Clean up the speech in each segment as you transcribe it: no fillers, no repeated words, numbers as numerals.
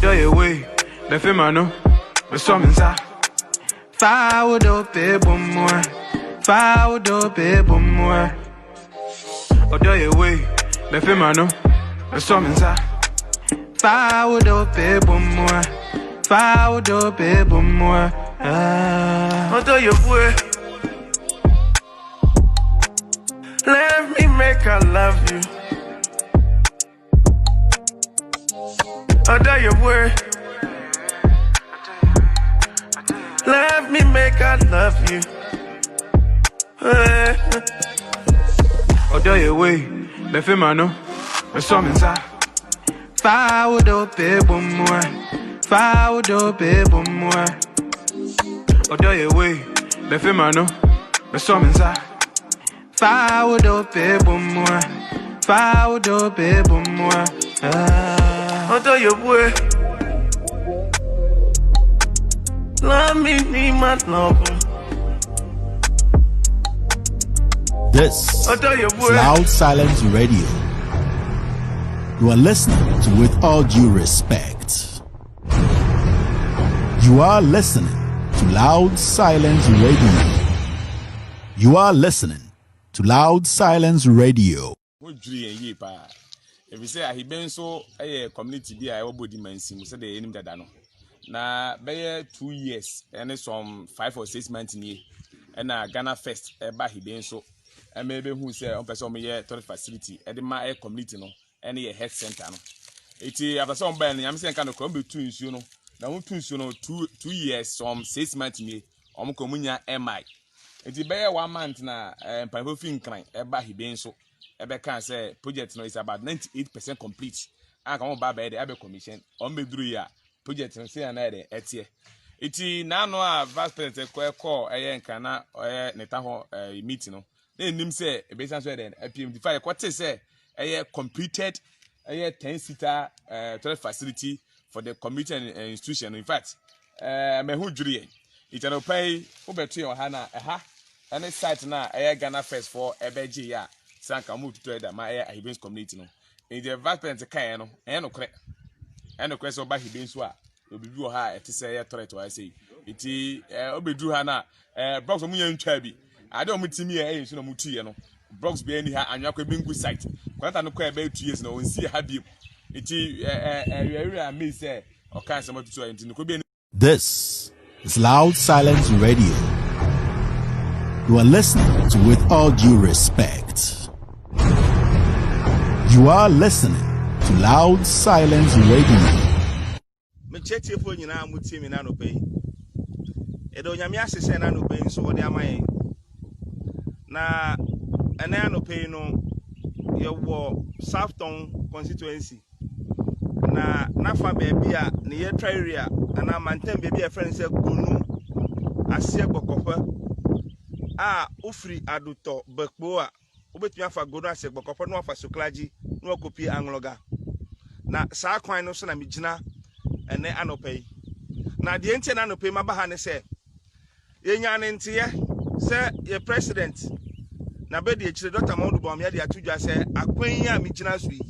do you way? The femano, the summons are. Foul do people more. Foul do people more. Or do you way? The femano, the summons are. Foul do people more. Foul do people more. Or do you way? Let me make her love you. Or do you way? Let me make her love you. Or do you way? The femano, the summons are. Foul do people more. Foul do people more. Or do you way? The femano, the summons are. Foul do people more. Foul do people more. Or do you way? Love me, need my love. This is Loud Silence Radio. You are listening to With All Due Respect. You are listening to Loud Silence Radio. You are listening to Loud Silence Radio. If you say he been so a community be I body man sim say the enemy dada no. Na be 2 years and some 5 or 6 months in and Ghana first eba he been so and maybe who say on person me toilet facility e the ma community no and a health center no. It after some ban am saying kan come be 2 nsuo no. Na won 2 nsuo no 2 years some 6 months me om komunya MI. It be 1 month na pampo fin kran eba he been so ebe can say project no is about 98% complete. And come back by the commission on be duru ya project no say na dey etie. Iti na no a vice president call nkana neta ho meeting no. Na nim say e be san so den APM what say completed 10-seater toilet facility for the community and institution. In fact, me hu duru ye. It no pay obetu on hana any site na Ghana first for ebeji ya sanka move to that my Hibins community no. In the vice president kan no no kre so ba Hibins so a obi bi ha ete say toilet wa say iti obedu ha na blocks mu yan twa bi ade o mutimi e so no mutuye no blocks be ani ha anwakwa bingu site kwanta no kwa ebe 2 years no onsi ha bi iti area me say o kan some to enti no ko bi. This is Loud Silence Radio. You are listening to With All Due Respect. You are listening to Loud Silence Radio. Me chetie fo nyina mutimi na no pay. Edo nyame asese na no pay so wode amaye. Na ena no pay no ye wo Southton constituency. Na nafa baby a ne ye try area ana mantam baby a friend say Gonu asie bokofa ufri aduto bekpo a obetumi afa Gonu asie bokofa no afa soklaji no akopi angloga na saa kwan no so na migina ene anopai na de enti na anopai mabaha ne se yenya ne ntiye se ye president na be de chire Dr. Maudou Bom ya de atudwa se akwan a migina so yi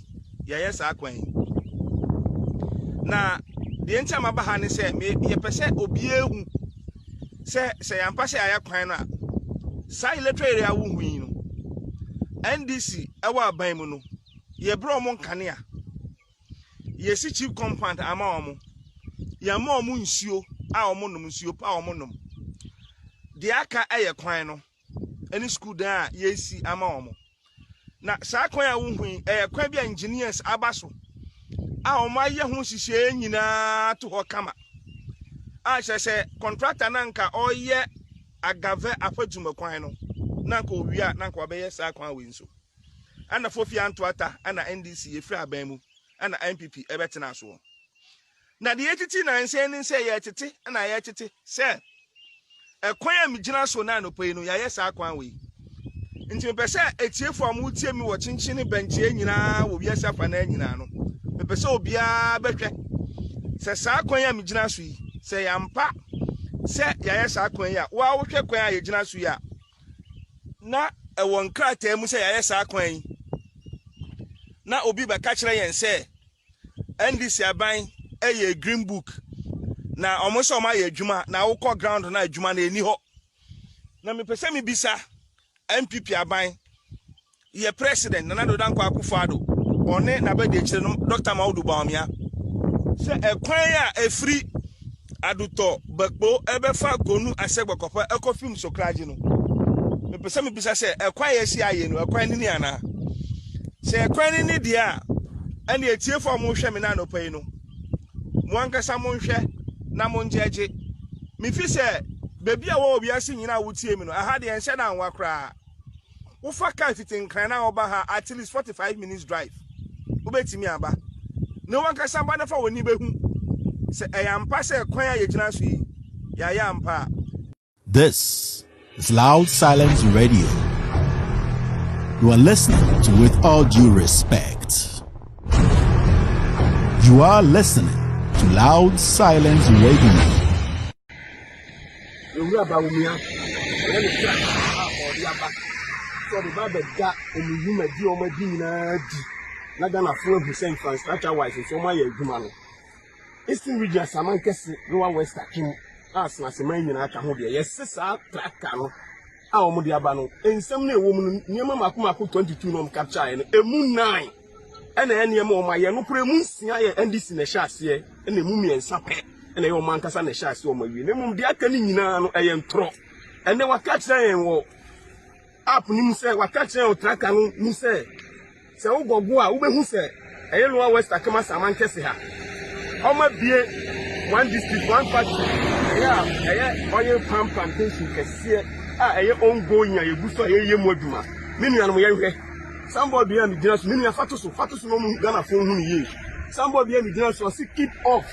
ye saa kwan na de enti mabaha ne se ye pese obi ehu se yampa se aya kwan no a sai electoral area wo hu yi no NDC ewa aban mu no ye bro mo nkane a ye si chief compound ama omo ya ma omo nsuo a omo nom nsuo pa omo nom de aka eye kwan no any school dan a ye si ama omo na saa kwan a wo hu eye kwan bi engineers abaso a omo aye ho hihye nyina to ho kama a se contractor nanka oye agave afaduma kwan no nanka owia nanka obeye saa kwan we nso ana fofia antoata ana NDC efri aban mu ana NPP ebetena so na de yetiti na nse ni nse ye tete ana ye tete se ekwan a migina so na no pay no ya ye saa kwan we nti me pese etiefo amu tie mi wo chinchini benchie nyina wo bia safa na nyina no me pese obia behwe se saa kwan a migina so yi se yampa se ya ye saa kwan ya wa wo hwe kwan a ye gina so ya na ewon krata mu se ya ye saa kwan yi na obi ba ka kire yen se NDC aban a green book. Na almost all my juma na wokɔ ground na juma na eni hɔ. Na me pese me bisa MPP aban ye president Nana Dankwa Akufo-Addo one na be de kire no Dr. Maudu Bawumia. Se ekwan a efri aduto bakpo ebefa gonu asegbokopa ekofim sokraji no. Me pese me bisa se ekwan ye si aye no ekwan ni ana. Se ekwan ni dia ene etiefo mo hwe me na no pai no. Mo ankasa mo hwe na mo njeje mi fi se bebi a wo obi ase nyina wotie mi no aha de ense na anwa kra wo fa car fitin kran na oba ha at least 45 minutes drive wo betimi aba ne wankasa ba na fa woni behu se eyampa se kwan a yegina so yi ya yampa. This is Loud Silence Radio. You are listening to With All Due Respect. You are listening to Loud Silence Radio. Ewura Bawumia, ele tra ori aba. So the Bible ga omiyuma di omadi nyina di. Na Ghana fo Hussein infrastructure wise so ma ye adwuma no. Eastern region Saman kese Lower West Akim as na seman nyina aka ho de. Yes sa tracker no. A omo di aba no. Ensem na ewo mu niema makomako 22 no capture no. Emu 9. Ena eniema o ma ye no kure mu nsia ye NDC na hya ase ena emu miensa pe ena ye o man kasa na hya ase o ma wi na mum de aka ni nyina no eye ntro ene waka kire yen wo app ni mu se waka kire o tracker no mu se wo gogo a wo behu se eye Lower West Akama Saman kese ha o ma bie one district one party eye oye pam plantation kese a eye ongoing ya yebuso eye mu adwuma me nuanom ye hwe somebody here me just me fatusu no mu Ghana phone hu ni ye somebody here me just so keep off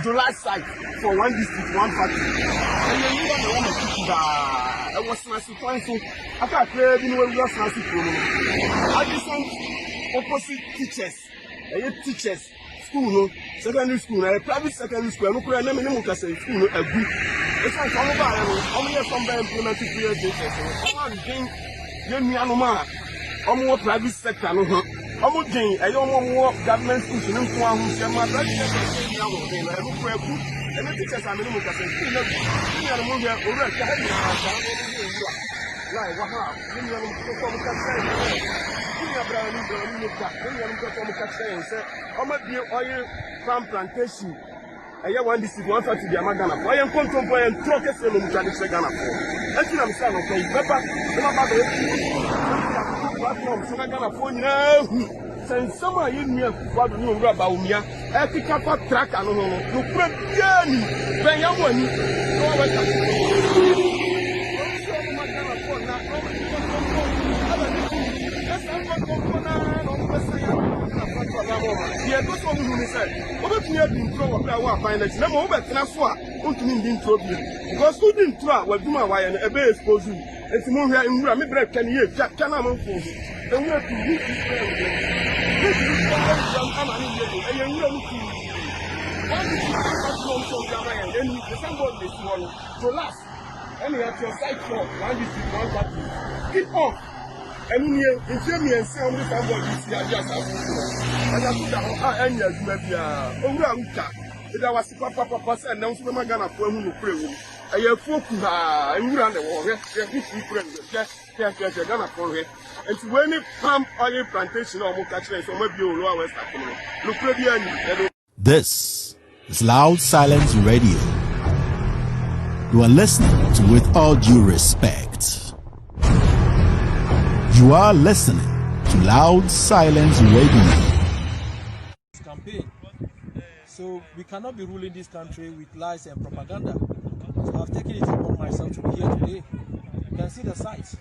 July side for one district one party and you know the one that da e was na sequence aka clear bi no we just na sequence no addition opposite teachers school no secondary school na private secondary school no kura na me mu ka say school no agu it's like all about no only some by implement 3 years later so all again ye nuanu ma omo private sector no ho omo din e yo omo government schools no nko ahu se ma private sector ni awo den na e ko eku e me teachers am no mo ka say school na ni na mo ya ora ka ha ni na ka lai wa ha ni na mo ko ka say ni abra ni ka ni na mo ka say se omo bi oil farm plantation eye one district one party di Ghana for yen control yen truck e se no mutwa ni Ghana for enti na msa no kai beba na ba do platform so Ghana for nyina hu sensama ye nua kwado ni Ewura Bawumia e kika fa tracker no no kura biani ben ya mo ani no wa ka yeah, those one who say, "Over here, been throw up our finance." Never over to us for unto being throw because who didn't throw what do my wire and a bay expose you. And to move here in Rami break can you can I move for you? And we have to use this way. This is and you know, one is from Yama and then the same board this one to last. And you have your side for one is one party. Keep off. And if you me and say only somebody see I just have and I put that on any as maybe Owura Uka that was papa say now so ma Ghana for hu no pray wu e foku ha Ewura na wo hwe if we pray je Ghana for hwe and when it palm oil plantation or mo ka kire so ma bi o Lower West Akama no pray bi ani. This is Loud Silence Radio. You are listening to With All Due Respect. You are listening to Loud Silence Radio. Campaign. So we cannot be ruling this country with lies and propaganda. So I've taken it upon myself to be here today. You can see the sites.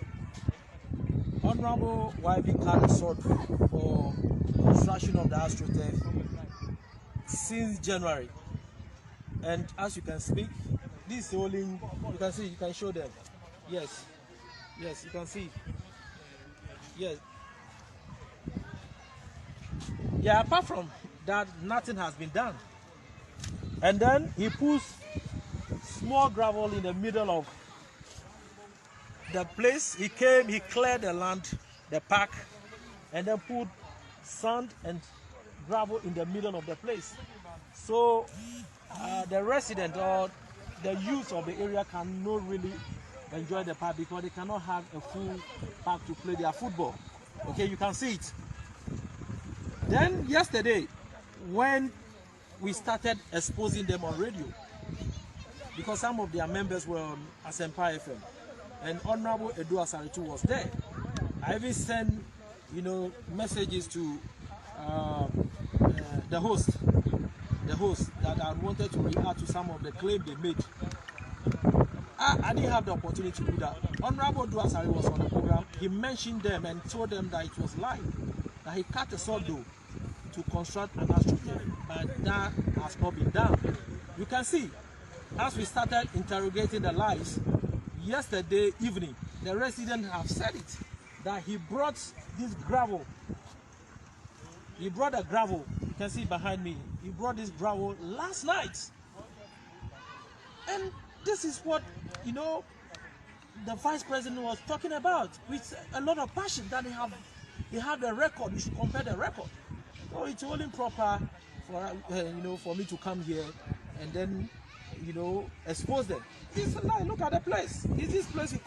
Honorable YB carried sword for construction of the AstroTurf since January. And as you can speak, this is only, you can see, you can show them. Yes, you can see. Yes. Yeah, apart from that, nothing has been done. And then he puts small gravel in the middle of the place. He came, he cleared the land, the park, and then put sand and gravel in the middle of the place. So the resident or the youth of the area cannot really enjoy the park because they cannot have a full park to play their football. Okay, you can see it. Then yesterday, when we started exposing them on radio, because some of their members were on Asempa FM, and Honorable Edu Asaritu was there. I even sent, messages to the host that I wanted to react to some of the claims they made. I didn't have the opportunity to do that. Honorable Edu Asari was on the program. He mentioned them and told them that it was lying, that he cut a sod though to construct an astroturf, but that has not been done. You can see, as we started interrogating the lies, yesterday evening, the residents have said it, that he brought this gravel. He brought a gravel, you can see behind me, he brought this gravel last night. And this is what, the vice president was talking about, with a lot of passion, that they have the record, you should compare the record. So it's only proper for me to come here and then, expose them. It's a lie. Look at the place. Is this place you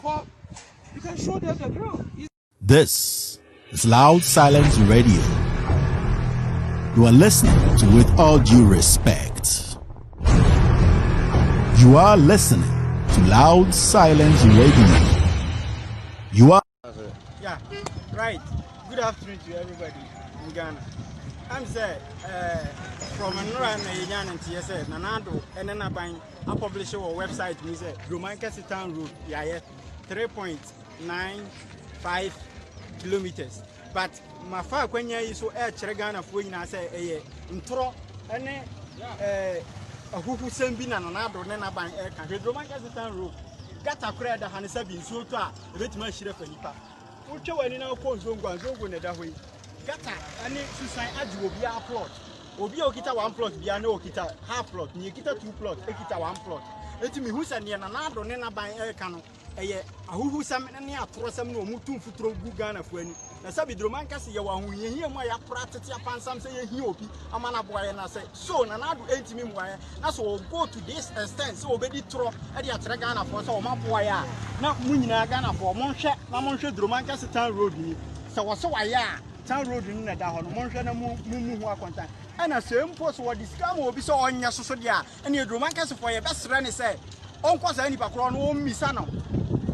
can show them the ground. This is Loud Silence Radio. You are listening to With All Due Respect. You are listening to Loud Silence Radio. You are... Yeah, right. Good afternoon to everybody in Ghana. I'm saying from Anura and TSA, Nanado, and then I publish our website, Romancaster Town Road, 3.95 kilometers. But my father, when you so air Ghana for you, I say, intro, and who send bin and Nanado, then I buy air country, Romancaster Town Road. Got a credit that has been so far, a bit much sheriff and Nipa. Which one in our phones don't go that way. Gata any susan agi obi a plot obi okita 1 plot bia na okita half plot ni okita 2 plot ekita 1 plot enti mi hu se ne na ado ne na ban eka no eye ahuhu sam ne atoro sam na omutum futuro gu Ghana fu ani na sabi droman kase ye wa hu ye mu ya practice ya pansam se ye hi obi amana boye na se so na ado enti mi moye na so go to this extent so obedi toro e de atere Ghana for so o ma boye a na munyina Ghana for monhwe droman kase town road ni se wo se wa ya Town road in the Dahon, Monshana Mumu Contact. And a same post what this scam will be so on your social, and your Romancas for your best friend say, Uncle any background, oh, Missano.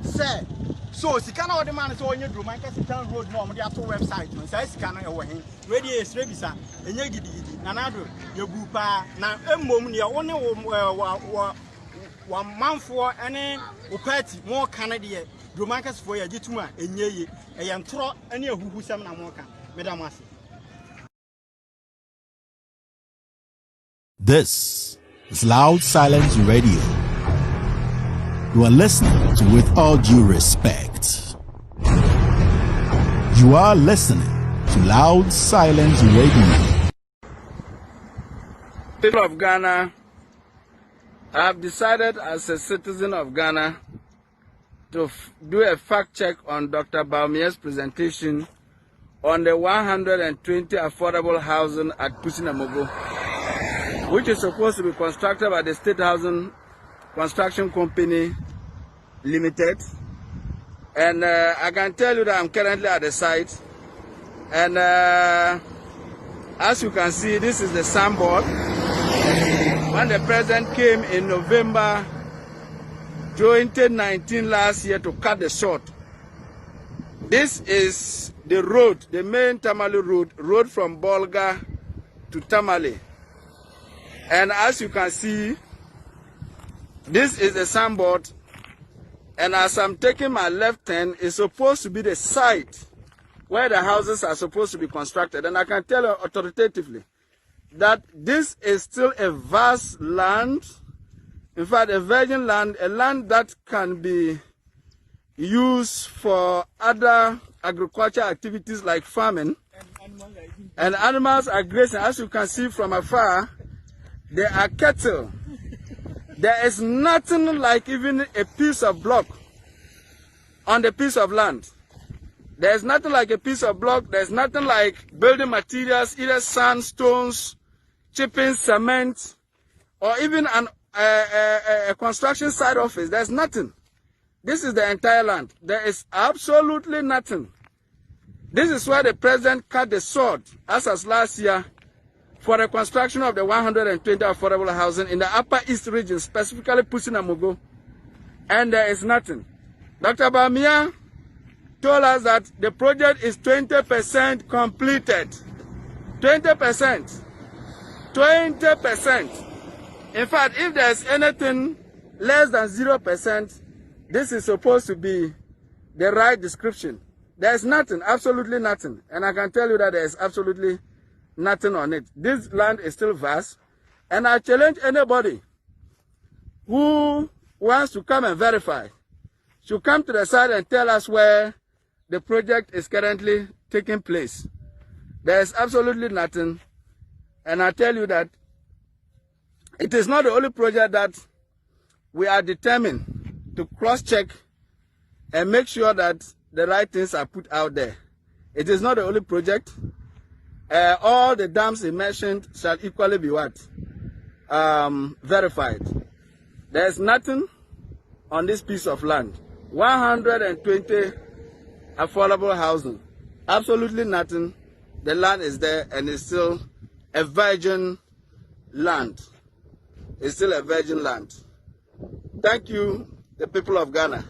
Say, so Sicano the man is on your Romancas Town Road, no, the actual website, and says Sicano away. Ready is Rebisa, and you get Nanado, your Bupa, now a moment, your only 1 month for any party, more Canadian. Romancas for your Gituma, and ye, a young tro, and you who some Namoka. This is Loud Silence Radio. You are listening to With All Due Respect. You are listening to Loud Silence Radio. People of Ghana, I have decided as a citizen of Ghana to do a fact check on Dr. Baumia's presentation on the 120 affordable housing at Pusinamogo, which is supposed to be constructed by the State Housing Construction Company Limited. And I can tell you that I'm currently at the site. And as you can see, this is the signboard. When the president came in November 2019 last year to cut the short. This is the road, the main Tamale road from Bolga to Tamale. And as you can see, this is the signboard. And as I'm taking my left hand, it's supposed to be the site where the houses are supposed to be constructed. And I can tell you authoritatively that this is still a vast land. In fact, a virgin land, a land that can be used for other agricultural activities like farming. And animals are grazing. As you can see from afar, there are cattle. There is nothing like even a piece of block on the piece of land. There is nothing like a piece of block. There is nothing like building materials, either sand, stones, chipping cement, or even a construction site office. There's nothing. This is the entire land. There is absolutely nothing. This is where the president cut the sword, as last year, for the construction of the 120 affordable housing in the Upper East region, specifically Pusinamugo, and there is nothing. Dr. Bamia told us that the project is 20% completed. 20%. 20%. In fact, if there's anything less than 0%, this is supposed to be the right description. There's nothing, absolutely nothing. And I can tell you that there's absolutely nothing on it. This land is still vast. And I challenge anybody who wants to come and verify should come to the site and tell us where the project is currently taking place. There's absolutely nothing. And I tell you that it is not the only project that we are determined to cross-check and make sure that the right things are put out there. It is not the only project. All the dams he mentioned shall equally be what? Verified. There is nothing on this piece of land. 120 affordable housing. Absolutely nothing. The land is there and it's still a virgin land. It's still a virgin land. Thank you, the people of Ghana.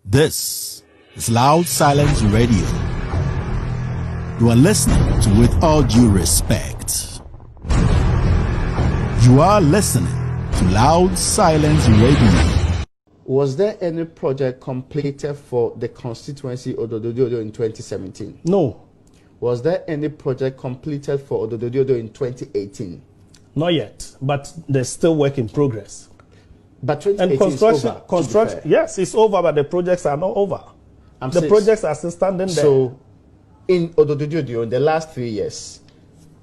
This is Loud Silence Radio. You are listening to With All Due Respect. You are listening to Loud Silence Radio. Was there any project completed for the constituency Ododododo in 2017? No. Was there any project completed for Ododododo in 2018? Not yet, but there's still work in progress. But 2018 and construction, is over, yes, it's over, but the projects are not over. The projects are still standing there. So, in Ododododo, in the last 3 years,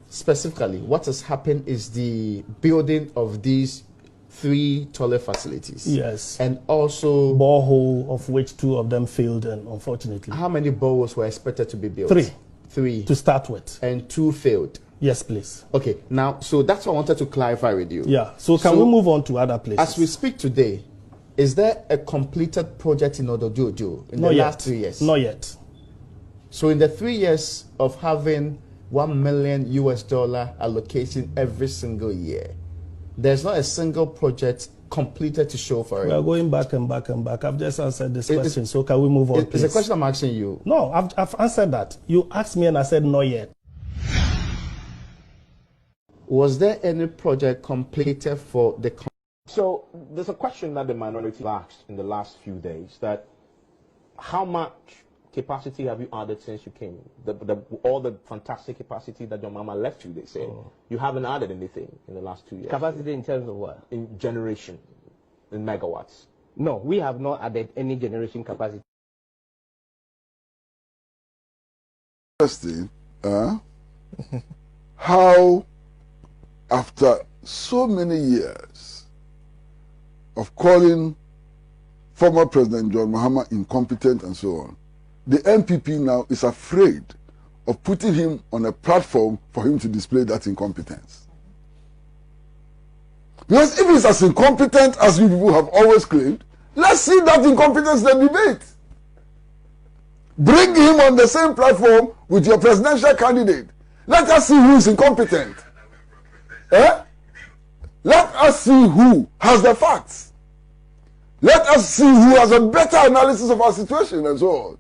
specifically, what has happened is the building of these 3 toilet facilities. Yes. And also borehole, of which 2 of them failed, and unfortunately. How many boreholes were expected to be built? 3 to start with. And 2 failed. Yes, please. Okay, now, so that's what I wanted to clarify with you. Yeah, so can we move on to other places? As we speak today, is there a completed project in Odododo in the last 3 years? Not yet. So in the 3 years of having $1 million allocation every single year, there's not a single project completed to show for it. We are going back and back and back. I've just answered this question, so can we move on, please? It's a question I'm asking you. No, I've answered that. You asked me and I said not yet. Was there any project completed for the... So there's a question that the minority asked in the last few days, that how much capacity have you added since you came? All the fantastic capacity that your mama left you, they say. You haven't added anything in the last 2 years. Capacity in terms of what? In generation, in megawatts. No, we have not added any generation capacity. Interesting. How, after so many years of calling former President John Mahama incompetent and so on, the NPP now is afraid of putting him on a platform for him to display that incompetence. Because if he's as incompetent as you people have always claimed, let's see that incompetence in the debate. Bring him on the same platform with your presidential candidate. Let us see who is incompetent. Let us see who has the facts. Let us see who has a better analysis of our situation and so on.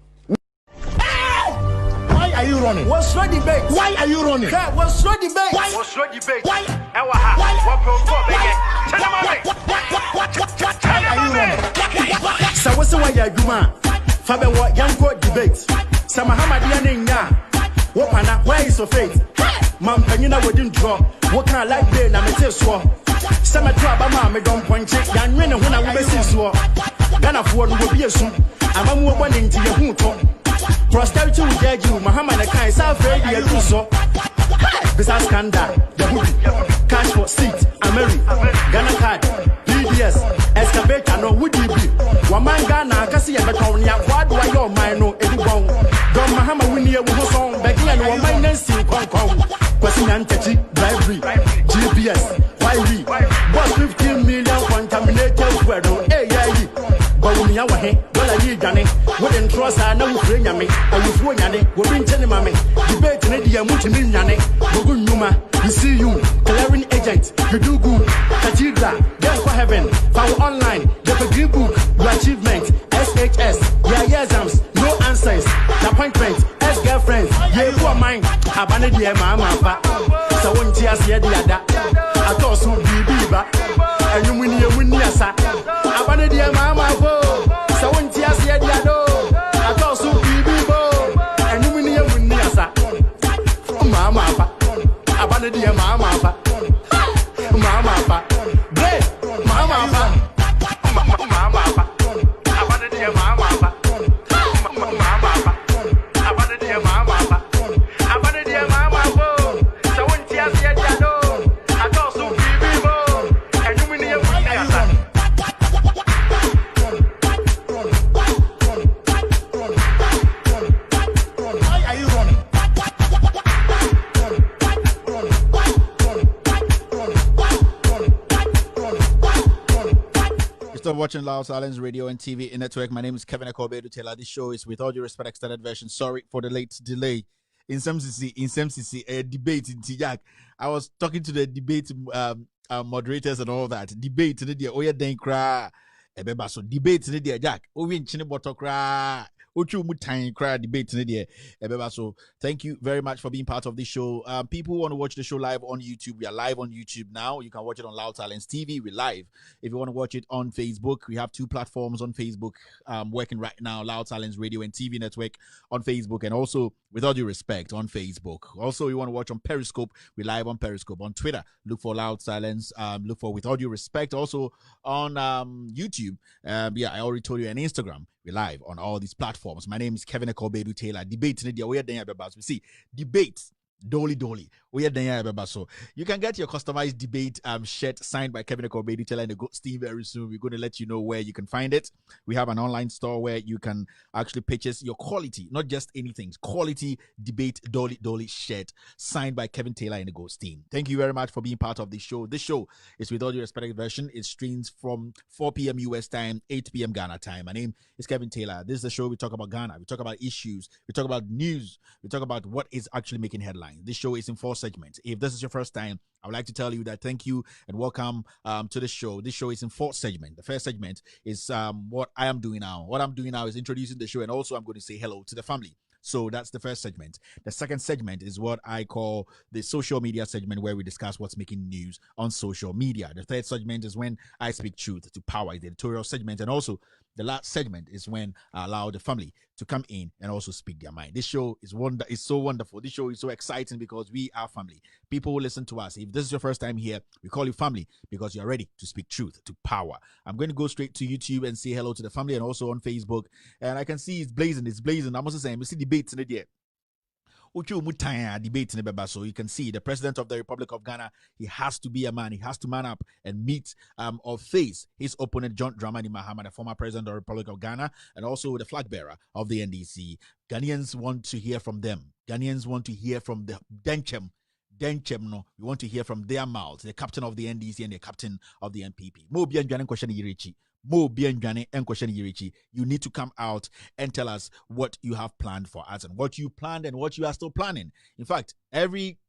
Why are you running? What's your debate? Why are you running? What's your debate? What's your debate? Why? Why are you running? So what's the way you do, man? Fabe what young court debate. Sama Hamadiya Nenya. What man? Why is so faith? Man, Penina wouldn't draw. What kind of life there? Na me tell so. Sama traba ma me don't point it. Yan win when I will see so. Ghana for one will be a soon. I'm a woman into your hook. Prosperity will judge you. Muhammad and Kai South Radio do so. Business scandal, the hoodie, cash for seat, America, Ghana card, PDS, excavator, no would you be? One man Ghana, Cassia Betonia, what do I your mind know anyone? Don Mahama Winnie was on, Becky and one man Nancy Kong Kong, Question Antechi, bribery, 15 million contaminated fuel. Hey, yeah, but when you are here, well, I need Johnny. Wouldn't trust I know bring me. I was one Yanni, we'll bring Tenny Mammy. Debate in the multi-million Yanni. Bogun Numa, we see you. Clearing agent, you do good. Cathedral, then for heaven. Found online, the degree book, your achievement. SHS, yeah, exams, no answers. The appointment, ex-girlfriends, yeah, you are mine. Abandoned dear mama. So when tears here, the other. I thought so, Biba. And you win your win, yes, sir. Abandoned dear mama. So when tears here, the other. I thought so, Biba. And you win your win, yes, sir. Mama. Abandoned dear mama. Mama. Great. Mama. Stop watching Loud Silence Radio and TV Network. My name is Kevin Akobedu Taylor. This show is with all due respect extended version. Sorry for the late delay. In some CC, a debate in Tijak. I was talking to the debate moderators and all that. Debate in the Oya Den Kra. Ebeba so debate in the Jack. Owin Chiniboto Kra. Debate. So thank you very much for being part of this show. People who want to watch the show live on YouTube, we are live on YouTube now. You can watch it on Loud Silence TV. We're live. If you want to watch it on Facebook, we have two platforms on Facebook working right now: Loud Silence Radio and TV Network on Facebook, and also With All Due Respect on Facebook. Also, you want to watch on Periscope, we're live on Periscope. On Twitter, look for Loud Silence. Look for With All Due Respect. Also on YouTube. I already told you, on Instagram. We're live on all these platforms. My name is Kevin Akobedu Taylor. Debate in the way we see debate. Dolly. So you can get your customized debate shirt signed by Kevin Akobedu Taylor in the Steam very soon. We're going to let you know where you can find it. We have an online store where you can actually purchase your quality, not just anything, quality debate Dolly shirt signed by Kevin Taylor in the Gold Steam. Thank you very much for being part of this show. This show is With All Due Respect version. It streams from 4 p.m. US time, 8 p.m. Ghana time. My name is Kevin Taylor. This is the show we talk about Ghana. We talk about issues. We talk about news. We talk about what is actually making headlines. This show is in 4 segments. If this is your first time, I would like to tell you that thank you and welcome to the show. This show is in 4 segments. The first segment is what I am doing now. What I'm doing now is introducing the show, and also I'm going to say hello to the family. So that's the first segment. The second segment is what I call the social media segment, where we discuss what's making news on social media. The third segment is when I speak truth to power, the editorial segment. And also the last segment is when I allow the family to come in and also speak their mind. This show is so wonderful. This show is so exciting because we are family. People who listen to us, if this is your first time here, we call you family because you're ready to speak truth to power. I'm going to go straight to YouTube and say hello to the family, and also on Facebook. And I can see it's blazing. I'm also saying, we see debates in it yet. Debate in the so you can see the president of the Republic of Ghana, he has to be a man. He has to man up and meet or face his opponent John Dramani Mahama, the former president of the Republic of Ghana, and also the flag bearer of the NDC. Ghanaians want to hear from them. Ghanaians want to hear from the Denchem. No, we want to hear from their mouths, the captain of the NDC and the captain of the NPP. You need to come out and tell us what you have planned for us and what you planned and what you are still planning. In fact, every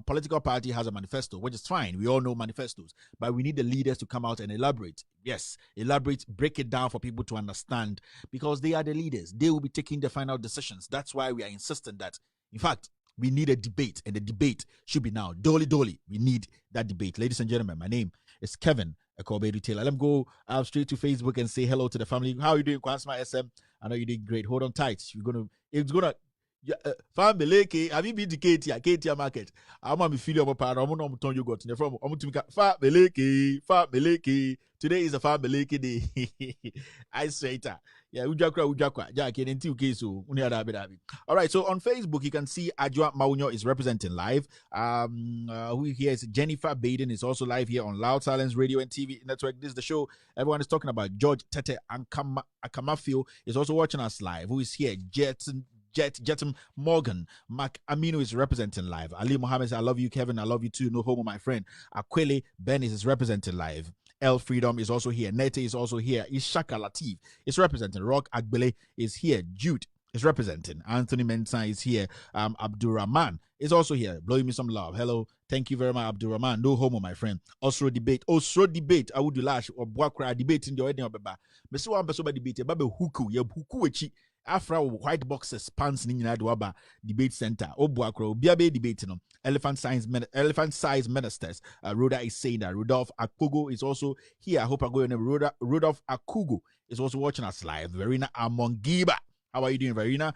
political party has a manifesto, which is fine. We all know manifestos, but we need the leaders to come out and elaborate. Yes, elaborate, break it down for people to understand, because they are the leaders. They will be taking the final decisions. That's why we are insisting that, in fact, we need a debate, and the debate should be now. Dolly. We need that debate. Ladies and gentlemen, my name is Kevin Akobedu Taylor. Let me go straight to Facebook and say hello to the family. How are you doing, Kwansma SM? I know you're doing great. Hold on tight. It's gonna family. Have you been to Katia market? I'm gonna feel your part. I'm gonna turn you got in the from. I'm gonna family. Today is a family day. I say it. Yeah, ujakwa. Jack, all right, so on Facebook, you can see Ajwa Maunyo is representing live. Who here is Jennifer Baden is also live here on Loud Silence Radio and TV Network. This is the show everyone is talking about. George Tete Akamafio is also watching us live. Who is here? Jetum Morgan. Mac Amino is representing live. Ali Mohammed, I love you. Kevin, I love you too. No homo, my friend. Aquile Benis is representing live. El Freedom is also here. Nete is also here. Ishaka Latif is representing. Rock Agbele is here. Jude is representing. Anthony Mensah is here. Abdurrahman is also here. Blowing me some love. Hello. Thank you very much, Abdurrahman. No homo, my friend. Osro debate. I would do lash or Bwakra debate in the wedding of Baba. Meso one person debate. Babe huku. Ye huku echi. Afra white boxes pants ni nyina do aba debate center. Obwakra. Biabe debate no. Elephant size ministers. Rhoda is saying that Rudolph Akugo is also here. I hope I go your name. Rudolph Akugo is also watching us live. Verena Amongiba. How are you doing, Verena?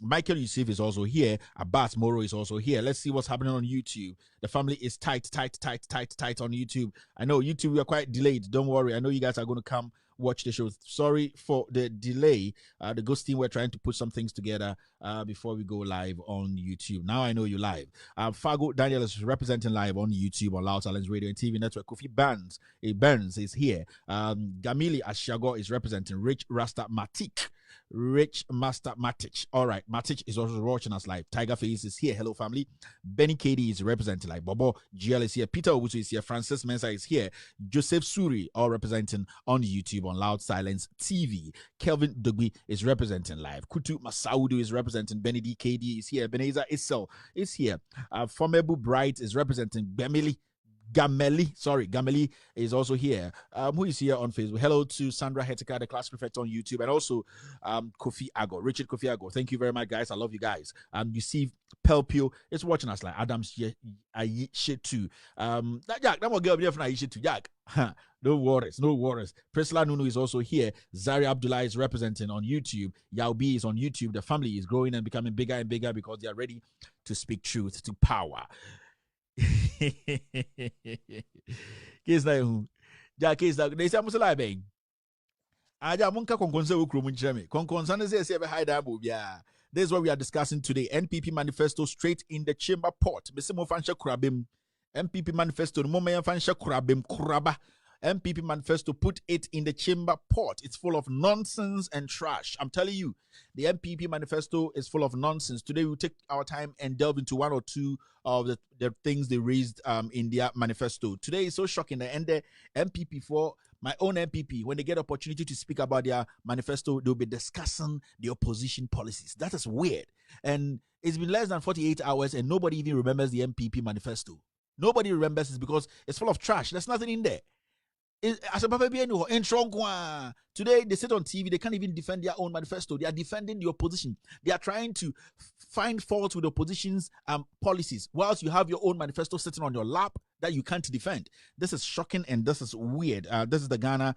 Michael Yusuf is also here. Abbas Moro is also here. Let's see what's happening on YouTube. The family is tight on YouTube. I know YouTube, we are quite delayed. Don't worry. I know you guys are going to come watch the show. Sorry for the delay. The Ghost team were trying to put some things together before we go live on YouTube. Now I know you're live. Fago Daniel is representing live on YouTube on Loud Silence Radio and TV Network. Kofi Burns is here. Gamili Ashago is representing. Rich Master Matic. All right, Matic is also watching us live. Tiger Face is here. Hello, family. Benny KD is representing live. Bobo GL is here. Peter Owusu is here. Francis Mensah is here. Joseph Suri, all representing on YouTube on Loud Silence TV. Kelvin Dugby is representing live. Kutu Masaudu is representing. Benny DKD is here. Beneza Issel is here. Formebu Bright is representing. Gameli is also here. Who is here on Facebook? Hello to Sandra Hetika, the class prefect on YouTube, and also Kofi Ago, Richard Kofi Ago. Thank you very much, guys. I love you guys. You see Pelpio is watching us like Adam's shit too. That one girl be from shit too. Jack. No worries. Priscilla Nunu is also here. Zari Abdullah is representing on YouTube. Yao B is on YouTube. The family is growing and becoming bigger and bigger because they are ready to speak truth to power. Case na who? Ja case na they say I'm so live bang. Aja munka konkonse wo kromu ncheme. Konkonsa ne say be hide abo bia. This is what we are discussing today. NPP manifesto straight in the chamber pot. Bese mo fansha kurabem. NPP manifesto no mo fansha kurabem kuraba. NPP manifesto, put it in the chamber pot. It's full of nonsense and trash. I'm telling you, the NPP manifesto is full of nonsense. Today, we'll take our time and delve into one or two of the things they raised in their manifesto. Today is so shocking. And the MPP, for my own MPP, when they get opportunity to speak about their manifesto, they'll be discussing the opposition policies. That is weird. And it's been less than 48 hours and nobody even remembers the MPP manifesto. Nobody remembers it because it's full of trash. There's nothing in there. Today, they sit on TV, they can't even defend their own manifesto. They are defending the opposition. They are trying to find fault with the opposition's policies, whilst you have your own manifesto sitting on your lap that you can't defend. This is shocking and this is weird. This is the Ghana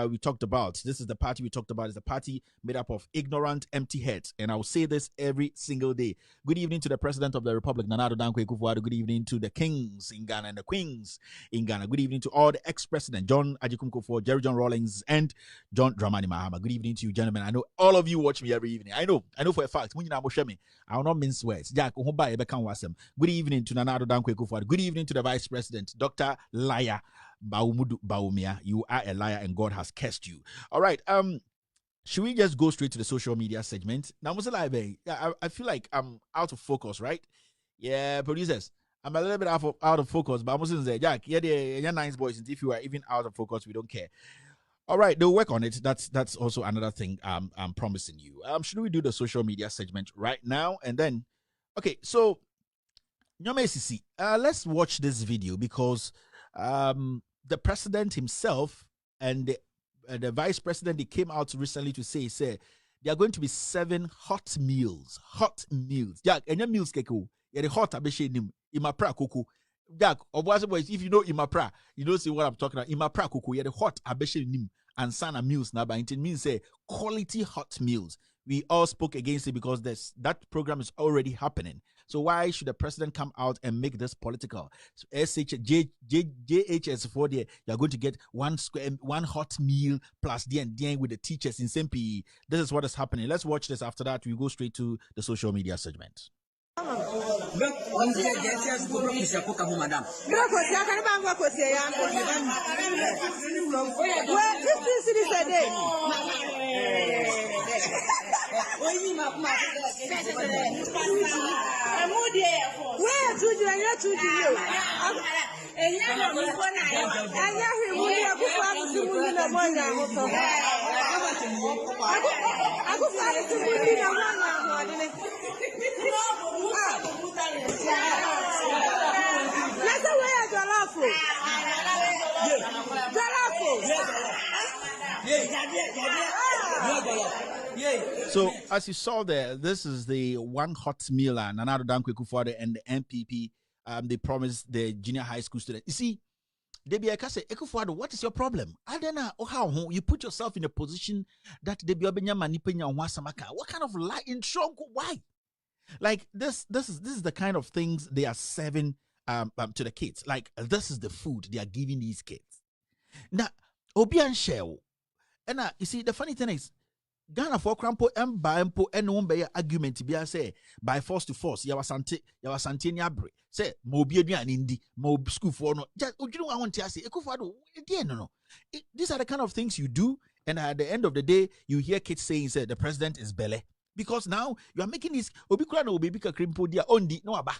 we talked about. This is the party we talked about. It's a party made up of ignorant, empty heads. And I will say this every single day. Good evening to the President of the Republic, Nana Addo Dankwa Akufo-Addo. Good evening to the kings in Ghana and the queens in Ghana. Good evening to all the ex-presidents, John Agyekum Kufuor, Jerry John Rawlings, and John Dramani Mahama. Good evening to you, gentlemen. I know all of you watch me every evening. I know for a fact. I will not mince words. Good evening to Nana Addo Dankwa Akufo-Addo. Good evening to the Vice President, Dr. Liar Baumudu Baumia. You are a liar and God has cursed you. All right. Should we just go straight to the social media segment? Now, I feel like I'm out of focus, right? Yeah, producers. I'm a little bit out of focus, but I'm going to say, Jack, you're nice boys. And if you are even out of focus, we don't care. All right, they'll work on it. That's also another thing I'm promising you. Should we do the social media segment right now? And then, okay, so let's watch this video because the president himself and the vice president, they came out recently to say there are going to be 7 hot meals. Jack, and your meals keko, you're the hot abeshe nim imapra koko. Jack, if you know imapra, you don't see what I'm talking about. Imapra koko, you're the hot abeshe nim and sana meals na ba. It means quality hot meals. We all spoke against it because that program is already happening. So why should the president come out and make this political? So JHS for there, you're going to get one hot meal plus D&D with the teachers in SMPE. This is what is happening. Let's watch this. After that, we go straight to the social media segment. So, as you saw there, this is the one hot meal and another Dankwe Kufuor and the MPP. They promised the junior high school students. You see, they be like, say, Ekufuor, what is your problem? I don't know how you put yourself in a position that they be obenya manipenya wasamaka. What kind of lie in strong? Why? Like this is the kind of things they are serving to the kids. Like this is the food they are giving these kids. Now, Obian Shell. And you see, the funny thing is, Ghana for crampo and bampo and no be argument be say by force to force. Yawasante nyabre. Say mobi and indi mob school for no. Just you know I want to say Ekufuor no. These are the kind of things you do, and at the end of the day, you hear kids saying, "Say the president is bele," because now you are making this obikura no baby krimpo dia ondi no aba,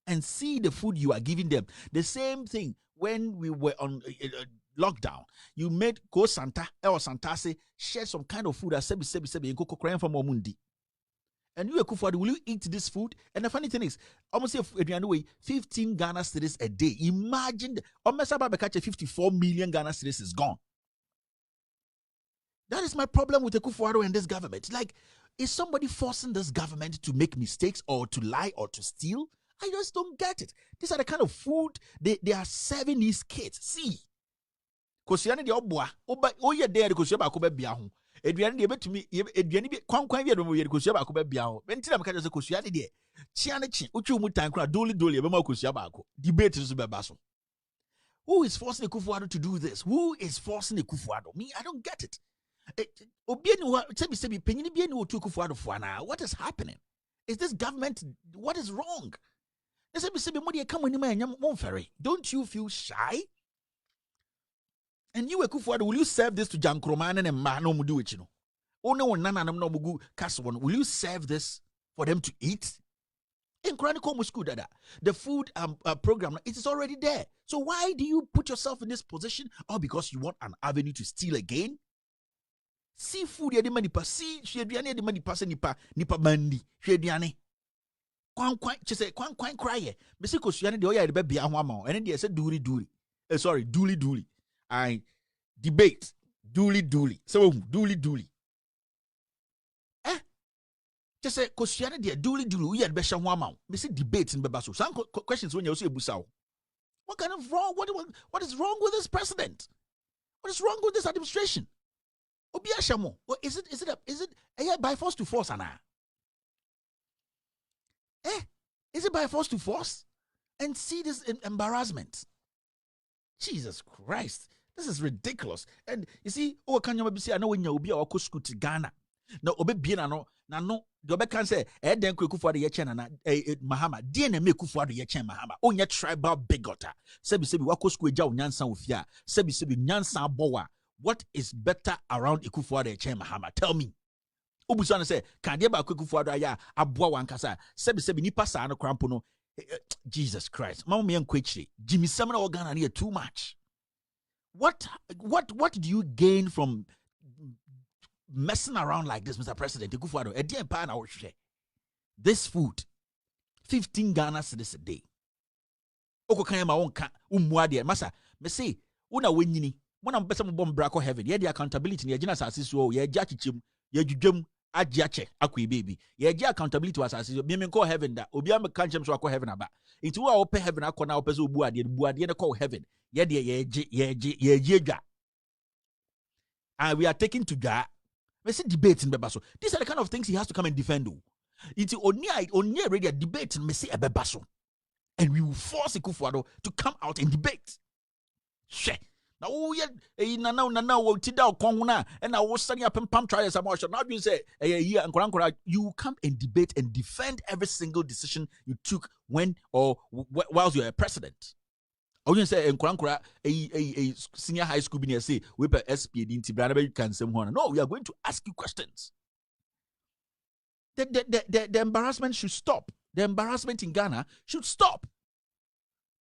and see the food you are giving them. The same thing when we were on lockdown, you made Go Santa or Santase share some kind of food as sebi go crying from Omundi. And you Ekufuor, will you eat this food? And the funny thing is, almost if 15 Ghana cedis a day. Imagine almost about 54 million Ghana cedis is gone. That is my problem with Ekufuor and this government. Like, is somebody forcing this government to make mistakes or to lie or to steal? I just don't get it. These are the kind of food they are serving these kids. See. Kosiane de obwa oba oye there kosia ba ko ba bia ho eduane de betumi eduane bi kwan bi do mo ye kosia ba ko ba bia ho enti na me ka je kosiane de chia ne chi utwu mu tan kra doli e be ma kosia ba ko debate so be ba so. Who is forcing Ekufuor to do this? Who is forcing Ekufuor? Me, I don't get it. Obi ni wa sebi penyini bi ni otu Ekufuor fo na. What is happening? Is this government, what is wrong? Sebi mo de come ni ma nyam mo ferry. Don't you feel shy? And you Ekufuor, will you serve this to Jankroman and man no do it, you know? Oh no, nana no mugu castle. Will you serve this for them to eat? In Chronicle Musku Dada, the food program, it is already there. So why do you put yourself in this position? Or because you want an avenue to steal again? Seafood ya di manipa, see shediane di manipa se nipa bandi, shediane. Kwan cry. Mesiko shediane de oya de be bia ho ama, and then they say duri. Sorry, dooley. I debate dooley. So dooley. Just say Kosiane de dooley we had besha ho ama. Me say debate in bebaso. Some questions when you say ebusa. What kind of wrong? What is wrong with this president? What is wrong with this administration? Obi ashamo. Is it by force to force ana? Is it by force to force? And see this embarrassment. Jesus Christ. This is ridiculous. And you see, can you say I know when you be our school to Ghana. No, obe bien no, the obe can say, then Ekufuor de yechen na Mahama, DNA me Ekufuor de yechen Mahama. Onya tribal bigota. Sebi wako school ja onyansa ofia. Sebi nyansa bowa. What is better around Ekufuor de yechen Mahama? Tell me. Obusan say, can dia ba Ekufuor de ya aboa wankasa. Sebi nipa sa no krampo no. Jesus Christ. Mama me enkwechire. Jimmy Semina Ghana near too much. What do you gain from messing around like this, Mr. President? This food, 15 Ghana cedis a day. Oko kan ma wonka umwade masa me say una wenyini mona mpesa mo bom brako heaven ye the accountability ne gina asase so ye gya chichim ye dwudwam agiache akwa baby ye gya accountability asase so me call heaven da obi am kan chem so akwa heaven aba nti wo a wo pe heaven akwa na wo pese obu ade ne call heaven ye de ye dwa and we are taking to dwa we see debate in bebaso. These are the kind of things he has to come and defend. It's only radio debate me say bebaso. And we will force Ekufuor to come out and debate. She. Now, now, Tida Konguna, and I was studying up in Pam trials. Now you say, you come and debate and defend every single decision you took when or whilst you were a president. I wouldn't say, a senior high school being say, we per SPD in Tibrana can say one. No, we are going to ask you questions. The embarrassment should stop. The embarrassment in Ghana should stop.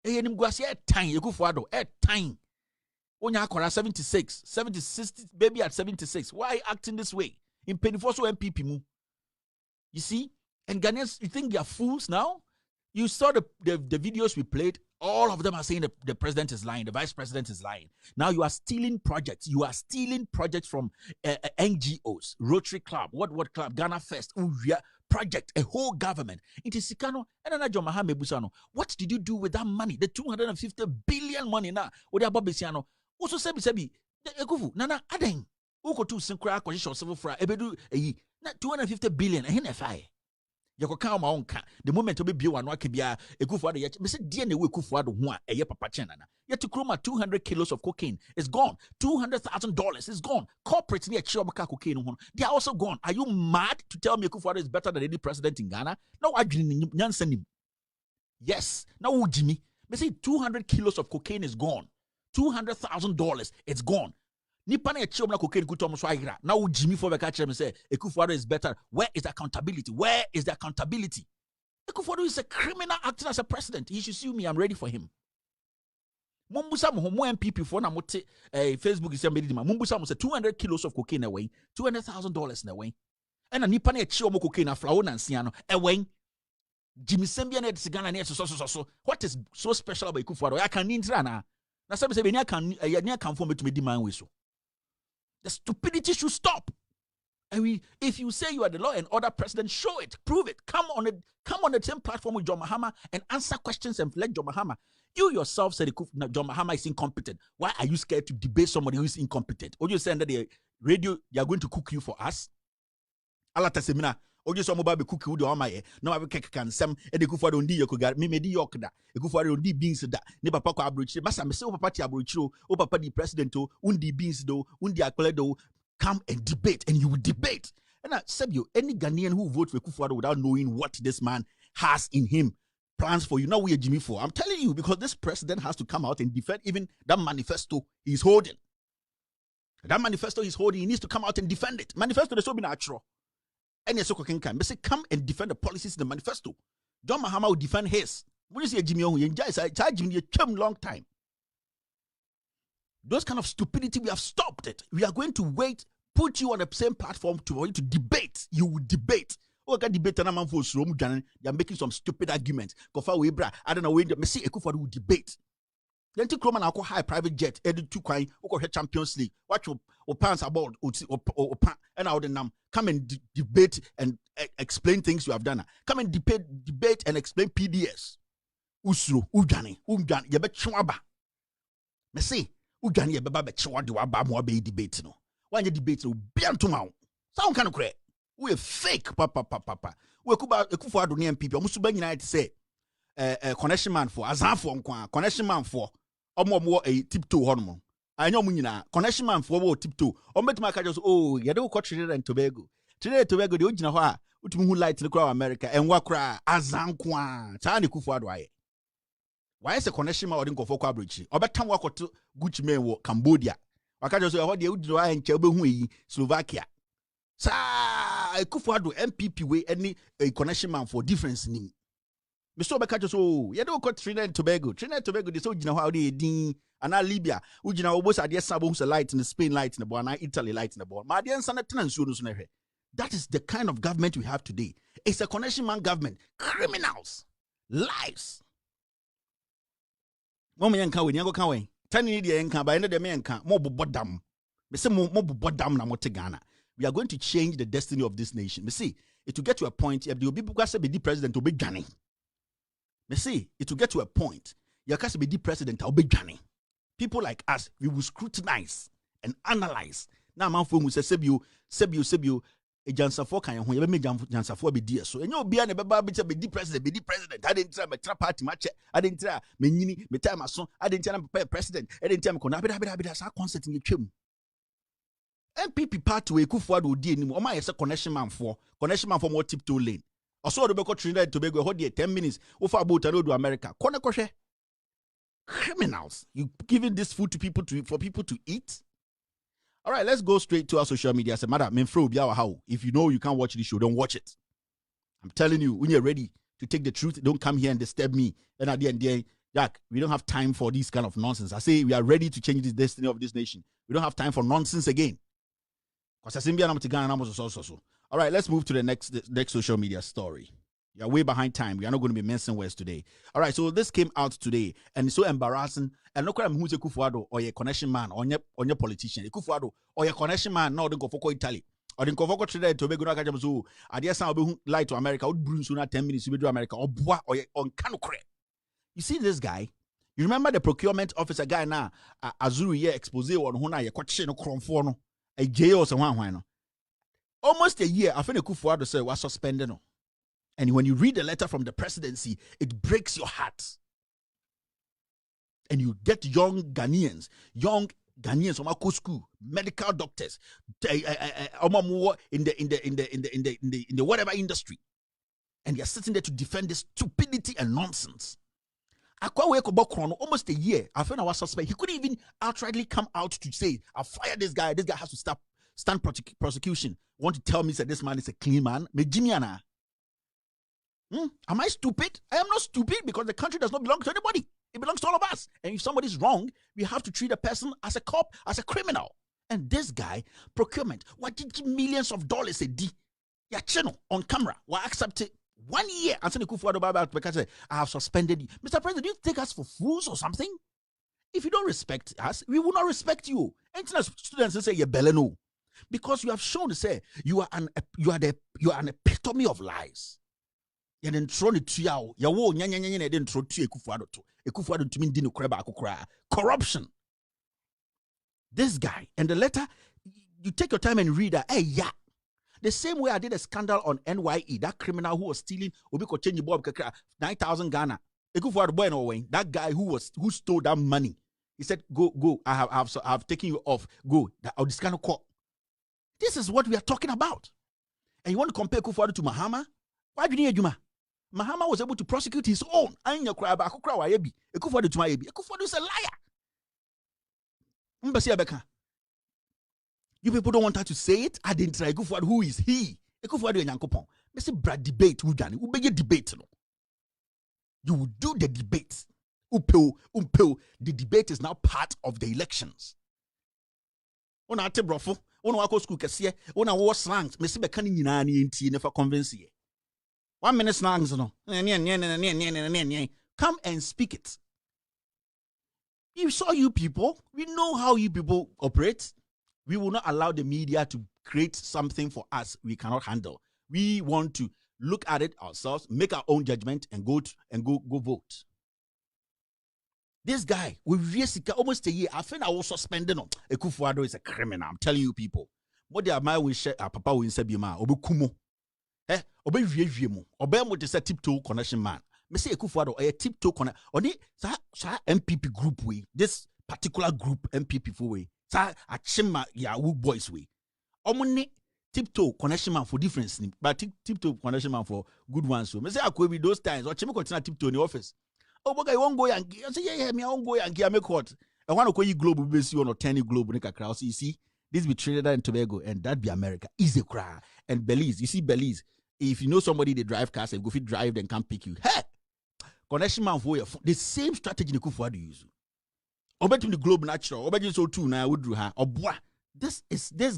Eyenim guase time Ekufuado time. Onya akora 76, 60, baby at 76. Why acting this way? In Pennyforce MPP mu. You see? And Ghanaians, you think they are fools now? You saw the videos we played. All of them are saying the president is lying. The vice president is lying. Now you are stealing projects. You are stealing projects from NGOs, Rotary Club, what club? Ghana First, Uvia project, a whole government. It is Sikano. And what did you do with that money? The 250 billion money now. What about Besiano? Also sebi ekufu nana aden. Uko tu sinkra akoshisho civil fra ebedu na 250 billion ehina fai. Yako ka ma onka the moment obi bio anu akebia ekufu ado ye me se die na we ekufu ado ho a eye papa chen nana yet to kroma 200 kilos of cocaine is gone. $200,000 is gone. Corporate near chioba cocaine ho they are also gone. Are you mad to tell me ekufu ado is better than any president in Ghana? No adwini nyansanim. Yes, now Jimmy me say 200 kilos of cocaine is gone. $200,000 it's gone. Nipa na echi omna cocaine kutom so ahira. Now Jimmy for beka chere me say Ekufuado is better. Where is the accountability? Where is the accountability? Ekufuado is a criminal acting as a president. He should sue me. I'm ready for him. Mumbusa mo MPP for na mote Facebook is somebody ma. Mumbusa mo say 200 kilos of cocaine away, $200,000 away. And a nipa na echi omo cocaine aflawo na nsiano away. Jimmy Sembia na Ghana na so. What is so special about Ekufuado? I can intra na. Na sabi say benya can form to me demand we so. The stupidity should stop. And if you say you are the law and order president, show it, prove it. Come on the same platform with John Mahama and answer questions and let John Mahama. You yourself said John Mahama is incompetent. Why are you scared to debate somebody who is incompetent? Or you saying that the radio they are going to cook you for us? Alata semina. Ojo so mobile be cookie wo de o maye na wa be kekeka nsem e de Ekufuado ndi yokoga me di yok da Ekufuado ndi beans da ne papa kwa abrochire masa me se o papa ti abrochire o papa di president o undi beans do undi akole do. Come and debate and you will debate. And I said you any Ghanaian who vote for Ekufuado without knowing what this man has in him plans for you. Now we are Jimmy for. I'm telling you because this president has to come out and defend even that manifesto he's holding. That manifesto he's holding, he needs to come out and defend it. Manifesto is so natural. And yes, can say come and defend the policies in the manifesto. John Mahama will defend his. When you see Jimmy Ohu, you charge him a long time. Those kind of stupidity, we have stopped it. We are going to wait, put you on the same platform to debate. You will debate. Oh, can debate and I'm for they are making some stupid arguments. I don't know when they see Ekufuado will debate. Then to come and alcohol high private jet, edit to coin, or Champions League. Watch or pants about and out and come and debate and explain things you have done. Come and debate and explain PDS. Usru, Ujani, Yabet Chwaba. Messi, Ujani Yababa Chwadi Waba be debate no. Why you debate no Biantumau? Sound kind of crack. We're fake, papa. We're Ekufuado ni MPP. Musuba United say connection man for Azan for connection man for Omo a tiptoe hormone. I know Munina, connection man for tiptoe. Ometma just oh, you don't catch Trinidad and Tobago. Trinidad and Tobago, the original who light the crowd America and wakra Azanqua. Tani Kufuado. Why is a connection man or didn't go for Quabridge? Or better walk to Gucci men Cambodia. Wakajo say what they would do and Chebu Slovakia. Sa Kufuado MPP way any a connection man for difference in Mr. Bekajo so you don't cut Trinidad and Tobago. Trinidad and Tobago they so you know how they din and Libya. Would you know what's at the Sabo who's a light in the Spain light in the ball and Italy light in the ball. My dear son, that is the kind of government we have today. It's a connection man government. Criminals, lies. Mama yanka we nyango kanwe. Tani ni yanka ba ene de me yanka mo bobodam. Me say mo bobodam na mote Ghana. We are going to change the destiny of this nation. Me see, it will get to a point if the people go say be the president to be Ghana. Me see, it will get to a point. You can't be the president will be Ghana. People like us, we will scrutinize and analyze. Now, man, for say sebu, a Jansafo can you ever make Jansafo be dear. So, and you'll be an be the president. I didn't try my trap party match. I didn't try me time my son. I didn't tell him president. I didn't tell him that's our concert in your chim. MPP party we Ekufuado would deal anymore. My connection man for more tiptoe lane. Also, the Beko Trinidad and Tobago hold 10 minutes over about to America. Kone criminals. You giving this food to people for people to eat? All right, let's go straight to our social media. As a matter, if you know you can't watch the show, don't watch it. I'm telling you, when you're ready to take the truth, don't come here and disturb me. And at the end, Jack, we don't have time for this kind of nonsense. I say we are ready to change the destiny of this nation. We don't have time for nonsense again. All right, let's move to the next social media story. You're way behind time. We are not going to be mentioning words today. All right, so this came out today, and it's so embarrassing. And look at who's a Kufuado or a connection man or your politician. A Kufuado or your connection man, now don't go for Italy. Or the Kofoko Trinidad Tobago Nakajamu. I dare some light to America, would bring sooner 10 minutes to America or Bois or on Canocre. You see this guy? You remember the procurement officer guy now? Azuri ye expose on Hona, ye question no cronforno, a jail or someone. Almost a year, I think Kufuado said was suspended. And when you read the letter from the presidency, it breaks your heart. And you get young Ghanaians, from our school, medical doctors, in the whatever industry, and they're sitting there to defend this stupidity and nonsense. Almost a year, I found I was suspect. He couldn't even outrightly come out to say, "I fired this guy. This guy has to stand prosecution." Want to tell me that this man is a clean man? Am I stupid? I am not stupid, because the country does not belong to anybody. It belongs to all of us. And if somebody's wrong, we have to treat a person as a cop, as a criminal. And this guy, procurement, what did millions of dollars a day? Yeah, channel on camera. Well, accepted 1 year. And because I have suspended you. Mr. President, do you take us for fools or something? If you don't respect us, we will not respect you. And students say you're beleno. Because you have shown to say you are an epitome of lies. You didn't throw it to you. You didn't throw to Ekufuado to. Ekufuado to mean dino kreba akukra. Corruption. This guy, and the letter, you take your time and read that. Hey, yeah. The same way I did a scandal on NYE, that criminal who was stealing Obiko Chenji Bob 9,000 Ghana. Ekufuado boy no way. That guy who stole that money. He said, "Go. I have taken you off. Go. This kind of court." This is what we are talking about. And you want to compare Ekufuado to Mahama? Why do you need Juma? Mahama was able to prosecute his own. Ekufuado is a liar. You people don't want her to say it. I didn't try. Ekufuado, who is he? Ekufuado and Yankopon. Let's say Brad debate. Who done it? Who be debate? You will do the debate. The debate is now part of the elections. On a brofo. On a school kesiye. On a war slangs. Messi be kani nyina ni enti nefa convince ye. 1 minute slangs no. Come and speak it. You saw you people. We know how you people operate. We will not allow the media to create something for us we cannot handle. We want to look at it ourselves, make our own judgment, and go vote. This guy, we really almost a year. I think I was suspended. Ekufuado is a criminal. I'm telling you people. What they are my wish, papa will say be ma obukumo. Obe viemo. Obe mo te say tiptoe connection man. Me say Ekufuado a tiptoe connection. Oni sa MPP group way. This particular group MPP for way. Sa achima Yahoo boys way. Omoni tiptoe connection man for difference, but tiptoe connection man for good ones. So me say akwebi those times. Or chimo continue tiptoe in the office. Oh, but I won't go and I say, yeah, me, I won't go and get me caught. I want to call you global base you on a tiny globe in a crowd. So you see, this be Trinidad and Tobago, and that be America. Easy cry. And Belize, you see Belize. If you know somebody they drive cars and go fit drive, then come pick you. Hey, connection man for your the same strategy the Kufuado use. Obey to the globe natural. Obey so too now. Would do her. Obwa. This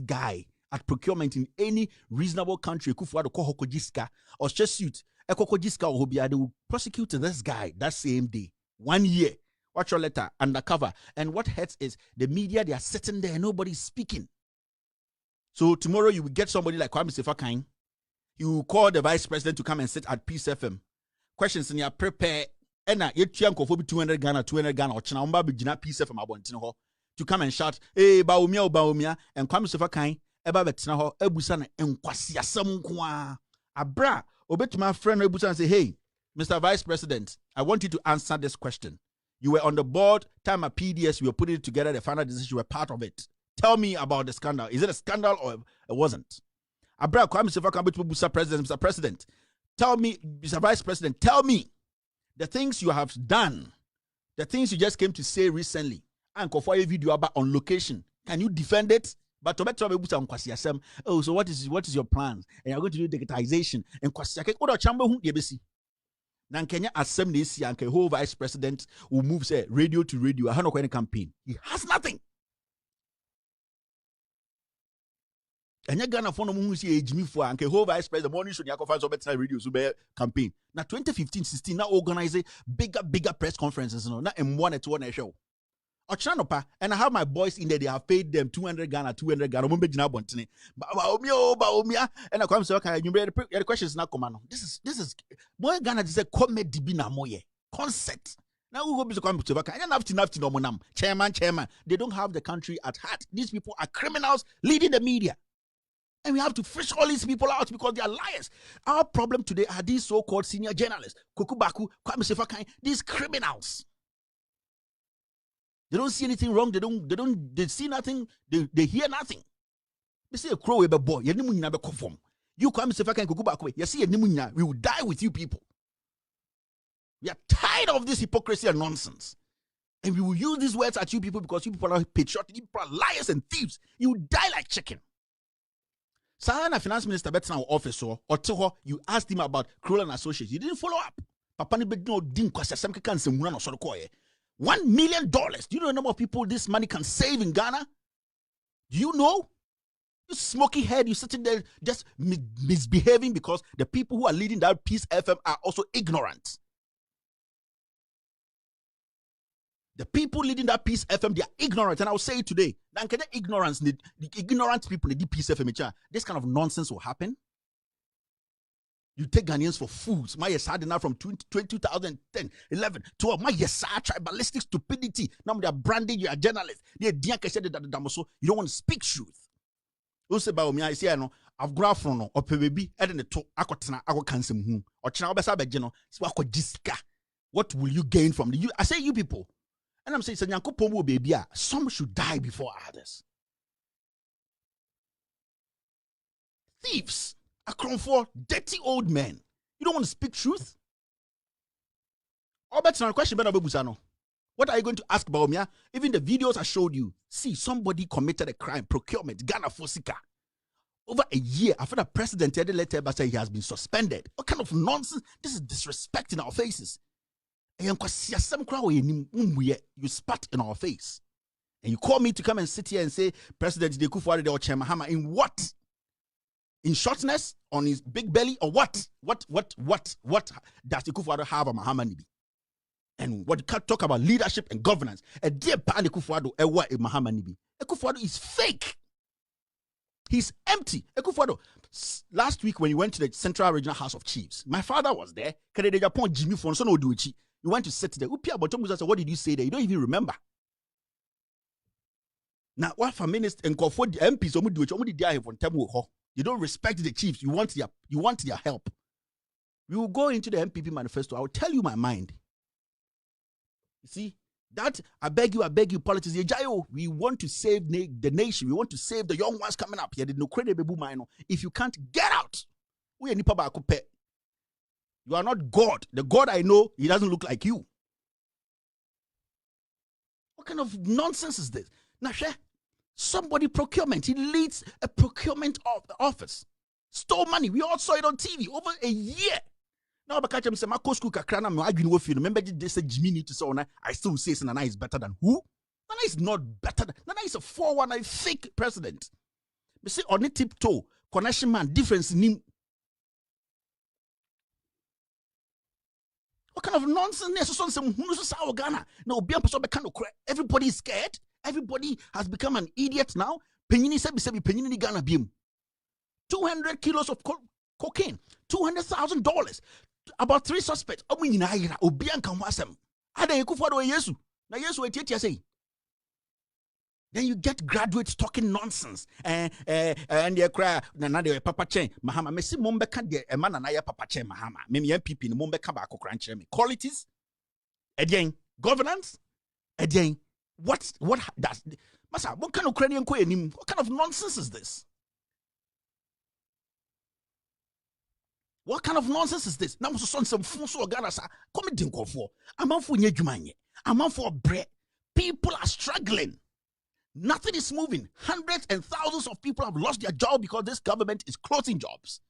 guy at procurement in any reasonable country. Kufuado ko hokojiska or just suit. They will prosecute this guy that same day. 1 year. Watch your letter, undercover. And what hurts is the media, they are sitting there, nobody's speaking. So tomorrow you will get somebody like Kwame Sefakain. You will call the vice president to come and sit at Peace FM. Questions in your prepare. And you for 200 Ghana, or China, Peace FM to come and shout, hey, Baumia, and Kwame Sefakain, Eba Betinaho, Ebusana, and Kwasia Samukwa. Abra. Obey to my friend Rebusa and say, hey, Mr. Vice President, I want you to answer this question. You were on the board, time at PDS, you were putting it together, the final decision, you were part of it. Tell me about the scandal. Is it a scandal or it wasn't? Mr. President, tell me, Mr. Vice President, tell me the things you have done, the things you just came to say recently, and for a video about on location. Can you defend it? But to make oh, so what is your plan? And you're going to do digitization and Now Kenya assembly is and whole vice president will move say radio to radio. I have no campaign. He has nothing. And you're gonna phone who see Jimmy for and whole vice president morning should you find some radio super campaign. Now 2015-16 now organize bigger press conferences. Now M1 at one show. Ochanopa, and I have my boys in there. They have paid them 200 Ghana. And I come say, okay, you the question is not common. This is boy Ghana is a comedy bina moye concept. Now we go to come to Vaka. And after no monam. Chairman. They don't have the country at heart. These people are criminals leading the media. And we have to fish all these people out because they are liars. Our problem today are these so-called senior journalists. Kukubaku, Kwame Sefakai, these criminals. They don't see anything wrong. They see nothing. They hear nothing. They say a crow a boy. You come say if I go back away. You see we will die with you people. We are tired of this hypocrisy and nonsense. And we will use these words at you people because you people are patriotic, you people are liars and thieves. You will die like chicken. Sahana finance minister better now office or to you asked him about Kroll and Associates. You didn't follow up. Papa ni bedino din kwasa semke kan semuna no soro koye. $1 million. Do you know the number of people this money can save in Ghana? Do you know? You smoky head, you sitting there just misbehaving because the people who are leading that Peace FM are also ignorant. The people leading that Peace FM, they are ignorant. And I'll say it today. The ignorant people in the Peace FM, this kind of nonsense will happen. You take Ghanaians for fools. My yes, now from 2010, 11, 12. My yes, tribalistic stupidity. Now they are branding you a journalist. They said that you don't want to speak truth. You say about me, I say I know. I've grown from no or baby. I didn't talk. I got to I cancel him. Or china besa bejeno. What will you gain from the? I say you people, and I'm saying, "Sanyanko baby, some should die before others." Thieves. Akron for dirty old men. You don't want to speak truth? Or better, question better what are you going to ask about me? Even the videos I showed you. See, somebody committed a crime, procurement, Ghana Fosika. Over a year after the president had a letter but say he has been suspended. What kind of nonsense? This is disrespect in our faces. You spat in our face. And you call me to come and sit here and say, President Dekufo or Chairman Mahama, in what? In shortness, on his big belly, or what? What does Akufo-Addo have a Mahama Nibi? And what you talk about leadership and governance? A dear pan Akufo-Addo, a Mahama Nibi. Akufo-Addo is fake. He's empty. Akufo-Addo. Last week when you went to the Central Regional House of Chiefs, my father was there. You went to sit there. What did you say there? You don't even remember. Now, what for minister and for the MPs, you don't respect the chiefs. You want their help. We will go into the MPP manifesto. I will tell you my mind. You see, that I beg you, politicians. We want to save the nation. We want to save the young ones coming up here. If you can't get out, you are not God. The God I know, he doesn't look like you. What kind of nonsense is this? Now, somebody procurement. He leads a procurement office. Stole money. We all saw it on TV over a year. Now, I remember they said Jimmy need to say, I still say Nana is better than who? Nana is not better. Nana is a 419 fake president. They say on the tiptoe, connection man, difference in him. What kind of nonsense? Everybody is scared. Everybody has become an idiot now. 200 kilos of cocaine, $200,000. About 3 suspects. Then you get graduates talking nonsense. And they cry, they Papa Chen, Mahama. Messi Mombeka de Emanaya Papa Chen Mahama. Mimi MPP in Mombeka Bako Cranch. Qualities, again, governance, again. What does Masa? What kind of Ukrainian what kind of nonsense is this? What kind of nonsense is this? Now, some funso Ghana committing for. I'm on for Nyejumanye. I'm on for bread. People are struggling. Nothing is moving. Hundreds and thousands of people have lost their job because this government is closing jobs.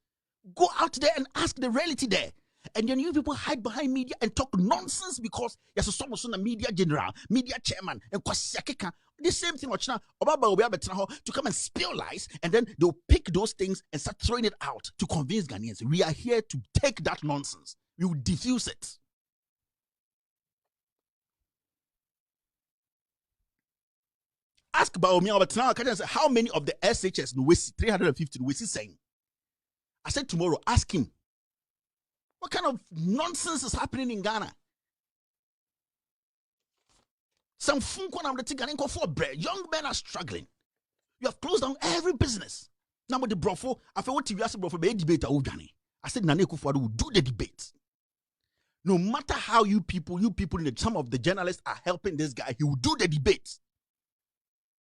Go out there and ask the reality there. And then you people hide behind media and talk nonsense because you're so a media general, media chairman, and the same thing to come and spill lies, and then they'll pick those things and start throwing it out to convince Ghanaians. We are here to take that nonsense. We will diffuse it. Ask Baumia Obatana how many of the SHS no 350 we see saying. I said tomorrow, ask him. What kind of nonsense is happening in Ghana? Some for bread. Young men are struggling. You have closed down every business. Now with the brofo, I feel what you asked brofo be debate. I said Nane Kufuor will do the debate. No matter how you people some of the journalists are helping this guy, he will do the debate.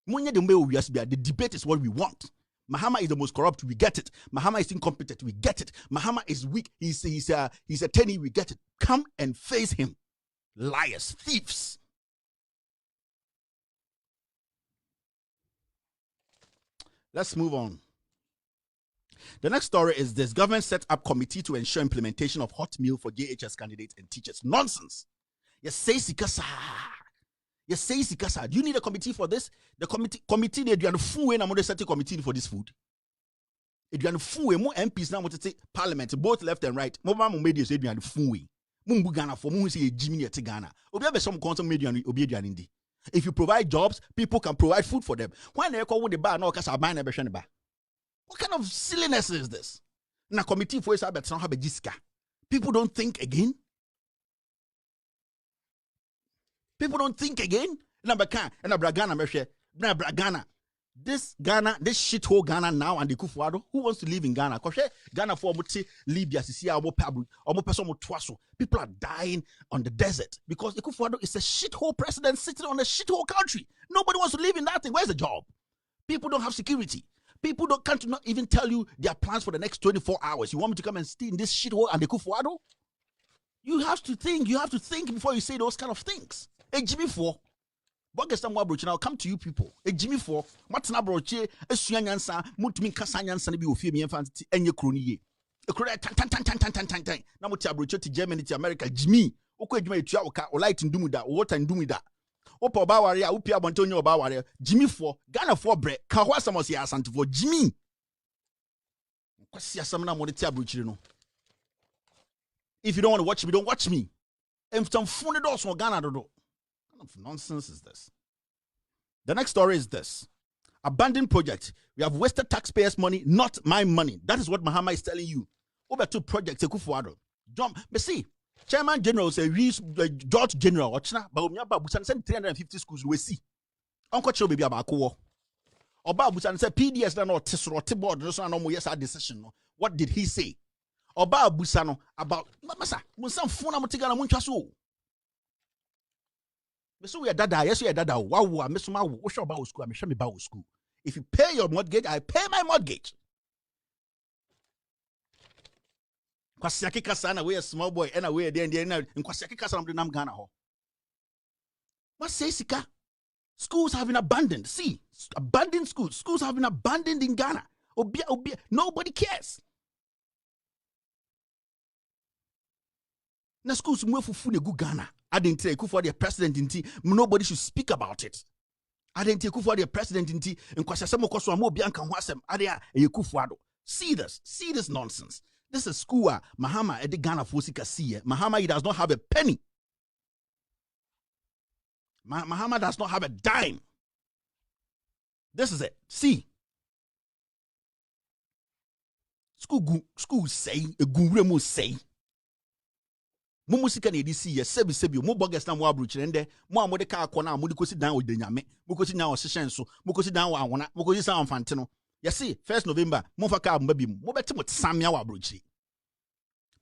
The debate is what we want. Mahama is the most corrupt, we get it. Mahama is incompetent, we get it. Mahama is weak, he's a tenny, we get it. Come and face him. Liars, thieves. Let's move on. The next story is this. Government set up committee to ensure implementation of hot meal for JHS candidates and teachers. Nonsense. Yes, say Sikasa. Yes, say Sikasa. Do you need a committee for this? The committee they do full way. I'm going to set a committee for this food. If you are full way, more MPs now want to say parliament, both left and right. More media say you are full way. Mumbu Ghana for Mumbu say Jimmy at Ghana. Obi some constant media obi indi. If you provide jobs, people can provide food for them. When they call the bar, no, because I buy never shine bar. What kind of silliness is this? Na committee for have a jiska. People don't think again. People don't think again. Ghana. This shithole Ghana now and the Kufuor. Who wants to live in Ghana? Ghana for Libya, people are dying on the desert because the Kufuor is a shithole president sitting on a shithole country. Nobody wants to live in that thing. Where's the job? People don't have security. People can't not even tell you their plans for the next 24 hours. You want me to come and stay in this shithole and the Kufuor? You have to think. You have to think before you say those kind of things. Hey, Jimmy 4. I'll come to you people. A Jimmy 4. What's an abroche? A Suyansa, Mutmin Casanyan, and be with me and fancy and your crony. A correct tan. Now, what's abroche to Germany to America? Jimmy, okay, you may try or light and do with that, what and do with that. Opa Bawaria, Upia Bontonio Bawaria, Jimmy 4, Ghana 4 bread, Kawasamos Yasanto for Jimmy. If you don't want to watch me, don't watch me. And some funny doors from Ghana, what kind of nonsense is this? The next story is this. Abandoned project. We have wasted taxpayers' money, not my money. That is what Mahama is telling you. Over two projects, John, but see, Chairman General say George General, but we have 350 schools we see. Uncle Cho baby about ko. Oba Busan say PDS na no tesrote board no so na no yes decision no. What did he say? Oba Busano about masa musam phone na mutiga na muntwa so. Meso we dada, yes we dada. Wow, meso ma wo sure about school, I me ba school. If you pay your mortgage, I pay my mortgage. Kwasiaki Kasana, we a small boy, and away there and in Kwasiaki Kasana, Nam Ghana. What says Sika? Schools have been abandoned. See, abandoned schools. Schools have been abandoned in Ghana. Obia. Nobody cares. Now schools move for food go Ghana. I didn't take for the president in tea. Nobody should speak about it. I didn't take for the president in tea. And Kwasasamo Koswamo Bianca Wasem Adia Yekufuado. See this nonsense. This is school Mahama at the Ghana Fosika see. Mahama he does not have a penny. Mahama does not have a dime. This is it. See. School say a guremu say. Mumusika ne see sebi mo bogus na mo abruchi nde mo amode ka akona mo dikosi dan odanyame mo kosi dan osehyen so mo kosi dan wa awona mo kosi san amfante no. You see, 1st November, mo faka mbabi mo beti mo samia wa abrochi.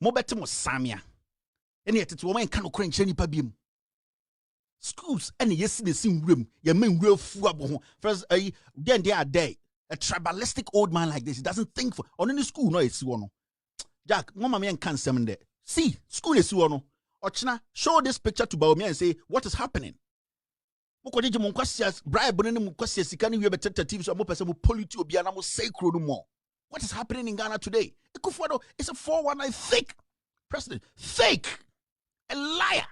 Mo beti mo samia. Ene yetete wo man kan okran kire nipa biem. Schools ene yesi ne sim wrem, ye men wre fu abo ho. First then they are there. A tribalistic old man like this, he doesn't think for on any school no esi wo no. Jack, mama me kan sem there. See, school esi wo no. Ochina, show this picture to Baomi and say what is happening. Mokoje mo kwasias bribe no mo kwasias sika ne wie betatative so mo pese mo polity obi ana mo say kro no more. What is happening in Ghana today? Ekufuor is a 419 fake president. Fake. A liar.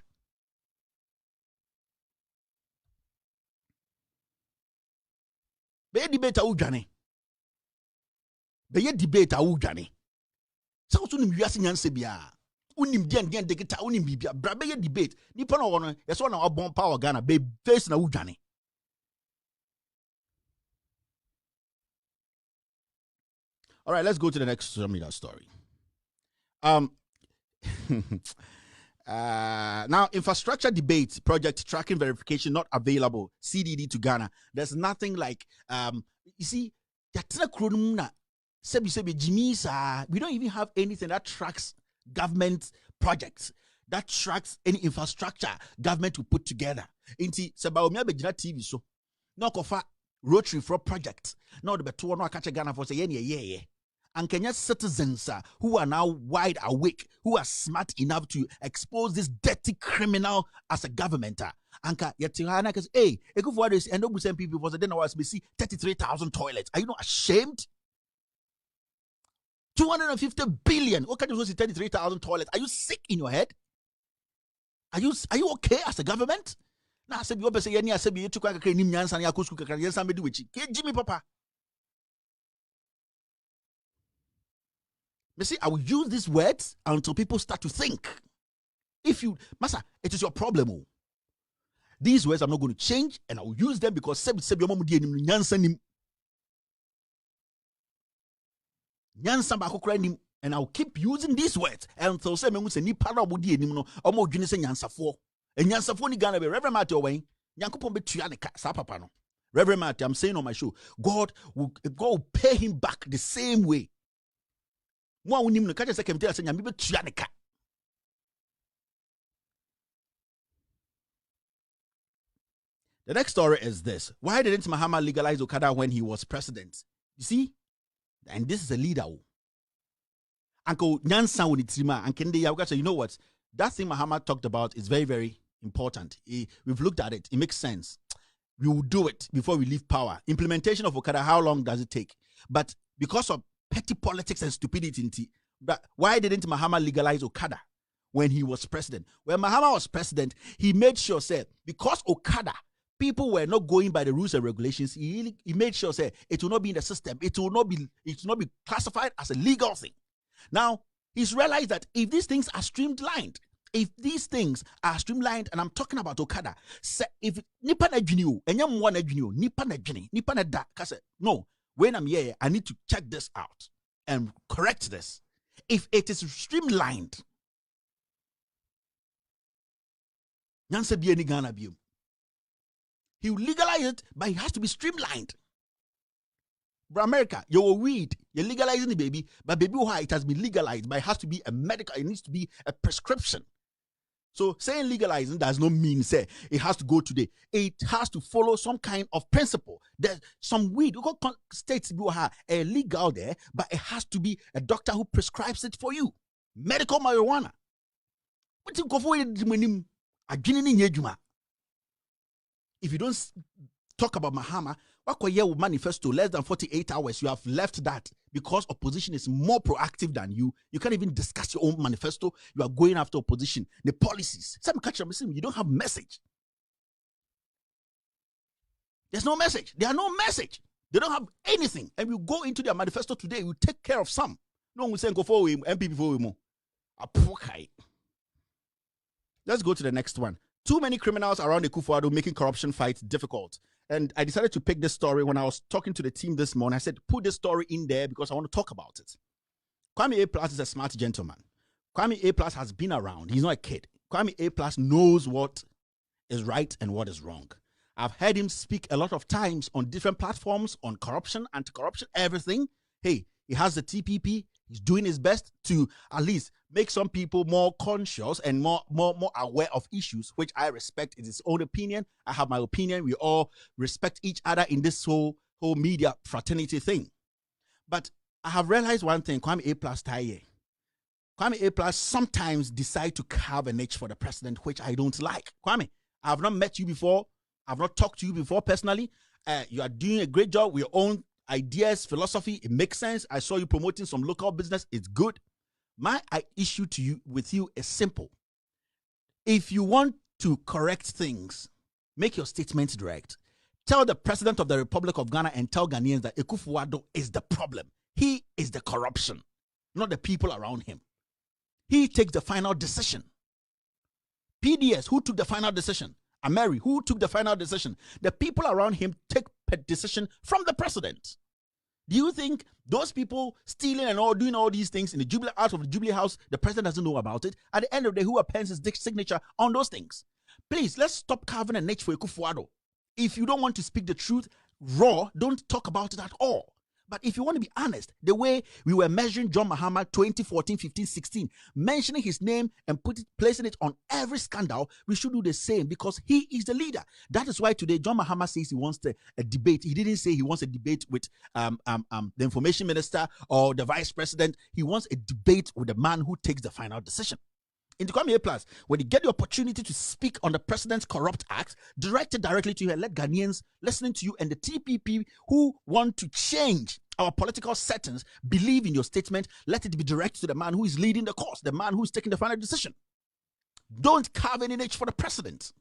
Be debate a udwane. Be debate a udwane. Sa so nim wiase nyanse bia. Unim den dekita unim bibia. Bra be debate. Nipa no wono, yeso na wabon power Ghana be face na udwane. All right, let's go to the next social media story. Now, infrastructure debate project tracking verification not available. CDD to Ghana. There's nothing like you see. We don't even have anything that tracks government projects, that tracks any infrastructure government will put together. Inti Sabaumia Bejina TV so no kofa rotary for project. No the beto no catch Ghana for say yeah. And Kenyan citizens who are now wide awake, who are smart enough to expose this dirty criminal as a government. Anka yetihana cause hey, eko for this and send people for the then was see 33,000 toilets. Are you not ashamed? 250 billion. What can you say 33,000 toilets? Are you sick in your head? Are you okay as a government? Now I said you say any I said you took a nim nyansa na yakusku kakra yensa me do wichi. Ke Jimmy Papa. You see, I will use these words until people start to think. If you, Master, it is your problem. These words I'm not going to change, and I will use them because and I will keep using these words until say me say ni para obodi enim no omo dwene say nyansafo. Enyansafo ni Ghana be Reverend Matthew Owen. Nyankopon betua ne ka sa papa no. Reverend Matthew, I'm saying on my show, God will pay him back the same way. The next story is this. Why didn't Mahama legalize Okada when he was president? You see? And this is a leader. Uncle Nyansa Unitrima and Kende Yawaga, you know what? That thing Mahama talked about is very, very important. We've looked at it. It makes sense. We will do it before we leave power. Implementation of Okada, how long does it take? But because of petty politics and stupidity. But why didn't Mahama legalize Okada when he was president? When Mahama was president, he made sure, say, because Okada, people were not going by the rules and regulations, he made sure, say, it will not be in the system. It will not be classified as a legal thing. Now, he's realized that if these things are streamlined, and I'm talking about Okada, say, if nipa na junior, and yam one junior, nipa na da, no. When I'm here, I need to check this out and correct this. If it is streamlined, he will legalize it, but it has to be streamlined. But America, you're weed, you're legalizing the baby, but baby, it has been legalized, but it has to be a medical, it needs to be a prescription. So saying legalizing does not mean say it has to go today. It has to follow some kind of principle. There's some weed. We got states are illegal there, but it has to be a doctor who prescribes it for you. Medical marijuana. What you go for? If you don't talk about Mahama, what manifesto less than 48 hours, you have left that because opposition is more proactive than you. You can't even discuss your own manifesto. You are going after opposition. The policies. Some catch them, you don't have message. There's no message. They are no message. They don't have anything. And you go into their manifesto today, you take care of some. No one will say go for MP before we. Let's go to the next one. Too many criminals around the Kufuor making corruption fights difficult. And I decided to pick this story when I was talking to the team this morning. I said, put this story in there because I want to talk about it. Kwame A Plus is a smart gentleman. Kwame A Plus has been around. He's not a kid. Kwame A Plus knows what is right and what is wrong. I've heard him speak a lot of times on different platforms on corruption, anti-corruption, everything. Hey, he has the TPP. He's doing his best to at least make some people more conscious and more aware of issues, which I respect. It's his own opinion. I have my opinion. We all respect each other in this whole media fraternity thing. But I have realized one thing, Kwame A Plus Taye. Kwame A Plus sometimes decide to carve a niche for the president, which I don't like. Kwame, I have not met you before. I've not talked to you before personally. You are doing a great job with your own ideas, philosophy. It makes sense. I saw you promoting some local business. It's good. My issue to you with you is simple. If you want to correct things, make your statements direct. Tell the president of the Republic of Ghana and tell Ghanaians that Akufo-Addo is the problem. He is the corruption, not the people around him. He takes the final decision. PDS, who took the final decision? Ameri, who took the final decision? The people around him take a decision from the president. Do you think those people stealing and all doing all these things in the Jubilee, out of the Jubilee House, the president doesn't know about it? At the end of the day, who appends his signature on those things? Please, let's stop carving a niche for Akufo-Addo. If you don't want to speak the truth raw, don't talk about it at all. But if you want to be honest, the way we were measuring John Mahama 2014, 15, 16, mentioning his name and placing it on every scandal, we should do the same because he is the leader. That is why today John Mahama says he wants a debate. He didn't say he wants a debate with the information minister or the vice president. He wants a debate with the man who takes the final decision. In the Kwame Plus, when you get the opportunity to speak on the president's corrupt acts, direct it directly to you and let Ghanaians listening to you and the TPP who want to change our political settings believe in your statement. Let it be directed to the man who is leading the cause, the man who is taking the final decision. Don't carve any niche for the president.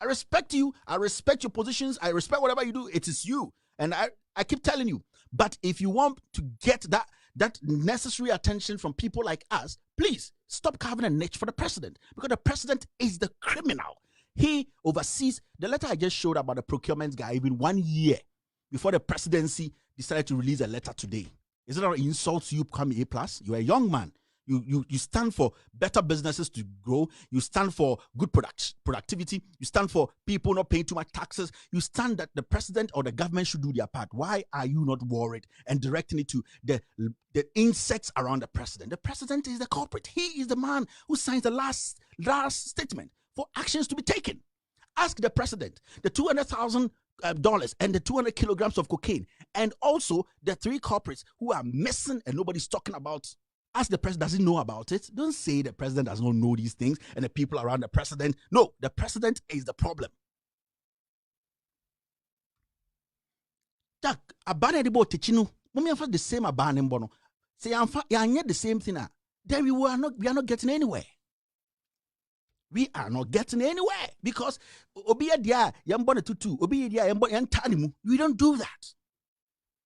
I respect you. I respect your positions. I respect whatever you do. It is you. And I keep telling you. But if you want to get that necessary attention from people like us, please stop carving a niche for the president, because the president is the criminal. He oversees the letter I just showed about the procurement guy even 1 year before the presidency decided to release a letter today. Is it not an insult to you, Kwame A+? You're a young man. You stand for better businesses to grow. You stand for good productivity. You stand for people not paying too much taxes. You stand that the president or the government should do their part. Why are you not worried and directing it to the insects around the president? The president is the culprit. He is the man who signs the last statement for actions to be taken. Ask the president the $200,000 and the 200 kilograms of cocaine, and also the 3 culprits who are missing and nobody's talking about. Ask the president, does he know about it? Don't say the president does not know these things and the people around the president. No, the president is the problem. Jack, abane de bo techinu. Mummy for the same abane bono. Say the same thing. Then we are not getting anywhere. We are not getting anywhere because we don't do that.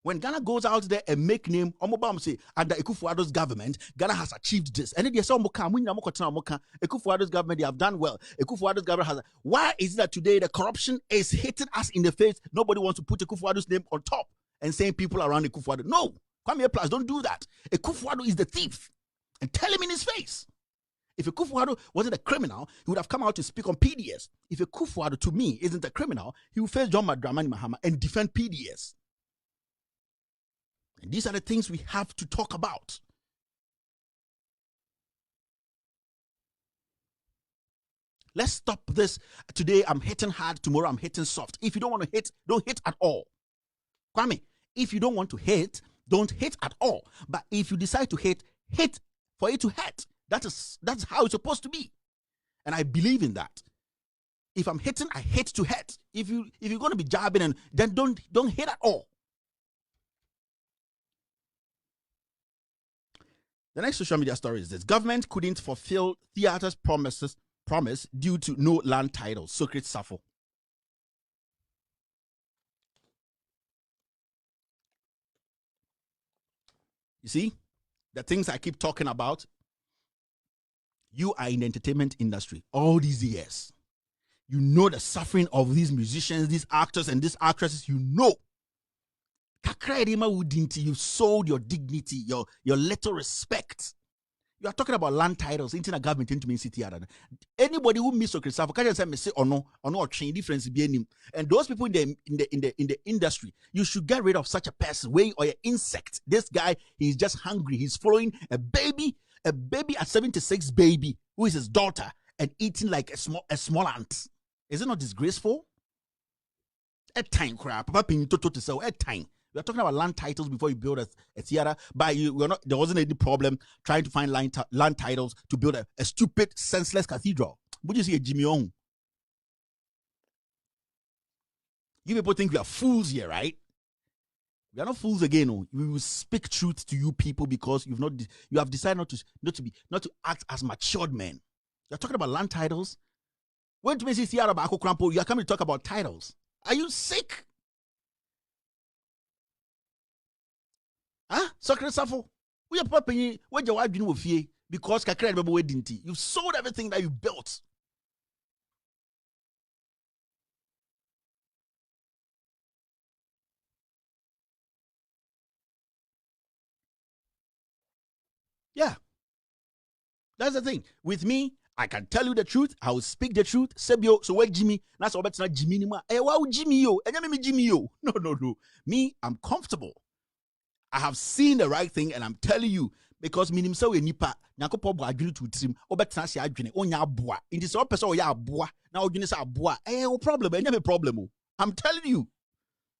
When Ghana goes out there and make name, say under Akufo-Addo's government, Ghana has achieved this. And they say, Akufo-Addo's government, they have done well. Akufo-Addo's government has. Why is it that today the corruption is hitting us in the face? Nobody wants to put Akufo-Addo's name on top and saying people around Akufo-Addo. No, Kwame Plus, don't do that. Akufo-Addo is the thief, and tell him in his face. If Akufo-Addo wasn't a criminal, he would have come out to speak on PDS. If Akufo-Addo, to me, isn't a criminal, he would face John Dramani Mahama and defend PDS. And these are the things we have to talk about. Let's stop this. Today I'm hitting hard, tomorrow I'm hitting soft. If you don't want to hit, don't hit at all. Kwame, if you don't want to hit, don't hit at all. But if you decide to hit for it to hurt. That's how it's supposed to be. And I believe in that. If I'm hitting, I hit to hit. If you're going to be jabbing, then don't hit at all. The next social media story is this. Government couldn't fulfill theater's promise due to no land title. Secret Safo. You see, the things I keep talking about, you are in the entertainment industry all these years. You know the suffering of these musicians, these actors and these actresses, you know. You've sold your dignity, your little respect. You are talking about land titles, into the government, into city. Anybody who miss Secret Safo can say or no change difference be. And those people in the industry, you should get rid of such a person, way or an insect. This guy, he's just hungry. He's following a baby at 76 baby who is his daughter and eating like a small ant. Is it not disgraceful? A time crap. Papa pin to sell a time. We are talking about land titles before you build a theater. But there wasn't any problem trying to find land titles to build a stupid, senseless cathedral. Would you see a Jimmy Ong? You people think we are fools here, right? We are not fools again. No. We will speak truth to you people because you have decided not to act as matured men. You're talking about land titles. When to see you are coming to talk about titles. Are you sick? Huh? Socrates Safo. We are popping when your wife didn't fear because you've sold everything that you built. Yeah. That's the thing. With me, I can tell you the truth. I will speak the truth. Sebio, so what Jimmy? That's all. That's not Jimmy anymore. Hey, why would Jimmy yo? And me Jimmy yo. No. Me, I'm comfortable. I have seen the right thing, and I'm telling you because minim say we nipa. Nyakopo bo adwene to trim. Obetena se adwene. Onya aboa. Inti so person oya aboa. Na odwene se aboa. No problem. Enya me problem. I'm telling you.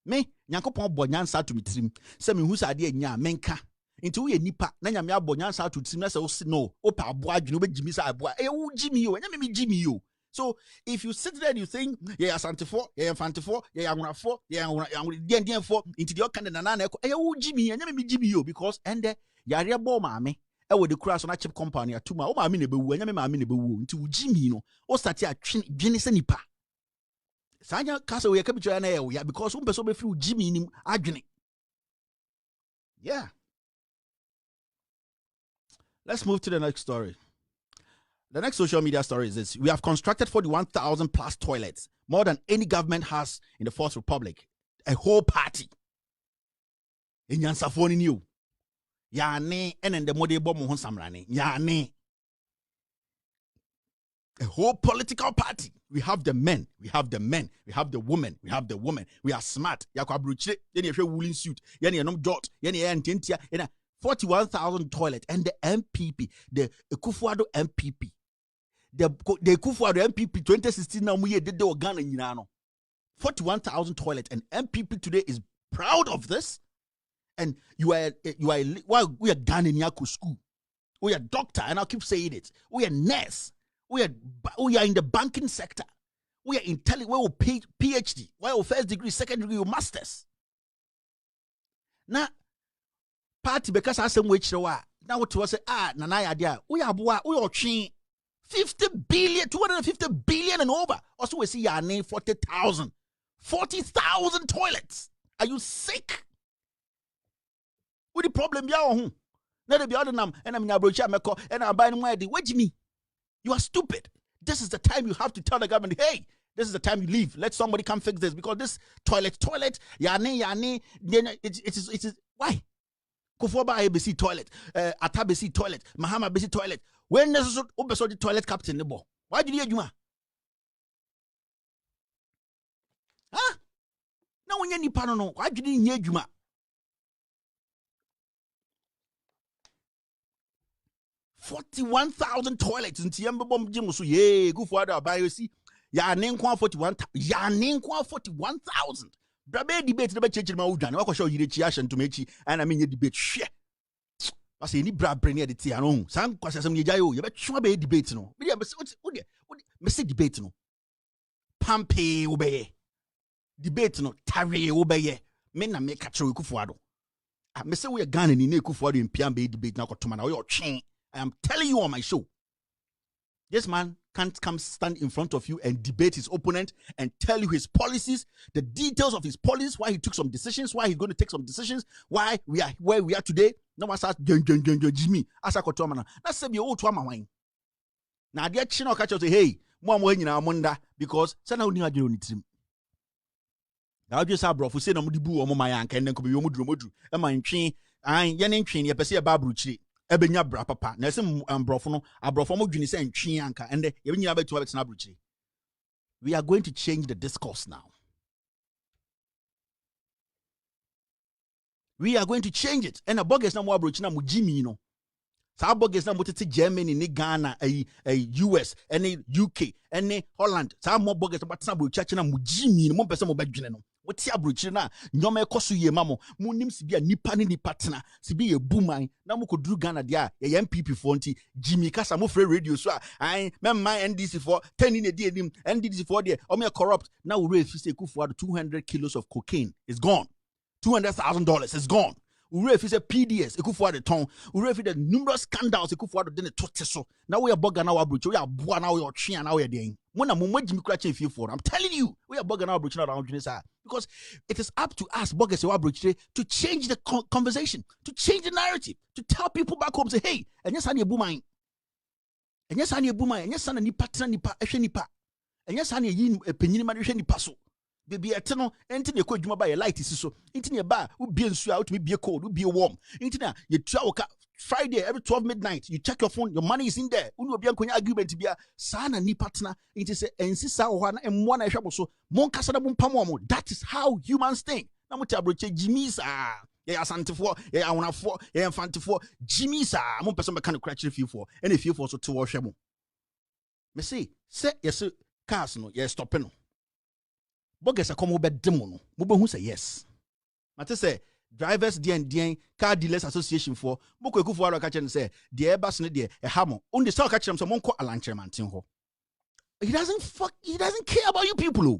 Me nyakopo bo nyansa to me trim. Se me hu sa de nya menka. Into we nipa na nyame abɔ nyansa to tim na say no opa aboa adwene obejimi sa aboa wo jimi yo enya me jimi yo. So if you sit there and you think yeah asantefo yeah fantefo yeah anwonafo yeah dienfo into the kind na na wo jimi enya me jimi yo because ende yare bɔ maame e wo de kura so na chip company atuma wo maame na bewu enya me maame na bewu into wo jimi no o start adwene se nipa sanya kasa we ka bi na ya because wo person be free wo jimi nim adwene. Yeah. Let's move to the next story. The next social media story is this. We have constructed 41,000 plus toilets, more than any government has in the Fourth Republic. A whole party. In Yansafoni new. Yane and the Mode Bomo Samrani. Yane. A whole political party. We have the men, we have the women, we have the women. We are smart. Yakabruche, then you have a woolen suit, yani a nom dot, yani a tintia, 41,000 toilets and the MPP, the Kufuado MPP, the Kufuado MPP 2016 now we did the organ in Yinano. 41,000 toilets and MPP today is proud of this. And you are we are done in Yaku school. We are doctor, and I'll keep saying it. We are nurse. We are in the banking sector. We are intelligent. We will PhD. We will first degree, second degree, masters. Now. Party because I say which now what was nana idea we are 50 billion 250 billion and over also we see your name 40,000 toilets. Are you sick? What the problem ya na be other nam and I'm brocha meko and I'm buying more what do you mean? You are stupid. This is the time you have to tell the government, hey, this is the time you leave. Let somebody come fix this because this toilet yane it is why Kufoba ABC toilet, Atabesi toilet, Mahama BC toilet. When there's also the toilet captain the ball. Why did you do that? Huh? No one any pano. Why did you do that? 41,000 toilets in Tiamba Bomb Jimusu. Yay, go for the biosy. Ya name 41,000. Ya name 41,000. Brabe debate the church ma udwan wa show yire chiasha ntomechi and I mean debate hwe ase ni bra brene de tia no san kwasasem ye jayo ye betwa be debate no me me say debate no pampe wo be debate no tare wo be me na me ka kire Kufuado me say we Ghana ni na Kufuado impia be debate na kotoma na we otwen. I am telling you on my show, this man can't come stand in front of you and debate his opponent and tell you his policies, the details of his policies, why he took some decisions, why he's going to take some decisions, why we are where we are today. No one says Jimmy. Asa kotomana. That's say be old to my wine. Now the chino catch say, hey, more in our munda because sana uni adiro ni trim. Now just have bro for say no mudibu or my yank and then could be yomudu. Am I in train? I yen train, ya pesi a babruchi. Ebenya bra papa na se ambrofo no abrofo mo dwini se ntwe anka ende ye nyina betu abetena abruchi. We are going to change the discourse now. We are going to change it. And a bogus na mo abruchi na mo Jimmy no. Sa bogus na mo tete Germany ni Ghana US any UK any Holland. Sa mo bogus but na abruchi na mo Jimmy no mo pese mo badwene no. Woti abruchi na nyoma ekoso ye mamo mo nim sibia nipa ni nipa tena sibi ye buman na mo koduru Ghana dia ye MPP for nti Jimmy kasa mo free radio so ai memma NDC for 10 in a day nim NDC for there o me corrupt na we raise say Kufuado 200 kilos of cocaine is gone $200,000 is gone. We if it's a PDS, it could for the tongue. We if the numerous scandals, it could for the dinner so. Now we are bugging our bridge. We are born now. We are chin now. We are doing. When I'm telling you, we are bugging our bridge around because it is up to us, buggers our bridge, to change the conversation, to change the narrative, to tell people back home, say, hey, and yes, I need a boomine. And yes, I need a boomine. And yes, I need partner nipa, nipa. And yes, I need a penny man, nipa so. Baby, eternal, enti ne kwadwuma ba ye light is so. Enti ne ba, we be nsu out, me be cold, we be warm. Enti na you travel Friday every 12 midnight. You check your phone, your money is in there. Unu obi ankonya agreement bia sa na ni partner. Enti se ensi sa ho na emmo na ehwe so. Mon kasa na mon pamo mo. That is how humans think. Na mo tabroche Jimmy's ye asantefo, ye awonafo, ye enfantefo. Jimmy's mon person be kan kra kire fiefo. And if fiefo so to wo hwe mo. Me say yes cars no ye stop no. Bogus a come over demono. Mubo who say yes. Mate say drivers DN car dealers association for Boko Kufu Aro catch and say the airbus ne de a hammer. On the stock catch them some call a lancherman tinho. He doesn't care about you people.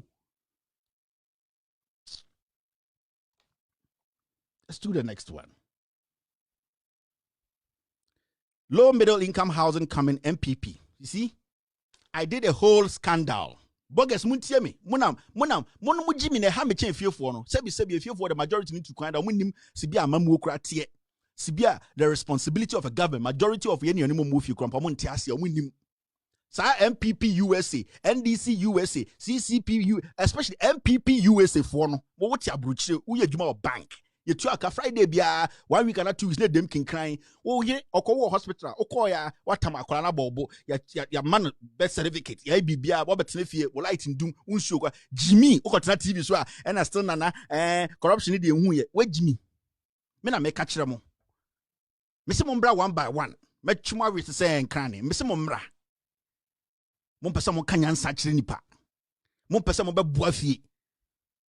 Let's do the next one. Low middle income housing coming MPP. You see? I did a whole scandal. Bogus muntie me monam mu Jimmy na ha me chen fiefo no sebi fiefo the majority need to kind of munim sibia amamu okra tie sibia the responsibility of a government majority of ye ne mo mu fie krampa monte ase munim sa MPP USA NDC USA CCP especially MPP USA for no wo wote abrochire wo ye adwuma bank ye tu aka Friday bia 1 week and 2 weeks na dem kinkran wo ye okowo hospital okoya watam akwara na bobo ya man birth certificate ya bibia wo betene fie wo light ndum unsuo kwa Jimmy okotena TV so a na still nana corruption de hu ye wa Jimmy me na me ka kire mo me se mo mbra one by one me twuma wi se say nkran me se mo mbra mo pesa mo kanyansa kire nipa mo pesa mo be boa fie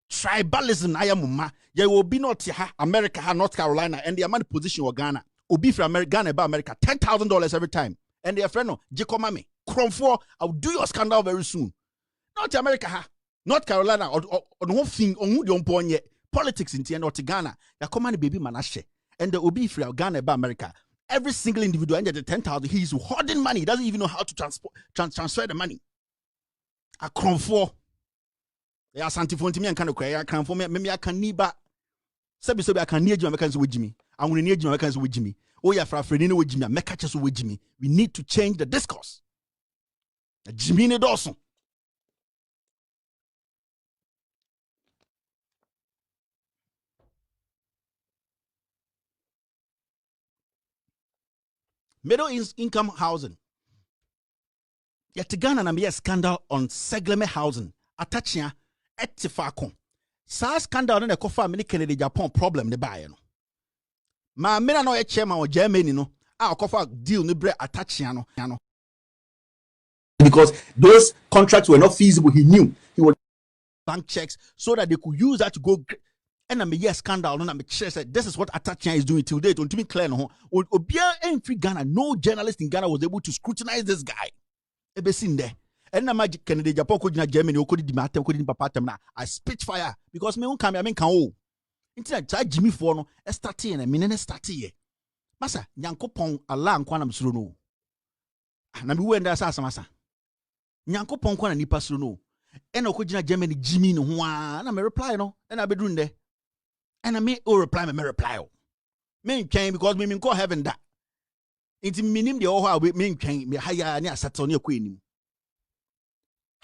tribalism ayamuma ye will be not ha America ha North Carolina and the man position of Ghana obi from America Ghana about America $10,000 every time and their friend no jikoma me kromfo I'll do your scandal very soon not America ha North Carolina or no thing on who don't ponye politics in North Ghana ya come baby manashe and the obi from Ghana about America every single individual and the 10,000 he's hoarding money he doesn't even know how to transfer the money a kromfo ya santifo ntimi anka no kwa ya kan fo me aka niba sebi aka ni ejuma meka nso wejimi anwune ni ejuma meka nso wejimi o ya frafreni ne wejimi meka cheso wejimi we need to change the discourse jimi ne doso middle income housing yet Ghana na me scandal on Segleme housing atachia etifakon sa scandal no ekofa me ne Kennedy Japan problem ne bae no ma me na no e chairman o Germany no a okofa deal ne bre attachia no because those contracts were not feasible he knew he would bank checks so that they could use that to go and I me scandal no na me said this is what attachia is doing till date on to me clear no obia en free Ghana no journalist in Ghana was able to scrutinize this guy ebesin there. And na magic Kennedy Japan ko dina Germany o ko di matem ko di papa tem na I spit fire because me won come I mean kan o inti na Jimmy for no start na me ne start ye masa Nyankopon Allah nkwa na msuro no na me wenda sa asamasa Nyankopon kwa na nipa suro no and o ko dina Germany Jimmy no ho a na me reply no and I bedru nde and I me o reply me reply o me ntwen because me nko heaven da inti minim de o ho a me ntwen me haya ne asato ne akwa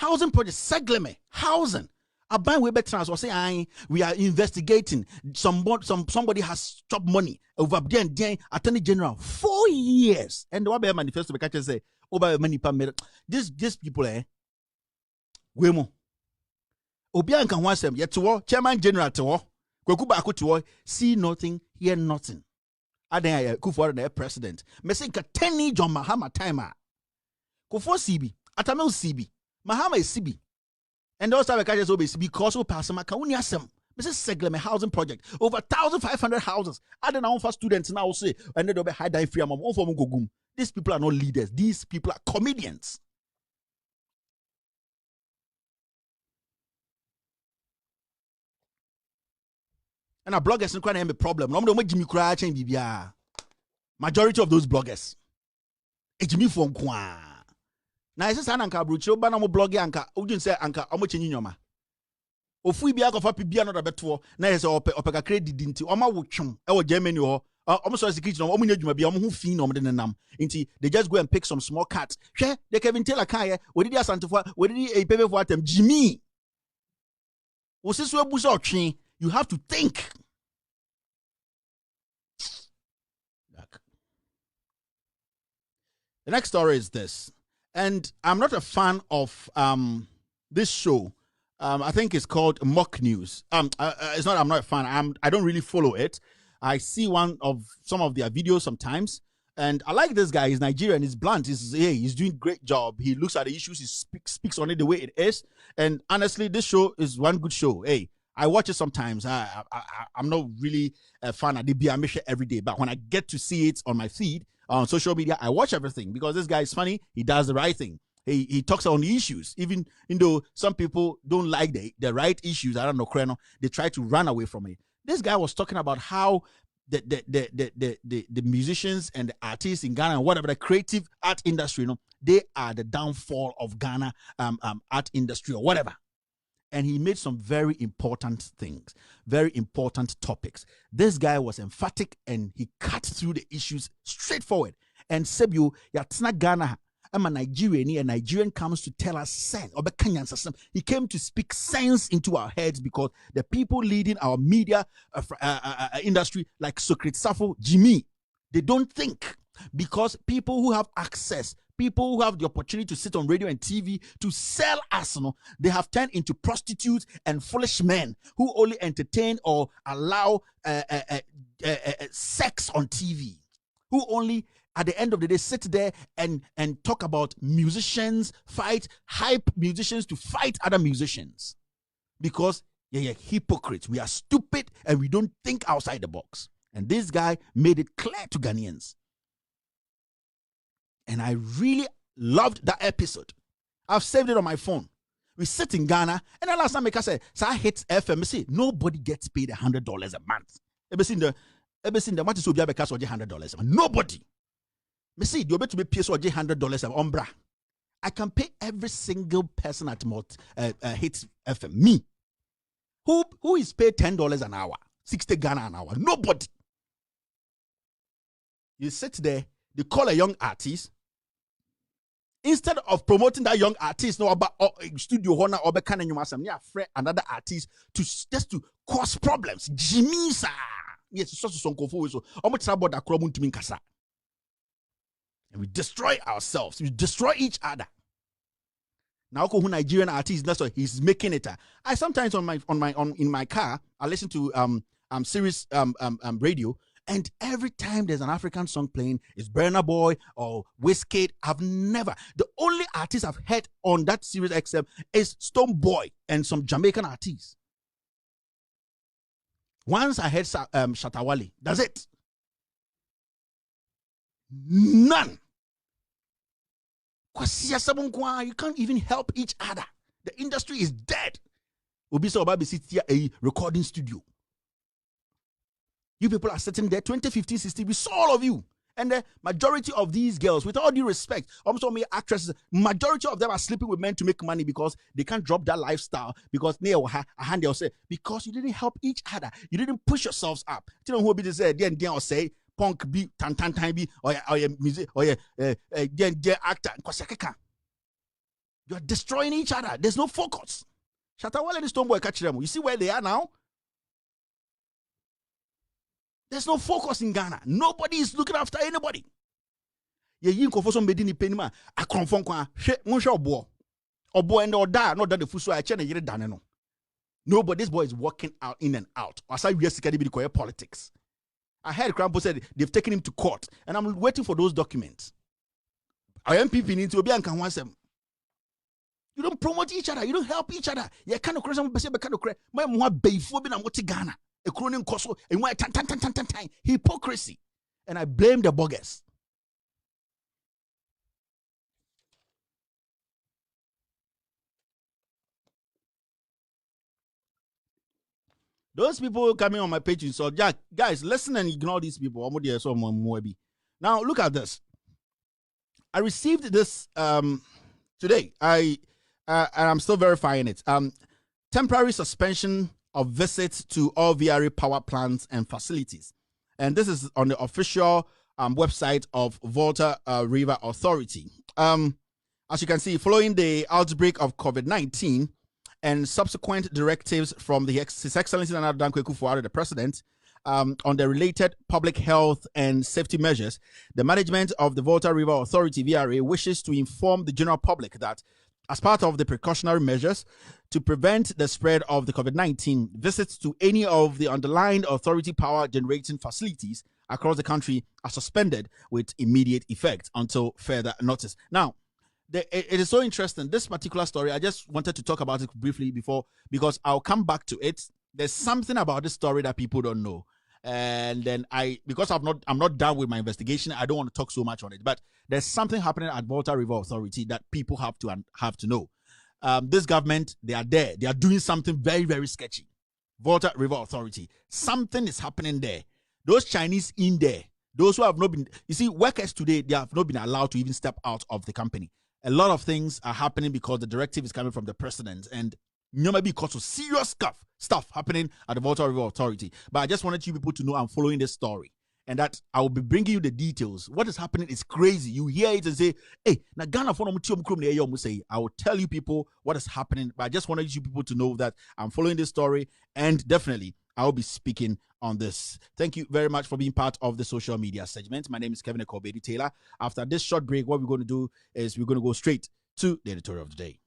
housing project Segleme housing aban we better as say we are investigating somebody has stopped money over there attorney general 4 years and the one manifesto be catch say over many permit this people we mo obi anka ho asem yeto chairman general to kwaku ba akoto see nothing hear nothing adan Kufuor na president me say ka 10 John Mahama time Kufuor CB atamel CB Mahama is CB. And those have catches obese because we pass my Kauniasem. Mrs. Segleme housing project. Over 1,500 houses. I don't know for students now say and they'll be high die free among for Mugugum. These people are not leaders, these people are comedians. And our bloggers no have a problem. No more Jimmy Cry chain bibia. Majority of those bloggers. A Jimmy phone kwa. Na ese sa anka abrochiro ba na mo blog anka ujun say anka omo chenyi nyoma. Ofu bia ko fa bibia no da beto na ese opeka credit nti oma wo twom e wo Germany ho. Omo so security no omo nya dwuma bia omo hu fi no omo de nenam. Nti they just go and pick some small cats. Hwe they Kevin Taylor kan ye, we did asantefo, we did e pebe for atem Jimmy. Wo seso abusa otwe, you have to think. The next story is this. And I'm not a fan of this show. I think it's called Mock News. It's not. I'm not a fan. I don't really follow it. I see some of their videos sometimes, and I like this guy. He's Nigerian. He's blunt. He's doing great job. He looks at the issues. He speaks on it the way it is. And honestly, this show is one good show. Hey, I watch it sometimes. I'm not really a fan of the Biamisha every day, but when I get to see it on my feed on social media, I watch everything because this guy is funny. He does the right thing. He talks on the issues, even though some people don't like the right issues. I don't know, Kreno. They try to run away from it. This guy was talking about how the musicians and the artists in Ghana and whatever the creative art industry, they are the downfall of Ghana art industry or whatever. And he made some very important things, very important topics. This guy was emphatic and he cut through the issues straightforward. And Sebio, yatsna Ghana. I'm a Nigerian, and Nigerian comes to tell us sense. He came to speak sense into our heads because the people leading our media industry, like Socrates Safo, Jimmy, they don't think. Because people who have access, people who have the opportunity to sit on radio and TV to sell us, they have turned into prostitutes and foolish men who only entertain or allow sex on TV, who only at the end of the day sit there and talk about musicians, hype musicians to fight other musicians. Because hypocrites. We are stupid and we don't think outside the box. And this guy made it clear to Ghanaians. And I really loved that episode. I've saved it on my phone. We sit in Ghana, and the last time I said, so I hit FM. Nobody gets paid $100 a month. Ever seen the what is so because of $100 a month? Nobody. Me see, you're to be paid $100 a umbra. I can pay every single person at Hits FM. Me. Who is paid $10 an hour? 60 Ghana an hour? Nobody. You sit there, they call a young artist. Instead of promoting that young artist, no about studio honor or kind of another artist just to cause problems. Jimmy, sir. Yes, so almost about that problem to me, kasa. And we destroy ourselves. We destroy each other. Now, who Nigerian artist? That's why he's making it. I sometimes in my car, I listen to Sirius radio. And every time there's an African song playing, it's Burna Boy or Wizkid. The only artist I've heard on that Sirius XM is Stone Boy and some Jamaican artists. Once I heard Shatawale, that's it. None. You can't even help each other. The industry is dead. Obisa Obabi sits here a recording studio. You people are sitting there, 2015, 16, we saw all of you. And the majority of these girls, with all due respect, almost all my actresses, majority of them are sleeping with men to make money because they can't drop that lifestyle because they'll say, because you didn't help each other. You didn't push yourselves up. You know who be say, then or say, punk be, tan be, or music, or actor. You are destroying each other. There's no focus. Shatawale and Stoneboy catch them. You see where they are now? There's no focus in Ghana. Nobody is looking after anybody. Nobody, this boy is walking out in and out. Politics. I heard Crampo said they've taken him to court, and I'm waiting for those documents. Our MPP need to be on Kanwasem. You don't promote each other. You don't help each other. You can't Ghana. A cronin koso and why hypocrisy. And I blame the boggers. Those people coming on my page, so Jack, guys, listen and ignore these people. Now look at this. I received this today. And I'm still verifying it. Temporary suspension of visits to all VRA power plants and facilities. And this is on the official website of Volta River Authority. As you can see, following the outbreak of COVID-19 and subsequent directives from His Excellency Nana Dankwa Akufo-Addo, the President, on the related public health and safety measures, the management of the Volta River Authority, VRA, wishes to inform the general public that as part of the precautionary measures to prevent the spread of the COVID-19, visits to any of the underlying authority power generating facilities across the country are suspended with immediate effect until further notice. Now, it is so interesting. This particular story, I just wanted to talk about it briefly because I'll come back to it. There's something about this story that people don't know. And then because I'm not done with my investigation, I don't want to talk so much on it. But there's something happening at Volta River Authority that people have to know. This government, they are there. They are doing something very, very sketchy. Volta River Authority. Something is happening there. Those Chinese in there, those who have not been, you see, workers today, they have not been allowed to even step out of the company. A lot of things are happening because the directive is coming from the president, and maybe because of serious stuff happening at the Volta River Authority. But I just wanted you people to know I'm following this story and that I will be bringing you the details. What is happening is crazy. You hear it and say, hey, na Ghana I will tell you people what is happening. But I just wanted you people to know that I'm following this story, and definitely I will be speaking on this. Thank you very much for being part of the social media segment. My name is Kevin Gordey Taylor. After this short break, what we're going to do is we're going to go straight to the editorial of the day.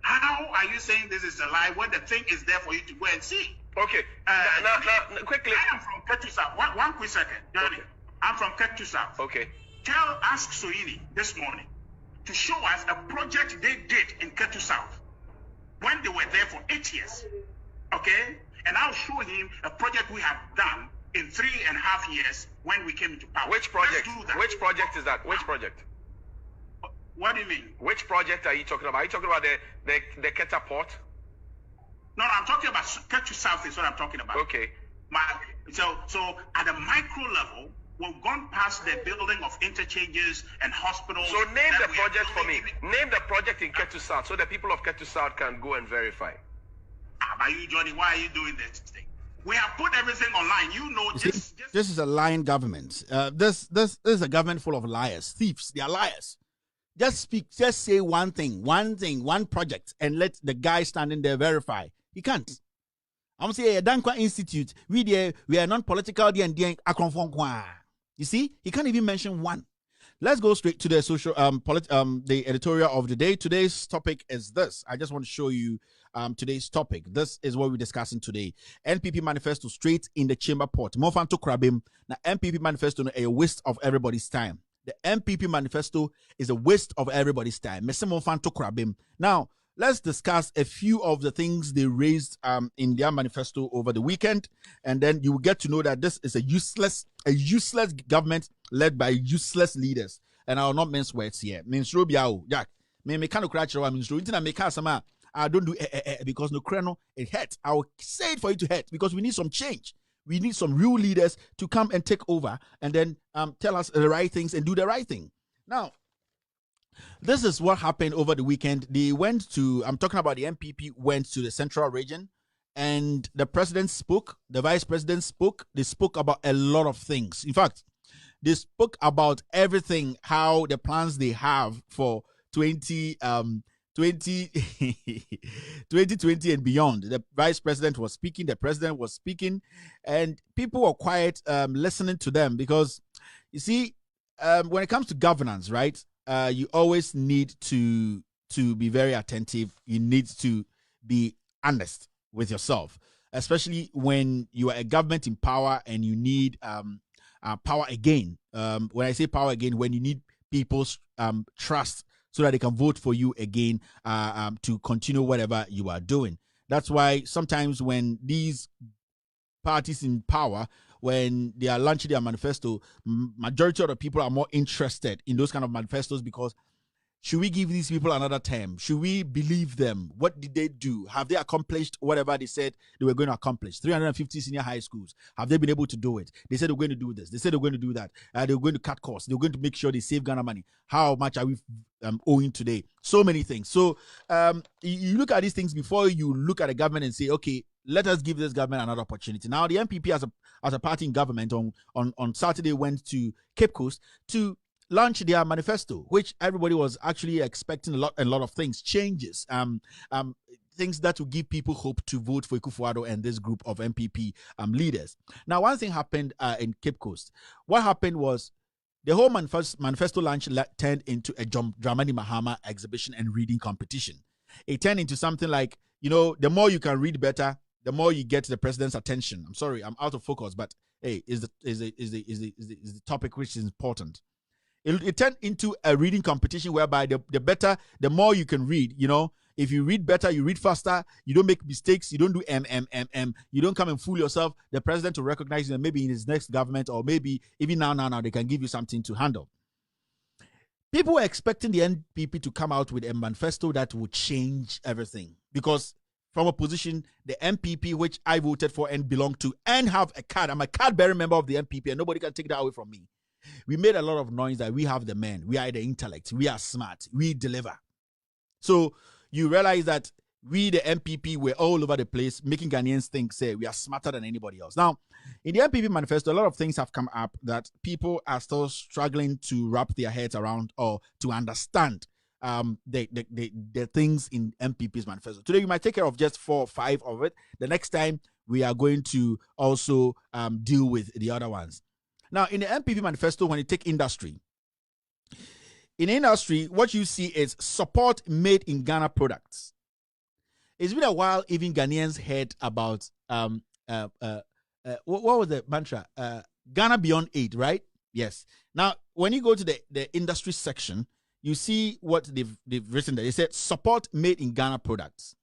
How are you saying this is a lie when the thing is there for you to go and see? Okay. Now, quickly. I am from Ketu South. One quick second. Okay. I'm from Ketu South. Okay. Ask Soini this morning to show us a project they did in Ketu South when they were there for 8 years. Okay? And I'll show him a project we have done in 3.5 years when we came into power. Which project? Which project is that? Which project? What do you mean? Which project are you talking about? Are you talking about the Keta port? No, I'm talking about Ketu South is what I'm talking about. Okay. So at a micro level, we've gone past the building of interchanges and hospitals. So name the project for me. Name the project in Ketu South so the people of Ketu South can go and verify. Are you, Johnny? Why are you doing this thing? We have put everything online. You know, this is a lying government. This is a government full of liars, thieves. They are liars. Just say one project, and let the guy standing there verify. He can't. I'm saying Dankwa Institute. We are non-political. You see, he can't even mention one. Let's go straight to the the editorial of the day. Today's topic is this. I just want to show you today's topic. This is what we're discussing today. NPP manifesto straight in the chamber pot. Mofanto Krabim. Now, NPP manifesto a waste of everybody's time. The NPP manifesto is a waste of everybody's time. Now, let's discuss a few of the things they raised in their manifesto over the weekend, and then you will get to know that this is a useless government led by useless leaders. And I will not mince words here. Jack, I don't do because no crano it hurts. I will say it for you to hurt because we need some change. We need some real leaders to come and take over and then tell us the right things and do the right thing. Now, this is what happened over the weekend. They went to, I'm talking about the MPP, went to the central region, and the president spoke, the vice president spoke. They spoke about a lot of things. In fact, they spoke about everything, how the plans they have for 2020 and beyond. The vice president was speaking, the president was speaking, and people were quiet listening to them because, you see, when it comes to governance, right, you always need to be very attentive. You need to be honest with yourself, especially when you are a government in power and you need power again. When I say power again, when you need people's trust so that they can vote for you again to continue whatever you are doing. That's why sometimes when these parties in power, when they are launching their manifesto, majority of the people are more interested in those kind of manifestos because Should we give these people another term? Should we believe them? What did they do? Have they accomplished whatever they said they were going to accomplish? 350 senior high schools. Have they been able to do it? They said they were going to do this. They said they were going to do that. They were going to cut costs. They were going to make sure they save Ghana money. How much are we owing today? So many things. So you look at these things before you look at the government and say, okay, let us give this government another opportunity. Now, the MPP as a party in government on Saturday went to Cape Coast to launch their manifesto, which everybody was actually expecting a lot of things, changes, things that will give people hope to vote for Akufo-Addo and this group of MPP leaders. Now, one thing happened in Cape Coast. What happened was the whole manifesto launch turned into a Dramani Mahama exhibition and reading competition. It turned into something like, the more you can read better, the more you get the president's attention. I'm sorry, I'm out of focus, but hey, is the topic which is important. It turned into a reading competition whereby the more you can read, if you read better, you read faster, you don't make mistakes, you don't do you don't come and fool yourself. The president will recognize you, and maybe in his next government, or maybe even now, they can give you something to handle. People were expecting the NPP to come out with a manifesto that would change everything, because from a position, the MPP, which I voted for and belong to, and have a card. I'm a card-bearing member of the MPP, and nobody can take that away from me. We made a lot of noise that we have the men, we are the intellect, we are smart, we deliver. So you realize that we, the MPP, were all over the place, making Ghanaians think, say, we are smarter than anybody else. Now, in the MPP manifesto, a lot of things have come up that people are still struggling to wrap their heads around or to understand the things in MPP's manifesto. Today, we might take care of just 4 or 5 of it. The next time, we are going to also deal with the other ones. Now, in the MPP manifesto, when you take industry, in industry, what you see is support made in Ghana products. It's been a while, even Ghanaians heard about, what was the mantra? Ghana Beyond Aid, right? Yes. Now, when you go to the industry section, you see what they've written there. They said support made in Ghana products.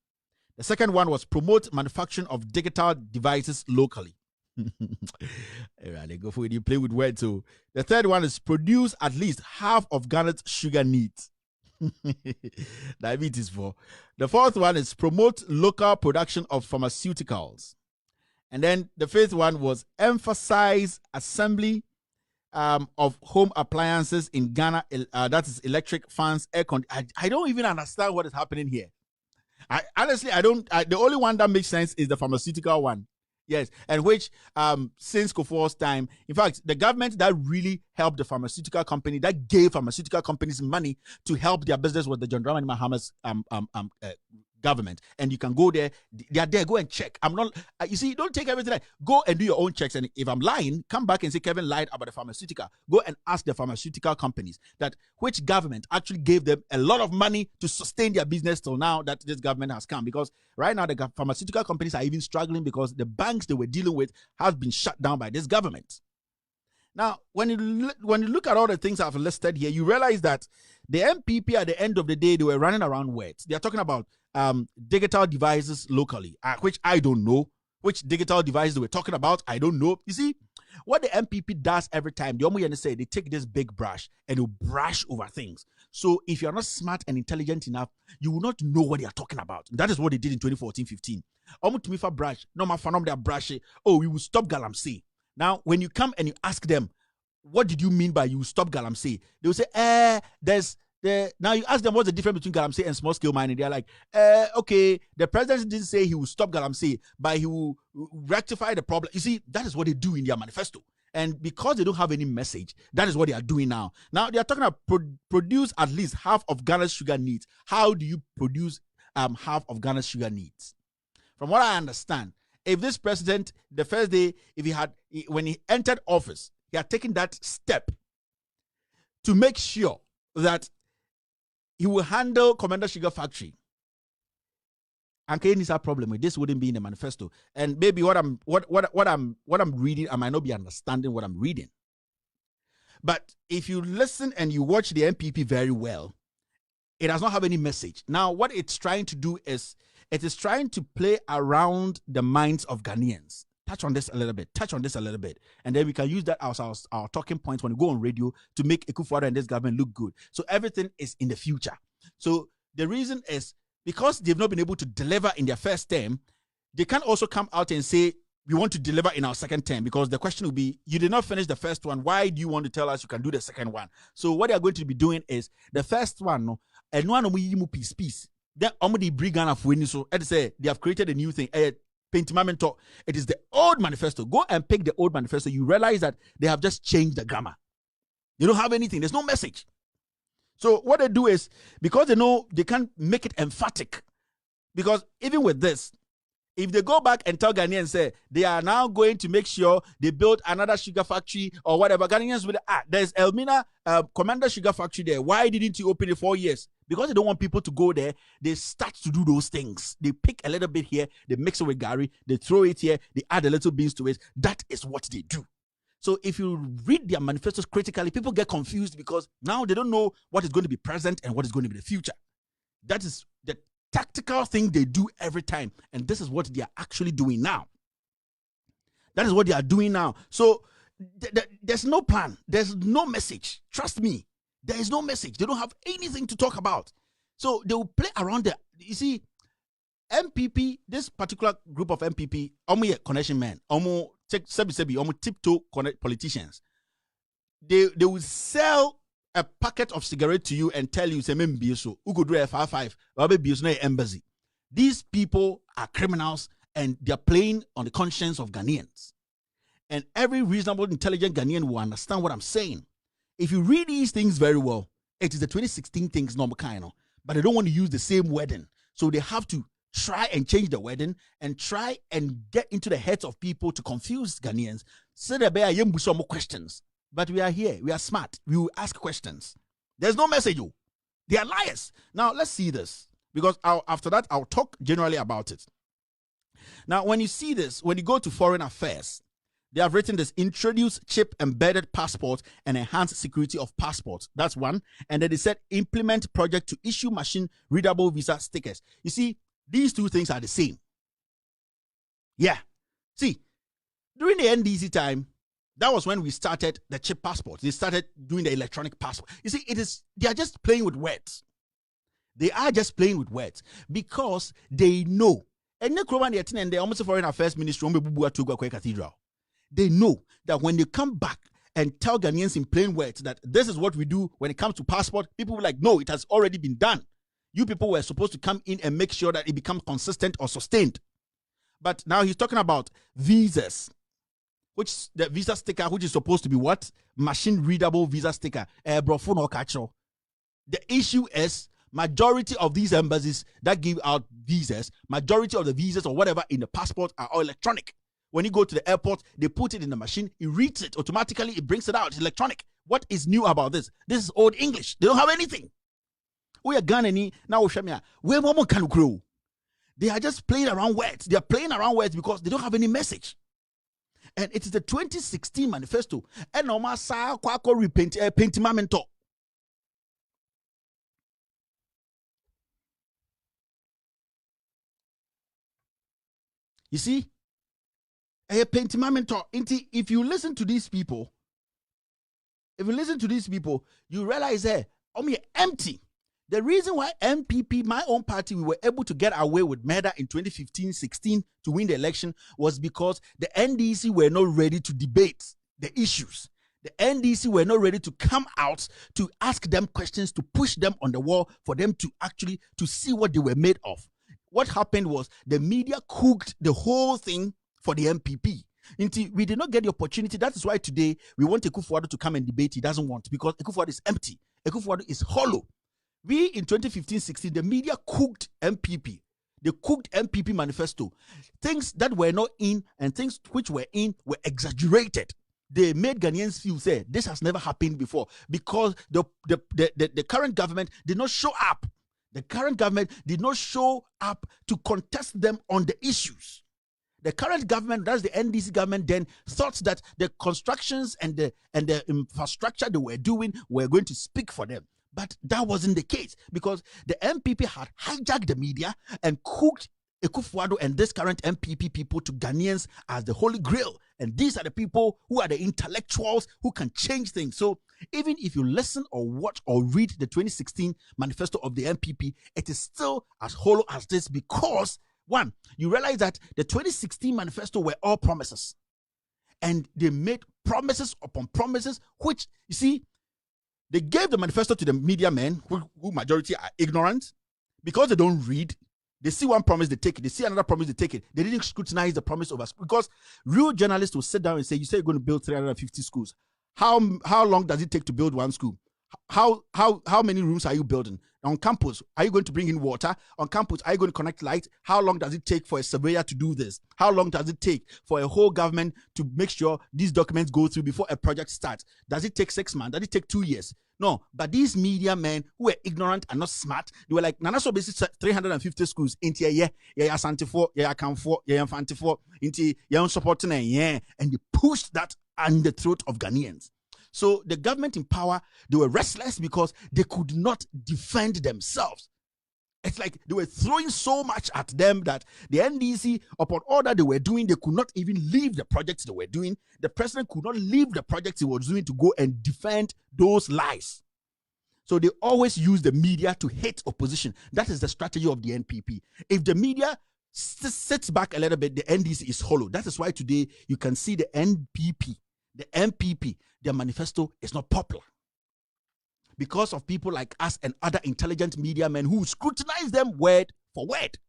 The second one was promote manufacturing of digital devices locally. They go for it. You play with words. So the third one is produce at least half of Ghana's sugar needs. Diabetes for. The fourth one is promote local production of pharmaceuticals. And then the fifth one was emphasize assembly of home appliances in Ghana. That is electric fans, air conditioning. I don't even understand what is happening here. I don't. The only one that makes sense is the pharmaceutical one. Yes, and which since Kufuor's time, in fact, the government that really helped the pharmaceutical company, that gave pharmaceutical companies money to help their business, was the John Dramani Mahama's government. And you can go there, they are there, go and check. I'm not, you see, don't take everything, go and do your own checks. And if I'm lying, come back and say Kevin lied about the pharmaceutical. Go and ask the pharmaceutical companies that which government actually gave them a lot of money to sustain their business till now that this government has come. Because right now the pharmaceutical companies are even struggling because the banks they were dealing with have been shut down by this government. Now, when you look at all the things I've listed here, you realize that the MPP at the end of the day, they were running around words. They are talking about digital devices locally, which I don't know. Which digital devices they were talking about, I don't know. You see, what the MPP does every time, the Omoyene say, they take this big brush and you brush over things. So if you're not smart and intelligent enough, you will not know what they are talking about. That is what they did in 2014-15. Omutumifa brush, no ma fanom their brush. Oh, we will stop Galamsey. Now, when you come and you ask them, what did you mean by you stop Galamsey? They will say, now you ask them what's the difference between Galamsey and small scale mining. They're like, okay, the president didn't say he will stop Galamsey, but he will rectify the problem. You see, that is what they do in their manifesto. And because they don't have any message, that is what they are doing now. Now they are talking about produce at least half of Ghana's sugar needs. How do you produce half of Ghana's sugar needs? From what I understand, if this president, the first day, when he entered office, he had taken that step to make sure that he will handle Commander Sugar Factory. And Kane is a problem. This wouldn't be in the manifesto. And maybe what I'm reading, I might not be understanding what I'm reading. But if you listen and you watch the MPP very well, it does not have any message. Now, what it's trying to do is it is trying to play around the minds of Ghanaians, touch on this a little bit, and then we can use that as our talking points when we go on radio to make Akufo-Addo and this government look good. So everything is in the future. So the reason is because they've not been able to deliver in their first term, they can also come out and say, we want to deliver in our second term, because the question will be, you did not finish the first one. Why do you want to tell us you can do the second one? So what they are going to be doing is the first one, and one of them peace. Then the bring of winning. So say they have created a new thing. It is the old manifesto. Go and pick the old manifesto. You realize that they have just changed the grammar. You don't have anything. There's no message. So what they do is, because they know they can't make it emphatic, because even with this, if they go back and tell Ghanaians, say they are now going to make sure they build another sugar factory or whatever, Ghanaians will, there's Elmina Commander Sugar Factory there. Why didn't you open it 4 years? Because they don't want people to go there. They start to do those things. They pick a little bit here, they mix it with Gary, they throw it here, they add a little beans to it. That is what they do. So if you read their manifestos critically, people get confused because now they don't know what is going to be present and what is going to be the future. That is the tactical thing they do every time, and this is what they are actually doing now. That is what they are doing now. So there's no plan, there's no message. Trust me, there is no message. They don't have anything to talk about. So they will play around there. You see, MPP, this particular group of MPP, connection men, tiptoe politicians. They will sell a packet of cigarette to you and tell you, say, so who could do a 5-5, embassy. These people are criminals and they're playing on the conscience of Ghanaians. And every reasonable, intelligent Ghanaian will understand what I'm saying. If you read these things very well, it is the 2016 things, normal kind of, but they don't want to use the same wording. So they have to try and change the wording and try and get into the heads of people to confuse Ghanaians. So there be some more questions. But we are here. We are smart. We will ask questions. There's no message. They are liars. Now, let's see this. Because after that, I'll talk generally about it. Now, when you see this, when you go to foreign affairs, they have written this: introduce chip-embedded passport and enhance security of passports. That's one. And then they said implement project to issue machine-readable visa stickers. You see, these two things are the same. Yeah. See, during the NDC time, that was when we started the chip passport. They started doing the electronic passport. You see, they are just playing with words. They are just playing with words because they know. And the almost foreign affairs ministry, cathedral. They know that when they come back and tell Ghanaians in plain words that this is what we do when it comes to passport, people will be like, no, it has already been done. You people were supposed to come in and make sure that it becomes consistent or sustained. But now he's talking about visas. Which the visa sticker, which is supposed to be what? Machine-readable visa sticker. The issue is majority of these embassies that give out visas, majority of the visas or whatever in the passport are all electronic. When you go to the airport, they put it in the machine, it reads it automatically, it brings it out. It's electronic. What is new about this? This is old English. They don't have anything. We are Ghanaian now. They are just playing around words. They are playing around words because they don't have any message. And it is the 2016 manifesto. And no masa kwako repent pentimamento. You see, a pentimamento. If you listen to these people, you realize that empty. The reason why MPP, my own party, we were able to get away with murder in 2015-16 to win the election was because the NDC were not ready to debate the issues. The NDC were not ready to come out to ask them questions, to push them on the wall for them to actually to see what they were made of. What happened was the media cooked the whole thing for the MPP. We did not get the opportunity. That is why today we want Akufo-Addo to come and debate. He doesn't want, because Akufo-Addo is empty. Akufo-Addo is hollow. We, in 2015-16, the media cooked MPP. They cooked MPP manifesto. Things that were not in and things which were in were exaggerated. They made Ghanaians feel, say, this has never happened before because the current government did not show up. The current government did not show up to contest them on the issues. The current government, that's the NDC government, then thought that the constructions and the infrastructure they were doing were going to speak for them. But that wasn't the case because the MPP had hijacked the media and cooked Akufo-Addo and this current MPP people to Ghanaians as the holy grail. And these are the people who are the intellectuals who can change things. So even if you listen or watch or read the 2016 manifesto of the MPP, it is still as hollow as this because, one, you realize that the 2016 manifesto were all promises. And they made promises upon promises, which, you see, they gave the manifesto to the media men, who majority are ignorant, because they don't read. They see one promise, they take it. They see another promise, they take it. They didn't scrutinize the promise over, because real journalists will sit down and say, you say you're going to build 350 schools. How long does it take to build one school? How many rooms are you building? On campus, are you going to bring in water? On campus, are you going to connect light? How long does it take for a surveyor to do this? How long does it take for a whole government to make sure these documents go through before a project starts? Does it take 6 months? Does it take 2 years? No, but these media men who were ignorant and not smart, they were like, Nana so basically 350 schools into yeah, Santifo, yeah, Camfo, yeah, Fantifo, into yeah, supporting yeah, and they pushed that on the throat of Ghanaians. So the government in power, they were restless because they could not defend themselves. It's like they were throwing so much at them that the NDC, upon all that they were doing, they could not even leave the projects they were doing. The president could not leave the projects he was doing to go and defend those lies. So they always use the media to hate opposition. That is the strategy of the NPP. If the media sits back a little bit, the NDC is hollow. That is why today you can see the MPP, their manifesto is not popular. Because of people like us and other intelligent media men who scrutinize them word for word.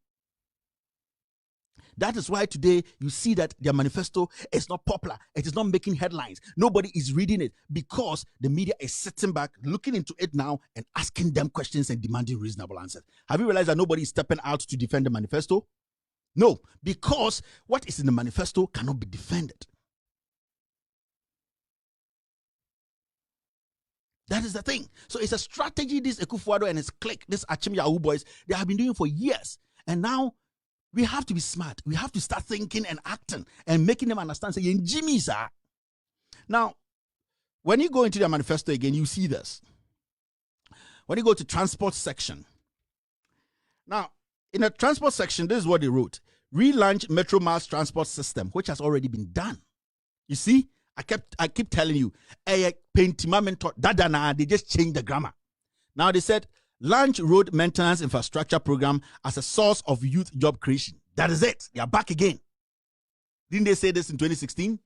That is why today you see that their manifesto is not popular. It is not making headlines. Nobody is reading it because the media is sitting back, looking into it now and asking them questions and demanding reasonable answers. Have you realized that nobody is stepping out to defend the manifesto? No, because what is in the manifesto cannot be defended. That is the thing. So it's a strategy this Akufo-Addo and his clique, this Achim Yahoo boys, they have been doing for years. And now we have to be smart. We have to start thinking and acting and making them understand. Say, Jimmy, sir. Now, when you go into the manifesto again, you see this. When you go to transport section. Now, in the transport section, this is what they wrote. Relaunch Metro Mass Transport System, which has already been done. You see? I keep telling you, they just changed the grammar. Now they said, launch road maintenance infrastructure program as a source of youth job creation. That is it. They are back again. Didn't they say this in 2016?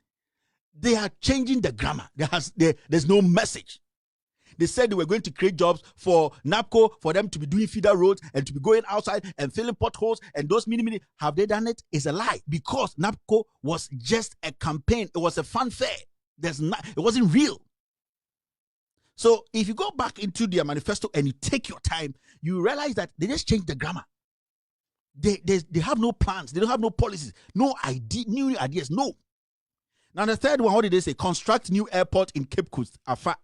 They are changing the grammar. There's no message. They said they were going to create jobs for NAPCO, for them to be doing feeder roads and to be going outside and filling potholes and those mini. Have they done it? It's a lie because NAPCO was just a campaign. It was a fanfare. It wasn't real. So if you go back into their manifesto and you take your time, you realize that they just changed the grammar. They have no plans. They don't have no policies, no idea, new ideas, no. Now the third one, what did they say? Construct new airport in Cape Coast, Afa.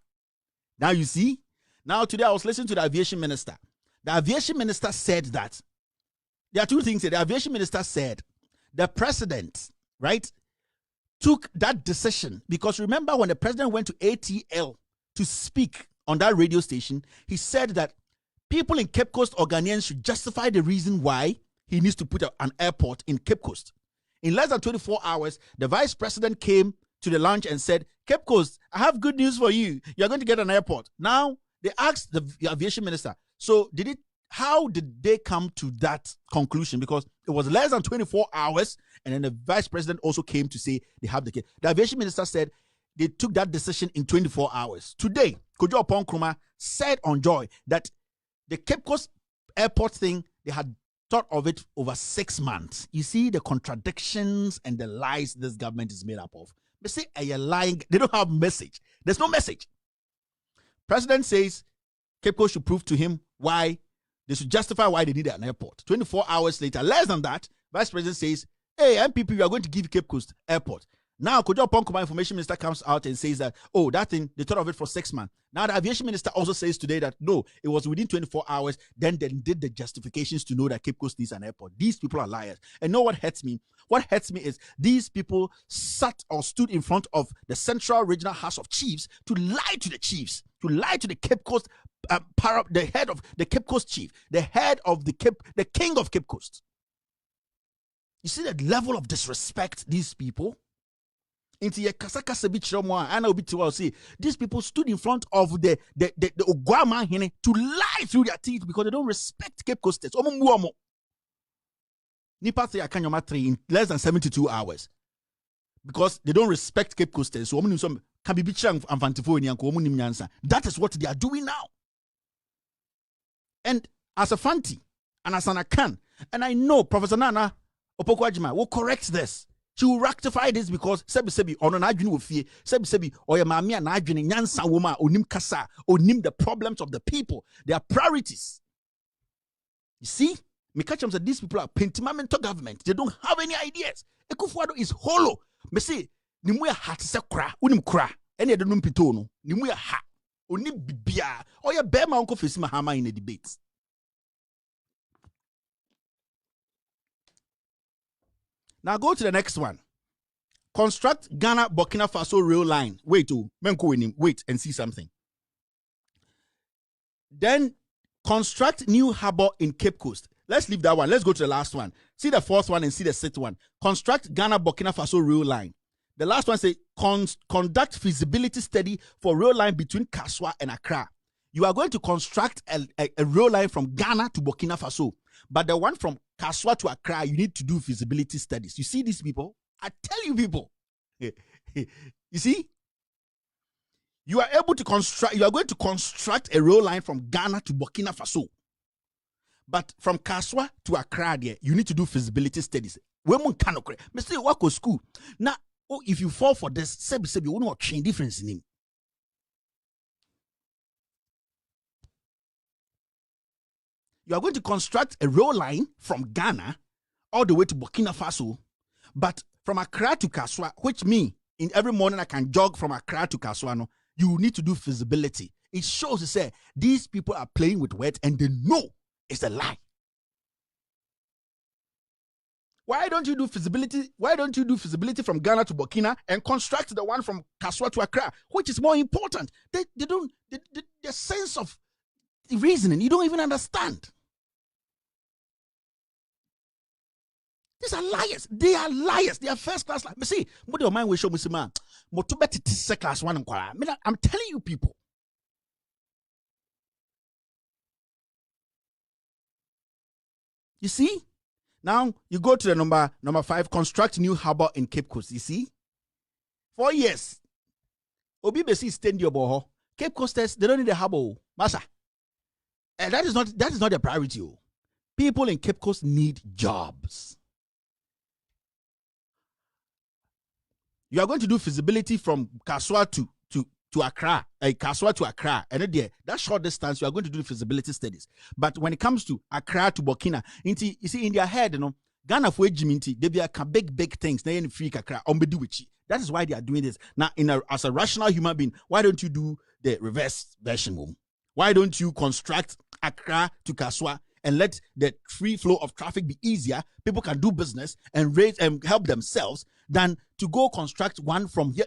Now you see, now today I was listening to the aviation minister. The aviation minister said that there are two things here. The aviation minister said the president, right, took that decision because remember when the president went to ATL to speak on that radio station, he said that people in Cape Coast or Ghanaians should justify the reason why he needs to put an airport in Cape Coast. In less than 24 hours, the vice president came to the lunch and said, Cape Coast, I have good news for you. You're going to get an airport. Now, they asked the aviation minister, so how did they come to that conclusion? Because it was less than 24 hours, and then the vice president also came to say they have the case. The aviation minister said they took that decision in 24 hours. Today, Kojo Oppong-Nkrumah said on Joy that the Cape Coast airport thing, they had thought of it over 6 months. You see the contradictions and the lies this government is made up of. They say, are you lying? They don't have message. There's no message. President says Cape Coast should prove to him why they should justify why they need an airport. 24 hours later, less than that, Vice President says, hey, MPP, we are going to give Cape Coast airport. Now, Kojo Oppong-Nkrumah, information minister, comes out and says that, oh, that thing, they thought of it for 6 months. Now, the aviation minister also says today that, no, it was within 24 hours. Then they did the justifications to know that Cape Coast needs an airport. These people are liars. And know what hurts me? What hurts me is these people sat or stood in front of the Central Regional House of Chiefs to lie to the chiefs, to lie to the Cape Coast, the head of the Cape Coast chief, the head of the king of Cape Coast. You see the level of disrespect these people? Into your kasakasa bichromo and I'll be to say these people stood in front of the Ogwama hene to lie through their teeth because they don't respect Cape Coasters. Nipa say Akanyoma 3 in less than 72 hours. Because they don't respect Cape Coasters. So can be that is what they are doing now. And as a Fanti and as an Akan, and I know Professor Nana Opokwajima will correct this. She will rectify this because sebi ono na adwene wo fie sebi oya maame na adwene nyansa wo ma onim kasa onim the problems of the people, their priorities. You see, me catch them say these people are pentimamento government. They don't have any ideas. Ekufuado is hollow. Me say ni mu ya hat se kra unim kra ene de no mpito no ni mu ya ha oni bibia oya be ma onko fesi mahama in a debate. Now go to the next one. Construct Ghana Burkina Faso rail line. Wait and see something. Then construct new harbor in Cape Coast. Let's leave that one. Let's go to the last one. See the fourth one and see the sixth one. Construct Ghana Burkina Faso rail line. The last one say conduct feasibility study for rail line between Kaswa and Accra. You are going to construct a rail line from Ghana to Burkina Faso. But the one from Kaswa to Accra, you need to do feasibility studies. You see these people? I tell you people. You see? You are able to construct, you are going to construct a rail line from Ghana to Burkina Faso. But from Kaswa to Accra, there, you need to do feasibility studies. Mr. Wako school. Now, if you fall for this, you will not change difference in him. You are going to construct a rail line from Ghana all the way to Burkina Faso, but from Accra to Kaswa, which means in every morning I can jog from Accra to Kaswa, no, you need to do feasibility. It shows to say these people are playing with words and they know it's a lie. Why don't you do feasibility? Why don't you do feasibility from Ghana to Burkina and construct the one from Kaswa to Accra, which is more important? They don't, the sense of reasoning, you don't even understand. These are liars. They are liars. They are first class liars. See, what do you mind we show me some man? Class one. I'm telling you people. You see? Now you go to the number 5, construct new harbor in Cape Coast. You see? 4 years. Obi-Besi is staying your Cape Coasters, they don't need a harbor. Masa. And that is not the priority. People in Cape Coast need jobs. You are going to do feasibility from Kaswa to Accra, Kaswa to Accra, and there, that short distance, you are going to do feasibility studies. But when it comes to Accra to Burkina, you see in their head, Ghana for Jiminti, they be a big things. They ain't free Accra, that is why they are doing this. Now, as a rational human being, why don't you do the reverse version? Why don't you construct Accra to Kaswa and let the free flow of traffic be easier? People can do business and raise and help themselves than to go construct one from here.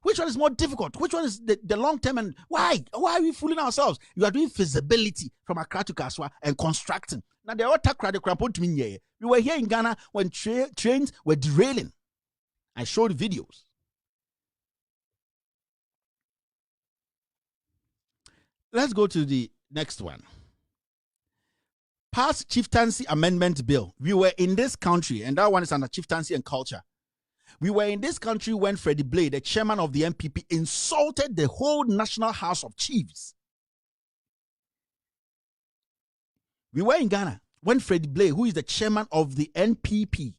Which one is more difficult? Which one is the long term? And why? Why are we fooling ourselves? You are doing feasibility from Accra to Kaswa and constructing. Now they all talk the crampon to me here. We were here in Ghana when trains were derailing. I showed videos. Let's go to the next one. Pass Chieftaincy Amendment Bill. We were in this country, and that one is under Chieftaincy and Culture. We were in this country when Freddie Blade, the chairman of the NPP, insulted the whole National House of Chiefs. We were in Ghana when Freddie Blade, who is the chairman of the NPP,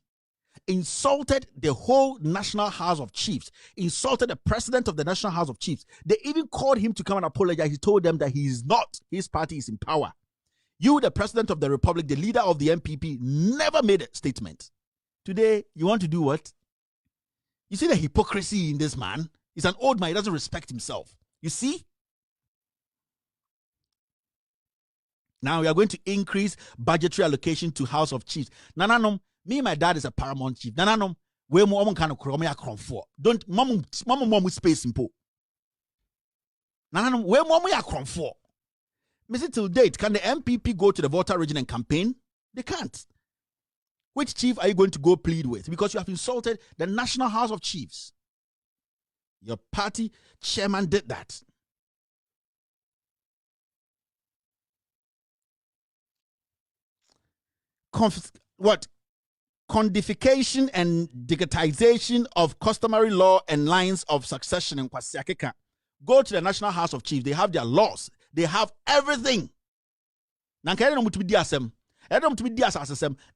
insulted the whole National House of Chiefs, insulted the president of the National House of Chiefs. They even called him to come and apologize. He told them that he is not. His party is in power. You, the president of the republic, the leader of the NPP, never made a statement. Today, you want to do what? You see the hypocrisy in this man? He's an old man. He doesn't respect himself. You see? Now we are going to increase budgetary allocation to House of Chiefs. Nananom, me and my dad is a paramount chief. Nananom, we more kind of chrome for. Don't mom space simple. Nananom, we more chrome for. Mr. Till date, can the MPP go to the voter region and campaign? They can't. Which chief are you going to go plead with? Because you have insulted the National House of Chiefs. Your party chairman did that. Codification and digitization of customary law and lines of succession in Kwasiakeka. Go to the National House of Chiefs. They have their laws. They have everything. They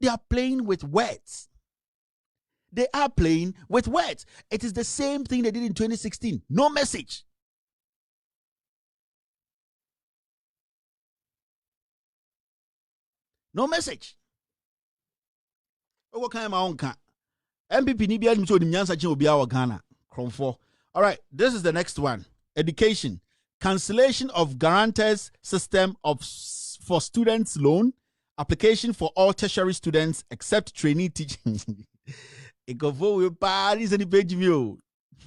are playing with words. They are playing with words. It is the same thing they did in 2016. No message. No message. What kind of my own car? MPP ni biya nimso nimnyansa chen obi awo Ghana. Kromfo. All right, this is the next one. Education. Cancellation of guarantors system for students loan. Application for all tertiary students except trainee teaching. Ikofo we Paris and page view.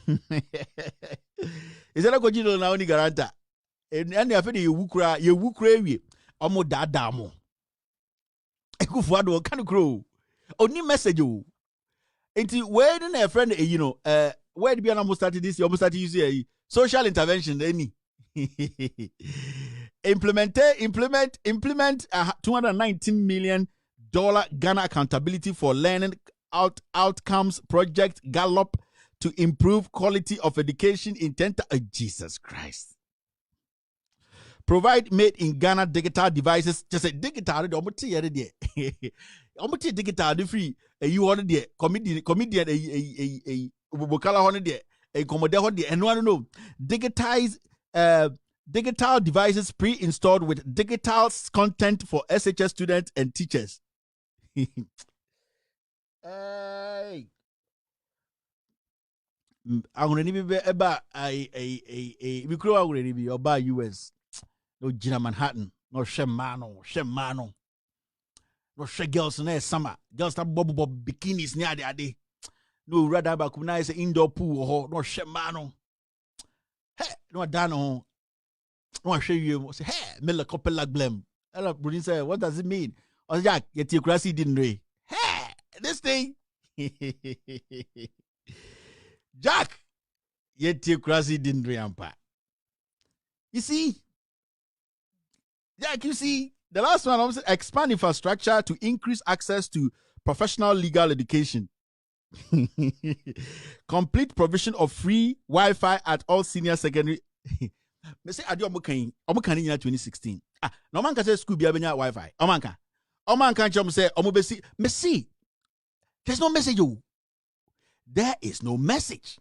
Is that a kojino na oni guarantor? And after you wukra we omo dadamo. Ikofo ado kan grow. Only message you. Until when a friend, where did we almost started this? You almost started using social intervention. Any implement $219 million Ghana accountability for learning outcomes project Gallup to improve quality of education in Jesus Christ. Provide made in Ghana digital devices. Just a digital. Digital free. You want there comedian a bokala one there a commodore there and one know digitize digital devices pre-installed with digital content for SHS students and teachers. Hey, I'm gonna be about a micro. I'm gonna be about US. No Gina Manhattan. No Shemano. No she girls in summer. Girls that bob bikinis near the day. No rather bakuna is indoor pool or no Shemano. Hey, no dano. No show you say, hey, Miller couple like blem. Ella Bruni say, what does it mean? Oh Jack, your theocracy didn't re. Hey, this thing. Jack, your theocracy didn't re ampa. You see? Jack, you see, the last one, I'm saying, expand infrastructure to increase access to professional legal education. Complete provision of free Wi-Fi at all senior secondary. Me say adi omukani in 2016. No man can say school be abenya Wi-Fi. Oman can jump say omubesi. Me see, there's no message. There is no message.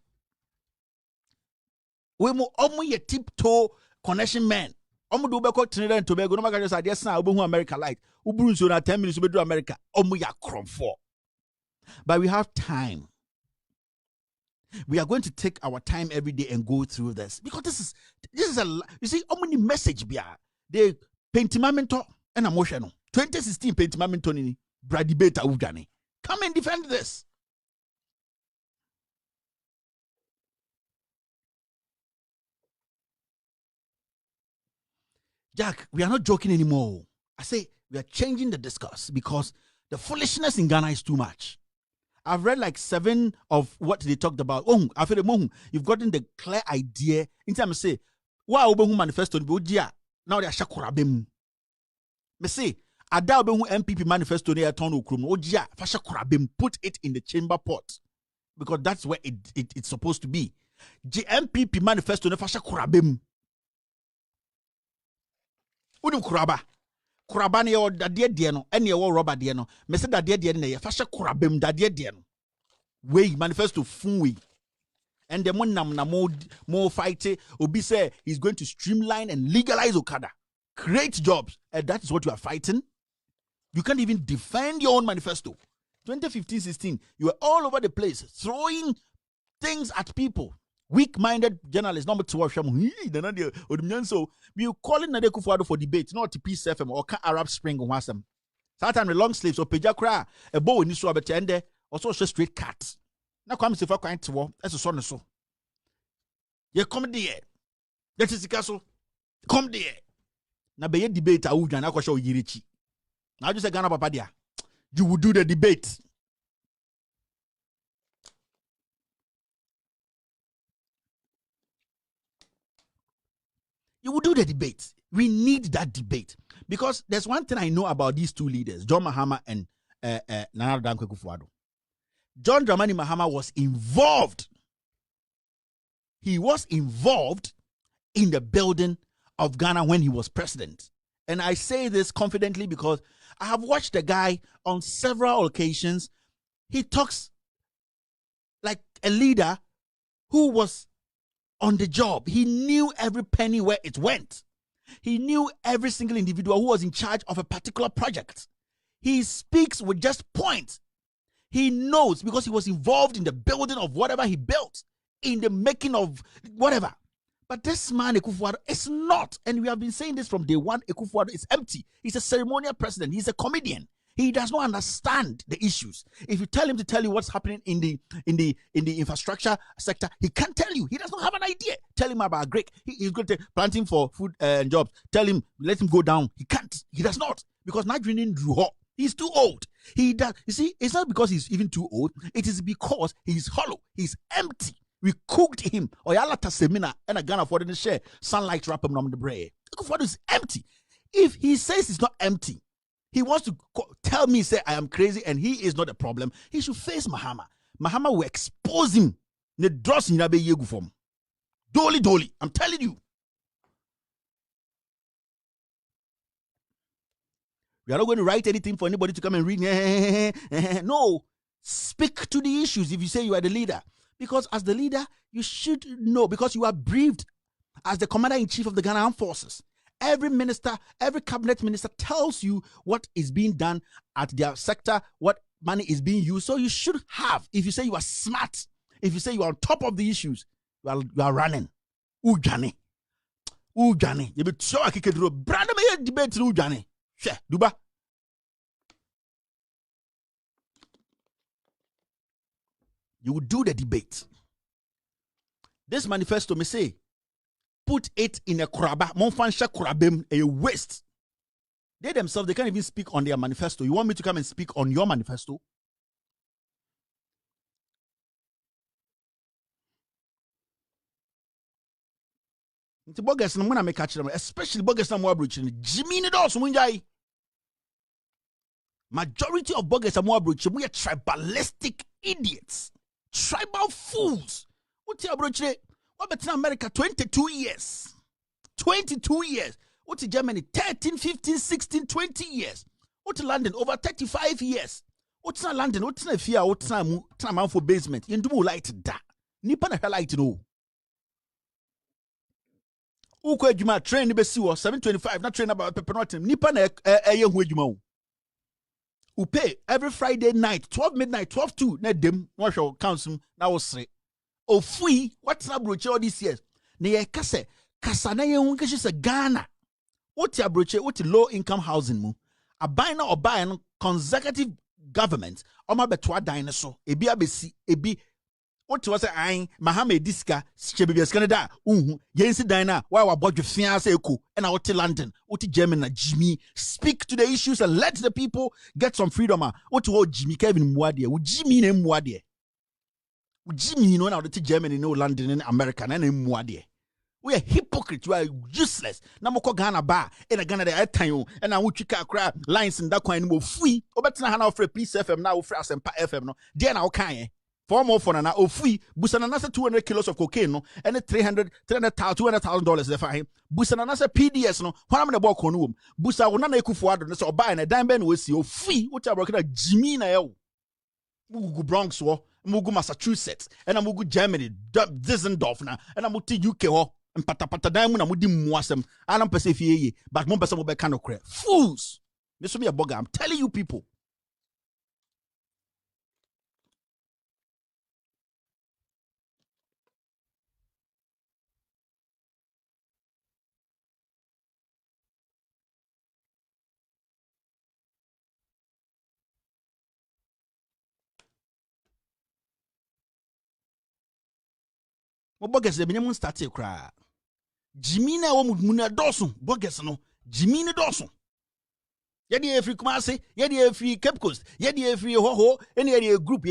We mo omu ye tiptoe connection man. Omu do beko Trinidad and Tobago. No matter just idea sa obu America light. Ubu so na 10 minutes do America. Omu ya kromfo. But we have time. We are going to take our time every day and go through this because this is a you see how many message bia the pentimamento and emotional 2016 pentimamento ni bradibeta udane. Come and defend this. Jack, we are not joking anymore. I say we are changing the discourse because the foolishness in Ghana is too much. I've read like 7 of what they talked about. After the you've gotten the clear idea. In time, say, wow, manifesto now they are shakurabem. Me say, Ada MPP manifesto near Tono Krum, Ojia, Fashakurabem, put it in the chamber pot because that's where it's supposed to be. MPP manifesto ne Fashakurabem. Udu kuraba. Kuraba ne yo dadie die no ene yo rubber die no me se dadie die ne ye fa hye kurabem dadie die no we manifesto fun we and the monam na more fight obi say he's going to streamline and legalize Okada, create jobs, and that is what you are fighting. You can't even defend your own manifesto. 2015-16 you were all over the place throwing things at people. Weak-minded journalists, number 2 of them. So we calling Nade Kufuado for debate, not to peace FM or Arab Spring or Wasam. Sometimes the long sleeves or Pejakra, a bow in this rabbit and also straight cat. Now comes if I can't war as a son or so. You come there. That is the castle. Come there. Now be a debate. I would not show Yirichi. Now just a Ghana Papadia. You will do the debate. You will do the debate. We need that debate. Because there's one thing I know about these two leaders, John Mahama and Nana Dankwa Akufo-Addo. John Dramani Mahama was involved. He was involved in the building of Ghana when he was president. And I say this confidently because I have watched the guy on several occasions. He talks like a leader who was on the job. He knew every penny where it went. He knew every single individual who was in charge of a particular project. He speaks with just points. He knows because he was involved in the building of whatever he built, in the making of whatever. But this man, Akufo-Addo, is not. And we have been saying this from day one. Akufo-Addo is empty. He's a ceremonial president. He's a comedian. He does not understand the issues. If you tell him to tell you what's happening in the infrastructure sector, he can't tell you. He does not have an idea. Tell him about Greek. He's going to planting for food and jobs. Tell him, let him go down. He can't. He does not. Because Nigerian drew hot. He's too old. He does. You see, it's not because he's even too old. It is because he's hollow. He's empty. We cooked him. Oyalata semina and a Ghana for the share sunlight wrap him on the bread. Akufo-Addo is empty. If he says it's not empty, he wants to tell me, say, I am crazy and he is not a problem. He should face Mahama. Mahama will expose him. Dolly. I'm telling you. We are not going to write anything for anybody to come and read. No. Speak to the issues if you say you are the leader. Because as the leader, you should know, because you are briefed as the commander-in-chief of the Ghana Armed Forces. Every minister, every cabinet minister tells you what is being done at their sector, what money is being used. So you should have, if you say you are smart, if you say you are on top of the issues, you are running. Ujani. You be so akike brother me debate ujani. She, duba. You will do the debate. This manifesto may say, put it in a kuraba. Monfansha kurabem a waste. They themselves, they can't even speak on their manifesto. You want me to come and speak on your manifesto? Especially bogus and more Jimmy Munjai. Majority of bogus and more we are tribalistic idiots. Tribal fools. What's your broche? What about America? 22 years. 22 years. What's Germany? 13, 15, 16, 20 years. What's London? Over 35 years. What's not London? What's not fear? What's not for basement? You do light that. Nipa na light no. Uko ejuma train ni besi wo 725 na train about peppernotim. Nipa na eye hu ejuma. Upe every Friday night 12 midnight 12 2 na dem what show council na wo sre. Ofui what's na broche all these years. Na ye kase kasa na ye hu keshi se Ghana. What ya broche what low income housing mu. Aban na oban no consecutive government oma betwa dan so ebi abesi ebi what was I Mahama diska chebibias Canada yensi dina why wa bodwe fiance eko and out to London what Germany Jimmy speak to the issues and let the people get some freedom. What to Jimmy Kevin Muadie wo Jimmy ne Muadie wo Jimmy no na to Germany no London and America na Muadie. We are hypocrite. You are useless. Namoko Ghana bar in a Ghana de time and I would chika crab lines in that coin more free. Obetina hana offer Peace FM now for us and FM no. Then now can for more for na free. Busana nasa 200 kilos of cocaine no and $200,000 there for him. Busana nasa PDS no. What am the ball conum? Busa wona na Akufo-Addo so buy na dime ben we see o free. What you broken Jimmy na yo. Mugu Bronx wo, mugu Massachusetts, and a mugu Germany, Düsseldorf na, and a muti UK wo. And pata diamond mudi muasem. I don't perceive ye, but one person will be kind of crap. Fools! This will be a bugger. I'm telling you people. What buggers the minimum start to cry. Jimmy na wo muna dosun buggers no. Jimmy na dosun. Yedi free Kumasi, yedi free Cape Coast, yedi free Hoho, any a group,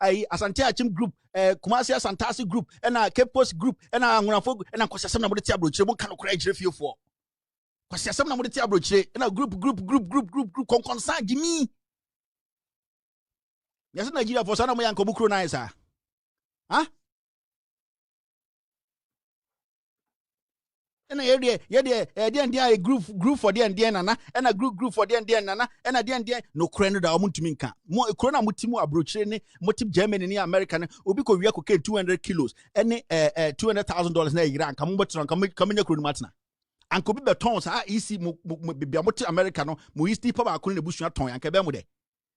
I Asante Achim group, Kumasi Asantasi group, and a Cape Coast group, and a Munafog, and a Kwasiasam Namudi Tiabroche, one can create you for. Kwasiasam Namudi Tiabroche, and a group, concern, Jimmy. Yes, Nigeria for Sanamo and Kobukro Naisa. Huh? And a group for the Indiana, and a group for the Indiana, and a Indiana, no crane da Muntiminka. More Krona Mutimu Abrochene, Motive Germany in American, Ubiko Yaku 200 kilos, and $200,000 na Iran, Kamubatron, coming your Matna. And could be betons, easy Biamoti Americano, Muisti Papa Kuni Bush Ton and Kabemude.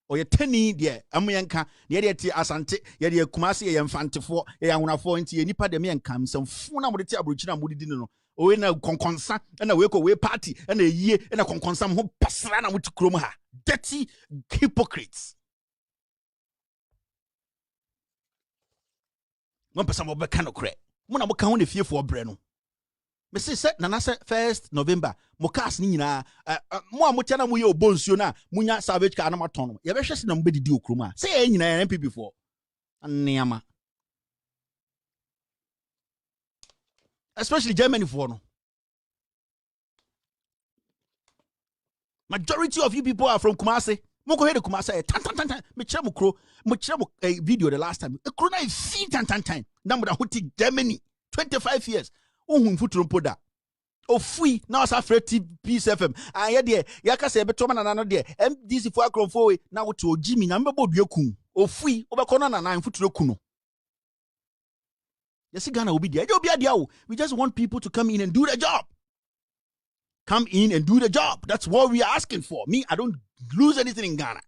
Or your tenny, dear, Amuyanka, Yeti Asante, Yeti Kumasi, and Fantifo, Yanuna into any pandemic comes, and Funa Mutia Bruchina Mudino. O in a conconsa and a wake away party and a year and a conconsam who passana with Kroma. Dirty hypocrites. One person will be canocrat. Mona Moka only fear for Breno. Mrs. Set Nanasa 1st November, Mokas Nina, Moa Mutana Muyo Bonsiona, Munya Savage Kanamaton. You ever just nobody do Kruma. Say any MP before. And Niama. Especially Germany for no. Majority of you people are from Kumasi. Moko head Kumasi. Tan. Mechemo video the last time. Corona is see tan. Number that huti Germany 25 years. Ohun futuro poda. O free now sa free Peace FM. Ah there. Yaka se beto man na there. MDC for akronfo na wo to Jimmy na mbebo duekun. O free obekona na futuro kuno. Yes, Ghana will be there. We just want people to come in and do the job. Come in and do the job. That's what we are asking for. Me, I don't lose anything in Ghana.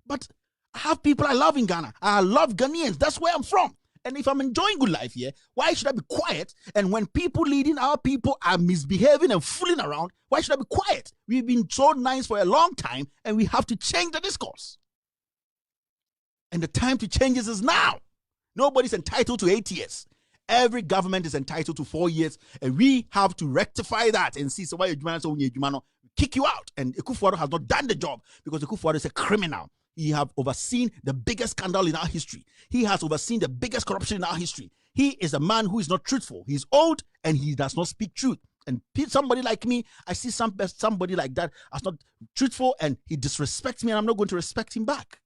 But I have people I love in Ghana. I love Ghanaians. That's where I'm from. And if I'm enjoying good life here, why should I be quiet? And when people leading our people are misbehaving and fooling around, why should I be quiet? We've been so nice for a long time, and we have to change the discourse. And the time to change this is now. Nobody's entitled to 8 years. Every government is entitled to 4 years, and we have to rectify that and see. So why you kick you out? And Ekufuado has not done the job because Ekufuado is a criminal. He have overseen the biggest scandal in our history. He has overseen the biggest corruption in our history. He is a man who is not truthful. He's old and he does not speak truth. And somebody like me, I see somebody like that as not truthful and he disrespects me, and I'm not going to respect him back.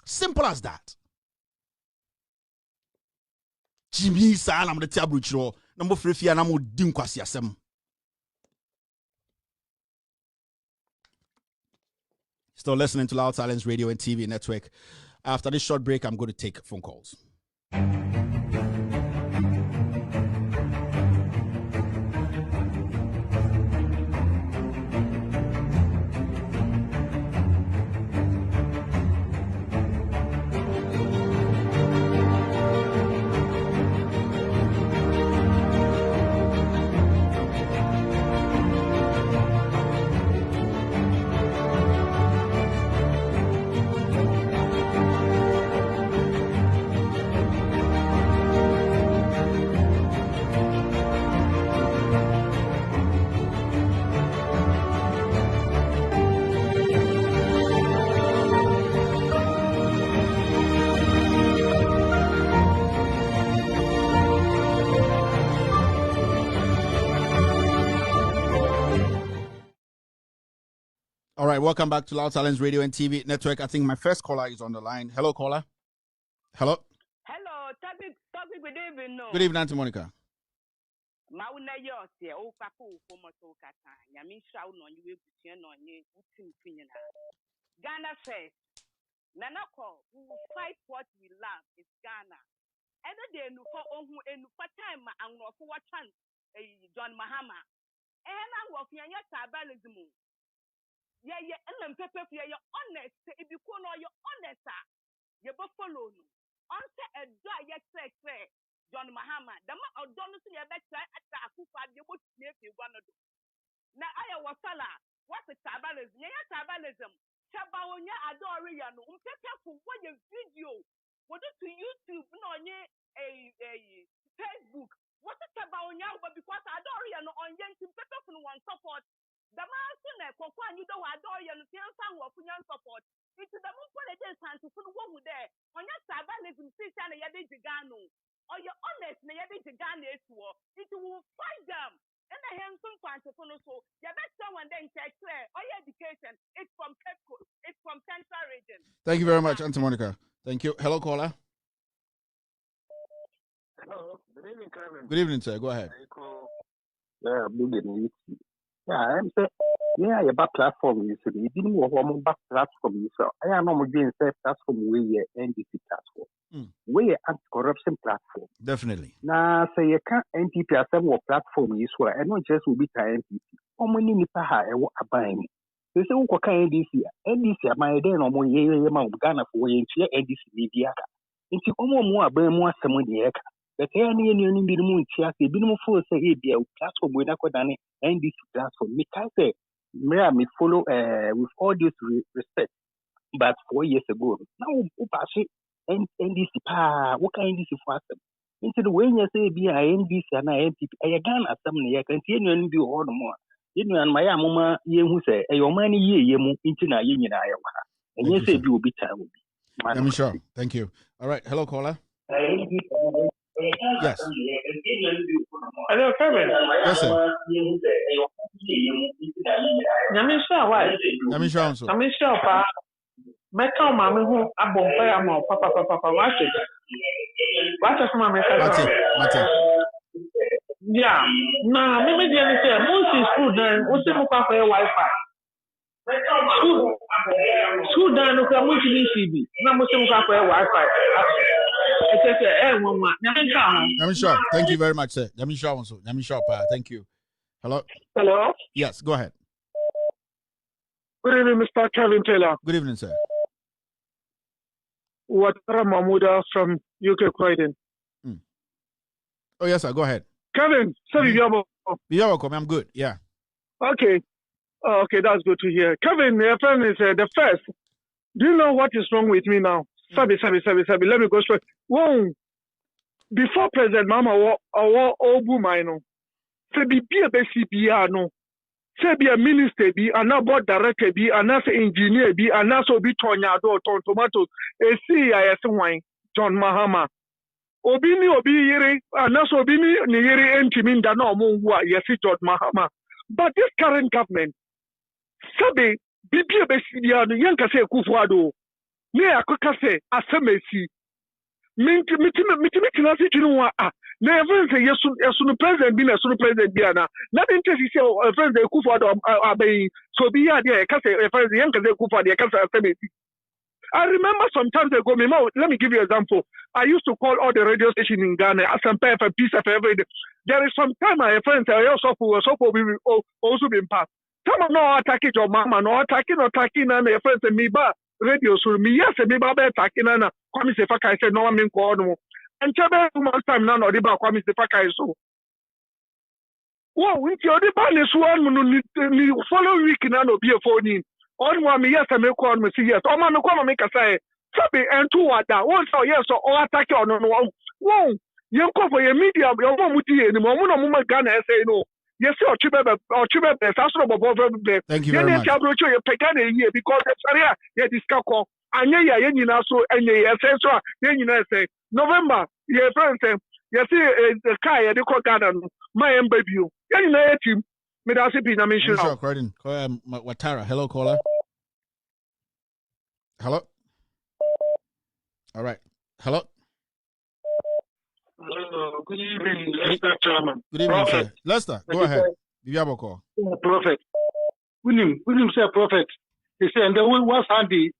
Simple as that. Jimmy San, I'm the Tabrucho. Number 3 and I'm with Dinkwasiasem. Still listening to Loud Silence Radio and TV Network. After this short break, I'm going to take phone calls. All right, welcome back to Loud Silence Radio and TV Network. I think my first caller is on the line. Hello, caller. Hello. Hello, topic. Good evening. No. Good evening, Auntie Monica. Mauna yose o papu for moto kata. Yami shao no you busian no you utim pinyana. Ghana first. Nanako, we will fight what we love is Ghana. Either day no for ohu enu for time and no for what chance John Mahama. And I work in your tribalism. Yeah, and pepper for your honest. If you call your honest, you will follow. Answer a dry yet say John Mahama. The man of Donaldson, you better at the Akufa, you would make you one of them. Now, I was Sala. What's the tribalism? Yeah, tribalism. Chabaonia Adoriano, pepper for what your video. What to YouTube, no, a Facebook. What's the Chabaonia? But because Adoriano on Yankee pepper from one support. The man soon, Kokwan, you don't adore kunyan support. Into the moon politics and to put one with there. On your tribalism, sister, and Yadi Gigano. Or your honest, and Yadi Gigano is war. It will fight them. And I have some fun to follow. So, your best someone then check clear. All your education is from Cape Coast. It's from Central Region. Thank you very much, Auntie Monica. Thank you. Hello, caller. Hello. Good evening, Kevin. Good evening, sir. Go ahead. Yeah, good evening. Yeah, I'm saying, yeah, about platform you see. You didn't want one back platform you saw. I am not doing say platform we NDC platform. We anti-corruption platform. Definitely. Now, say you can't NPP as a platform you saw, and not just will be NPP. How many nipa ha ewo aban? They say who can NDC my day no more ye Ghana for ye NDC media. Nti omo mo aban mu asem de eka. But any be mu ntia se bi no fo say e bia platform we na kodane NDC platform. Me kai say me follow with all this respect. But 4 years ago, now upashi NDC pa what kind NDC for asem. Nti the way you say be NDC and NPP e Ghana asem ne ye kan tie no bi ho no mo. Yenu an my amoma ye hu say e yo man ye mu nti na ye nyina ye wa. Enye say bi obi ta obi. I'm sure. Thank you. All right. Hello, caller. Yes. Hello, Kevin. Yes, sir. Nyamisha, why? Nyamisha, also. Nyamisha, pa. Meka mami hu abompa ya mo papa. Watch from my Mate. Yeah. Nah, me dey say most school then we say mo pa for Wi-Fi. School down no come to CB. Na mo say mo pa for Wi-Fi. Nyamisha, thank you very much, sir. Nyamisha also. Nyamisha, thank you. Hello. Hello. Yes, go ahead. Good evening, Mr. Kevin Taylor. Good evening, sir. Watara Mahmouda from UK Croydon. Oh, yes, sir. Go ahead. Kevin, sorry, you're welcome. I'm good. Yeah. Okay. Okay, that's good to hear. Kevin, your friend is the first. Do you know what is wrong with me now? Sabi. Let me go straight. Whoa. Before President Mama Obu Mino, say be a BCBR no. Say be a minister be, and now board director be, and now engineer be, and now so be tornado, tomatoes, a CIS wine, John Mahama. Obini yere, and now so be ni yere entimin da no mungwa, yes, John Mahama. But this current government, Sabi, be a BCBR, Yanka say Kufuado. Me akoka say asemesi minti nasi jinwa na even say yesu no president bi na yesu no president bi ana na den tesi say friends dey kufu ado abai so bi ya dey ka say friends yan ka say kufu ado ka say asemesi. I remember some times ago, let me give you an example. I used to call all the radio stations in Ghana, SMP, Peace FM, every day. There is some time my friends say also been passed. Some of no attacking your mama, no attacking, and your friends say me ba radio so me yes me ba attacking na kwame se faka say no me ko no and chebe one time na no dey ba kwame se faka so wo nti odi ba ne so an no ni follow week na no be phone on one me yes me ko on me see yes o ma me ko me ka say sabi entu wada won so yes o attack on no wo yen ko for your media yo mo muti ni mo no mo Ghana say no. Yes, thank you very much. Because the area you discuss November, your friends say, you see the car you call Ghana, my baby you. You know team. Me that's it. Watara, hello caller. Hello. All right. Hello. Good evening, Lester Chairman. Good evening, sir. Lester, go ahead. Prophet. William say prophet. He said, and then was handy,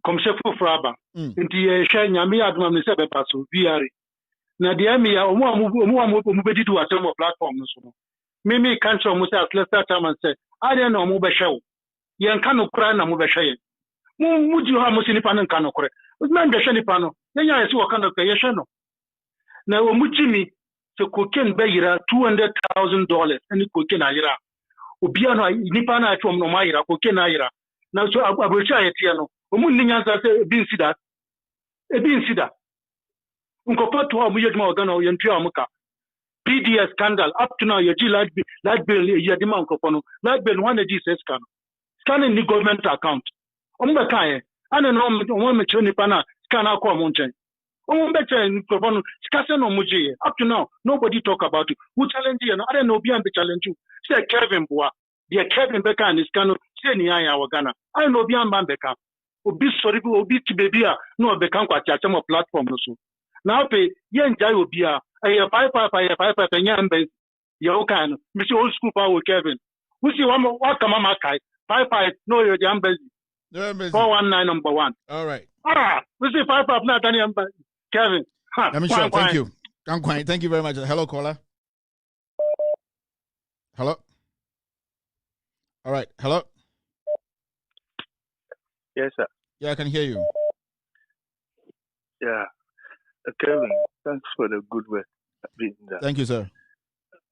come shefu fraba. Inti Nyami Adman say bepasu, VR. Na the Emia, Mubedi to a term of platform. Mimi can't show Musa Lester Chairman said, I don't know Mube show. Yan cano cry na Mube shay. Would you have Musinipan cano cray? Man, the Shanipano. Then I saw a kind of creation. Now, Muchimi, so cocaine bayra $200,000 and cocaine ayra. Ubiano, Nipana from Nomaira, cocaine ayra. Now, so Abucha Etiano, Umulians being sida. A being sida. Uncopat to our Muyadma Gano, Yantiamuka. PDS scandal, up to now, your G light bill, Yadiman Copono, light bill, one G says scan. Scanning the government account. Ombe kai. Ane no me choni pana kana kwa monchen. Ombe chen profono skase no muji. Up to now, nobody talk about it. Who challenge you? I don't know be challenge you. Say Kevin Boa. The Kevin Becker and his cano. Say ni aya wagana. I don't know be Beka. Obi sorry obi tibebia no beka kwa tiachemo platform no so. Now pay yen jai obia. Aye 5 nyambe. You can, Mr. Old School Power Kevin. We see one more what come on my kai. 5 no you're the embassy. 419 number 1. All right. We see 5 not any embassy. Kevin. Let me show. Thank you. I'm quiet. Thank you very much. Hello, caller. Hello. All right. Hello. Yes, sir. Yeah, I can hear you. Yeah. Kevin, thanks for the good work. Thank you, sir.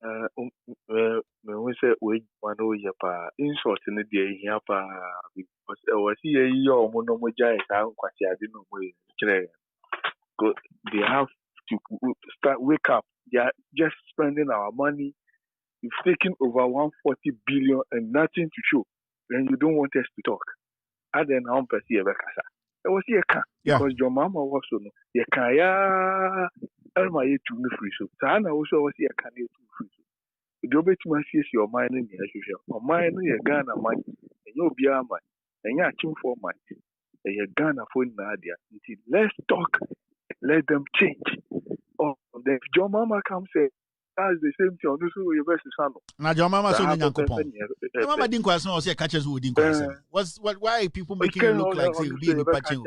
We say we want to hear pa insult in the day here pa because was here your monomoja is how I didn't know good. They have to start wake up. They are just spending our money. You've taken over 140 billion and nothing to show. Then you don't want us to talk. And then I'm perceive a casa. I was here because your mama was so no. You can ya my to me free so. Sana also was here can you free so. The obey to my your mind in the social. My mind in your Ghana mind and you'll be a man and you're king for mind. And you're Ghana for Nadia. Let's talk. Let them change. Oh, then John Mama comes say that's the same thing. This is your best son. Now John Mama so Nyankopon. Mama didn't question or say catches who didn't question. What why are people making it look like say be any patching?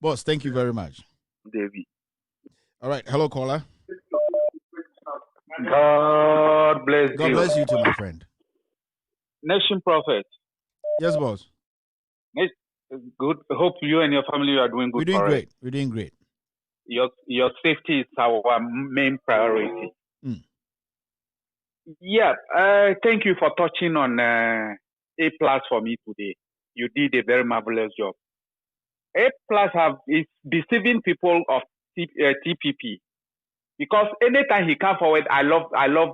Boss, thank you very much. David. All right, hello caller. God bless you. God bless you too, my friend. Nation Prophet. Yes, boss. Good. Hope you and your family are doing good. We're doing great. We're doing great. Your safety is our main priority. Yeah. Thank you for touching on A+ for me today. You did a very marvelous job. A+ is deceiving people of TPP because anytime he comes forward, I love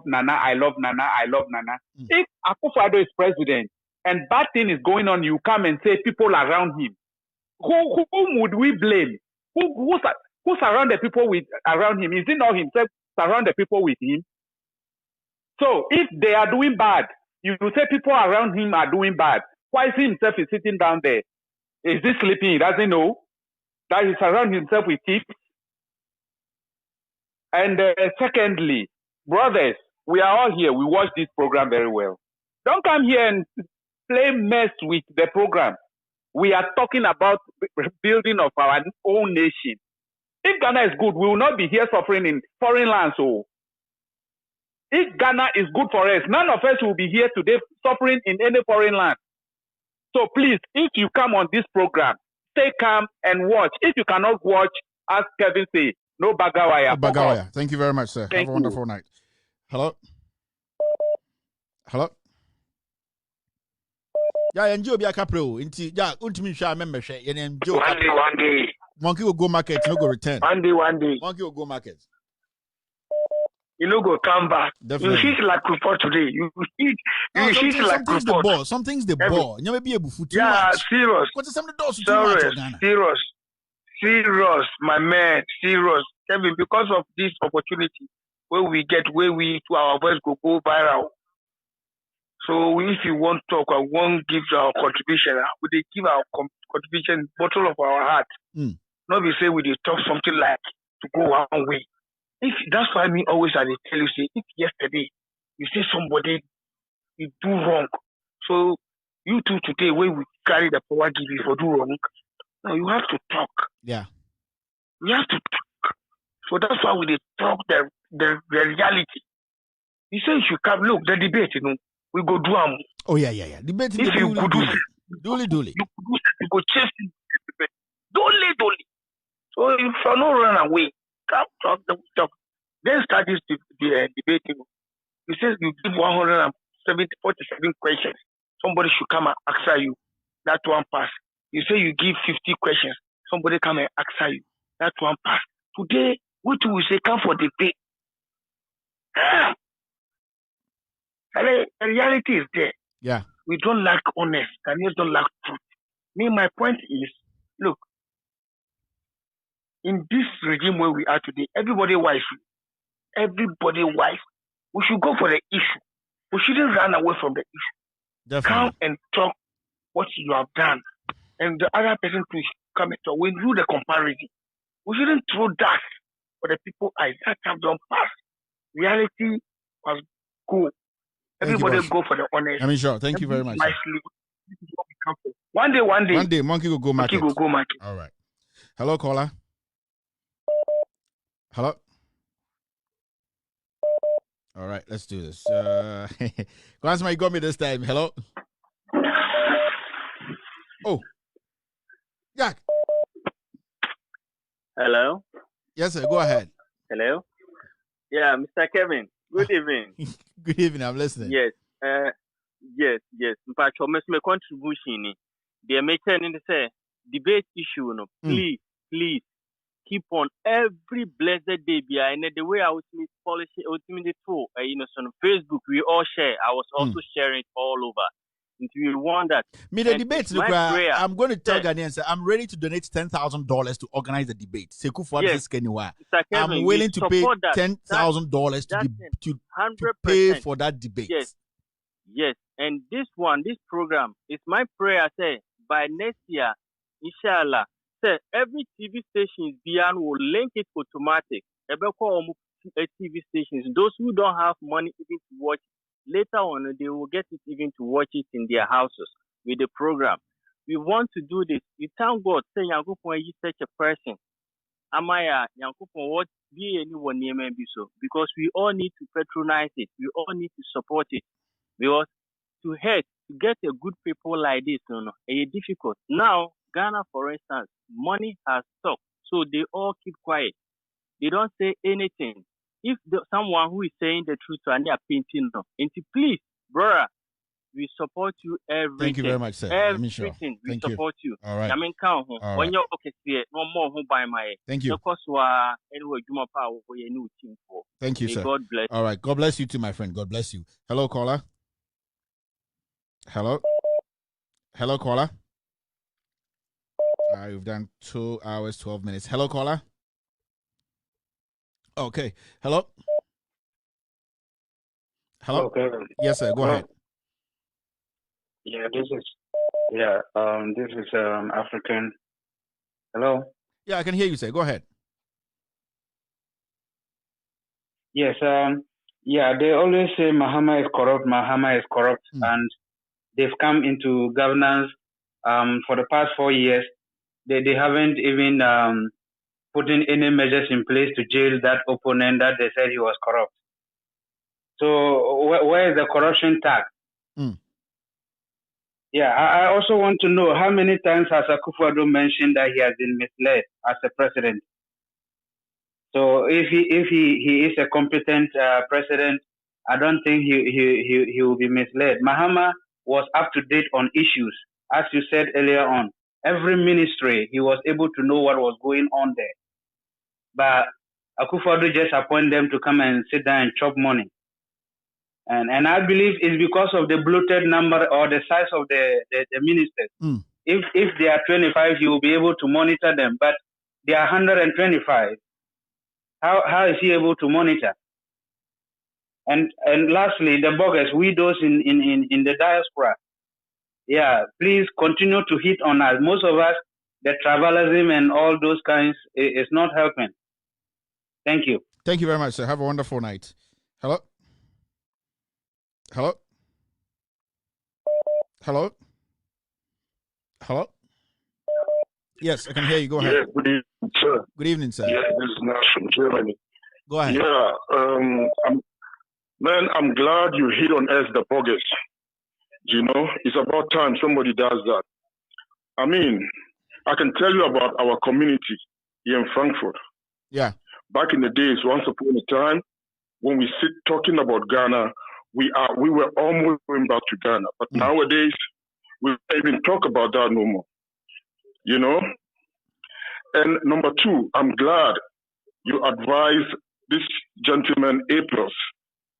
Nana, I love Nana, I love Nana. If Akufo-Addo is president and bad thing is going on, you come and say people around him. Who would we blame? Who surround the people around him? Is it not himself surround the people with him? So if they are doing bad, you say people around him are doing bad. Why is he himself is sitting down there? Is he sleeping? He doesn't know that he surrounds himself with thieves. And secondly, brothers, we are all here. We watch this program very well. Don't come here and play mess with the program. We are talking about building of our own nation. If Ghana is good, we will not be here suffering in foreign lands. So, if Ghana is good for us, none of us will be here today suffering in any foreign land. So please, if you come on this program, stay calm and watch. If you cannot watch, as Kevin say, no bagawaya. No bagawaya. Thank you very much, sir. Have a wonderful night. Hello? Hello? Yeah, and Joe Biacapro. Yeah, ultimately, I remember. One day. Monkey will go market, no go return. One day. Monkey will go market. You know, go come back. Definitely. You hit like report today. You hit like something's report. The ball. Something's the ball. You never be able to. Yeah, serious. What's some of the doors too much? Serious, my man. Serious. Kevin, because of this opportunity, where we to our voice go viral. So if you want to talk, I won't give our contribution. We give our contribution bottle of our heart. Not we say we talk something like to go one way. If that's why me always I tell you, say if yesterday you say somebody you do wrong, so you two today when we carry the power give you for do wrong, now you have to talk. Yeah. You have to talk. So that's why we talk the reality. You say you should come look the debate, you know, we go do Oh yeah. Debate if you could do Dully. You go chase debate. Dully. So if you not run away, come talk. Then start this debate. You say you give 147 questions. Somebody should come and answer you. That one pass. You say you give 50 questions. Somebody come and answer you. That one pass. Today, we two will say come for debate. The reality is there. Yeah. We don't lack honest. Ghanaians don't lack truth. My point is, look, in this regime where we are today, everybody wise. We should go for the issue. We shouldn't run away from the issue. Definitely. Come and talk what you have done, and the other person to come and talk. We do the comparison. We shouldn't throw that for the people eyes. That have done past. Reality must go. Everybody go for the honest. I mean, sure. Thank you very much. Nicely. This is what we come for. One day, monkey will go market. All right. Hello, caller. Hello. All right, let's do this. Grandma, you got me this time. Hello. Oh, Jack. Hello. Yes, sir. Go ahead. Hello. Yeah, Mr. Kevin. Good evening. Good evening. I'm listening. Yes. Yes. But your contribution, the making say debate issue. No, please keep on every blessed day. And the way I was policy ultimately too. On Facebook we all share. I was also sharing it all over. If you want that, the debate. Look, I'm going to tell Ghanaians I'm ready to donate $10,000 to organize the debate. I'm willing to pay $10,000 to pay for that debate. Yes, and this program is my prayer. Say by next year, inshallah. Say every TV station beyond will link it automatic. TV stations. Those who don't have money even to watch. Later on, they will get it even to watch it in their houses with the program. We want to do this. We thank God. Say, Yankupon is such a person. Amaya, Yankupon, what be anyone near me so? Because we all need to patronize it. We all need to support it. Because to get a good people like this, it's difficult. Now, Ghana, for instance, money has stopped. So they all keep quiet. They don't say anything. If someone who is saying the truth and they are painting them, please, brother, we support you everything. Thank you very much, sir. Everything we support you. All right. When you're no more who buy my. Thank you. Thank you, sir. God bless. All right. God bless you too, my friend. God bless you. Hello, caller. Hello, caller. We've done 2 hours, 12 minutes. Hello, caller. Okay. Hello. Okay. Yes, sir. Go ahead. Yeah, this is African. Hello. Yeah, I can hear you, sir. Go ahead. Yes. They always say Mahama is corrupt, and they've come into governance. For the past 4 years, they haven't even putting any measures in place to jail that opponent that they said he was corrupt. So where is the corruption tag? Yeah, I also want to know how many times has Akufo-Addo mentioned that he has been misled as a president. So if he is a competent president, I don't think he will be misled. Mahama was up to date on issues, as you said earlier on. Every ministry, he was able to know what was going on there. But Akufo-Addo just appointed them to come and sit down and chop money. And I believe it's because of the bloated number or the size of the ministers. If they are 25, he will be able to monitor them. But they are 125. How is he able to monitor? And lastly, the bogus widows in the diaspora. Yeah, please continue to hit on us. Most of us, the tribalism and all those kinds is not helping. Thank you. Thank you very much, sir. Have a wonderful night. Hello? Hello? Hello? Hello? Yes, I can hear you. Go ahead. Yeah, good evening, sir. Good evening, sir. Yeah, this is Nash from Germany. Go ahead. Yeah, I'm glad you hit on us, the bogus. You know, it's about time somebody does that. I mean, I can tell you about our community here in Frankfurt. Yeah. Back in the days, once upon a time, when we sit talking about Ghana, we were almost going back to Ghana. But nowadays, we don't even talk about that no more. You know? And number two, I'm glad you advise this gentleman A+,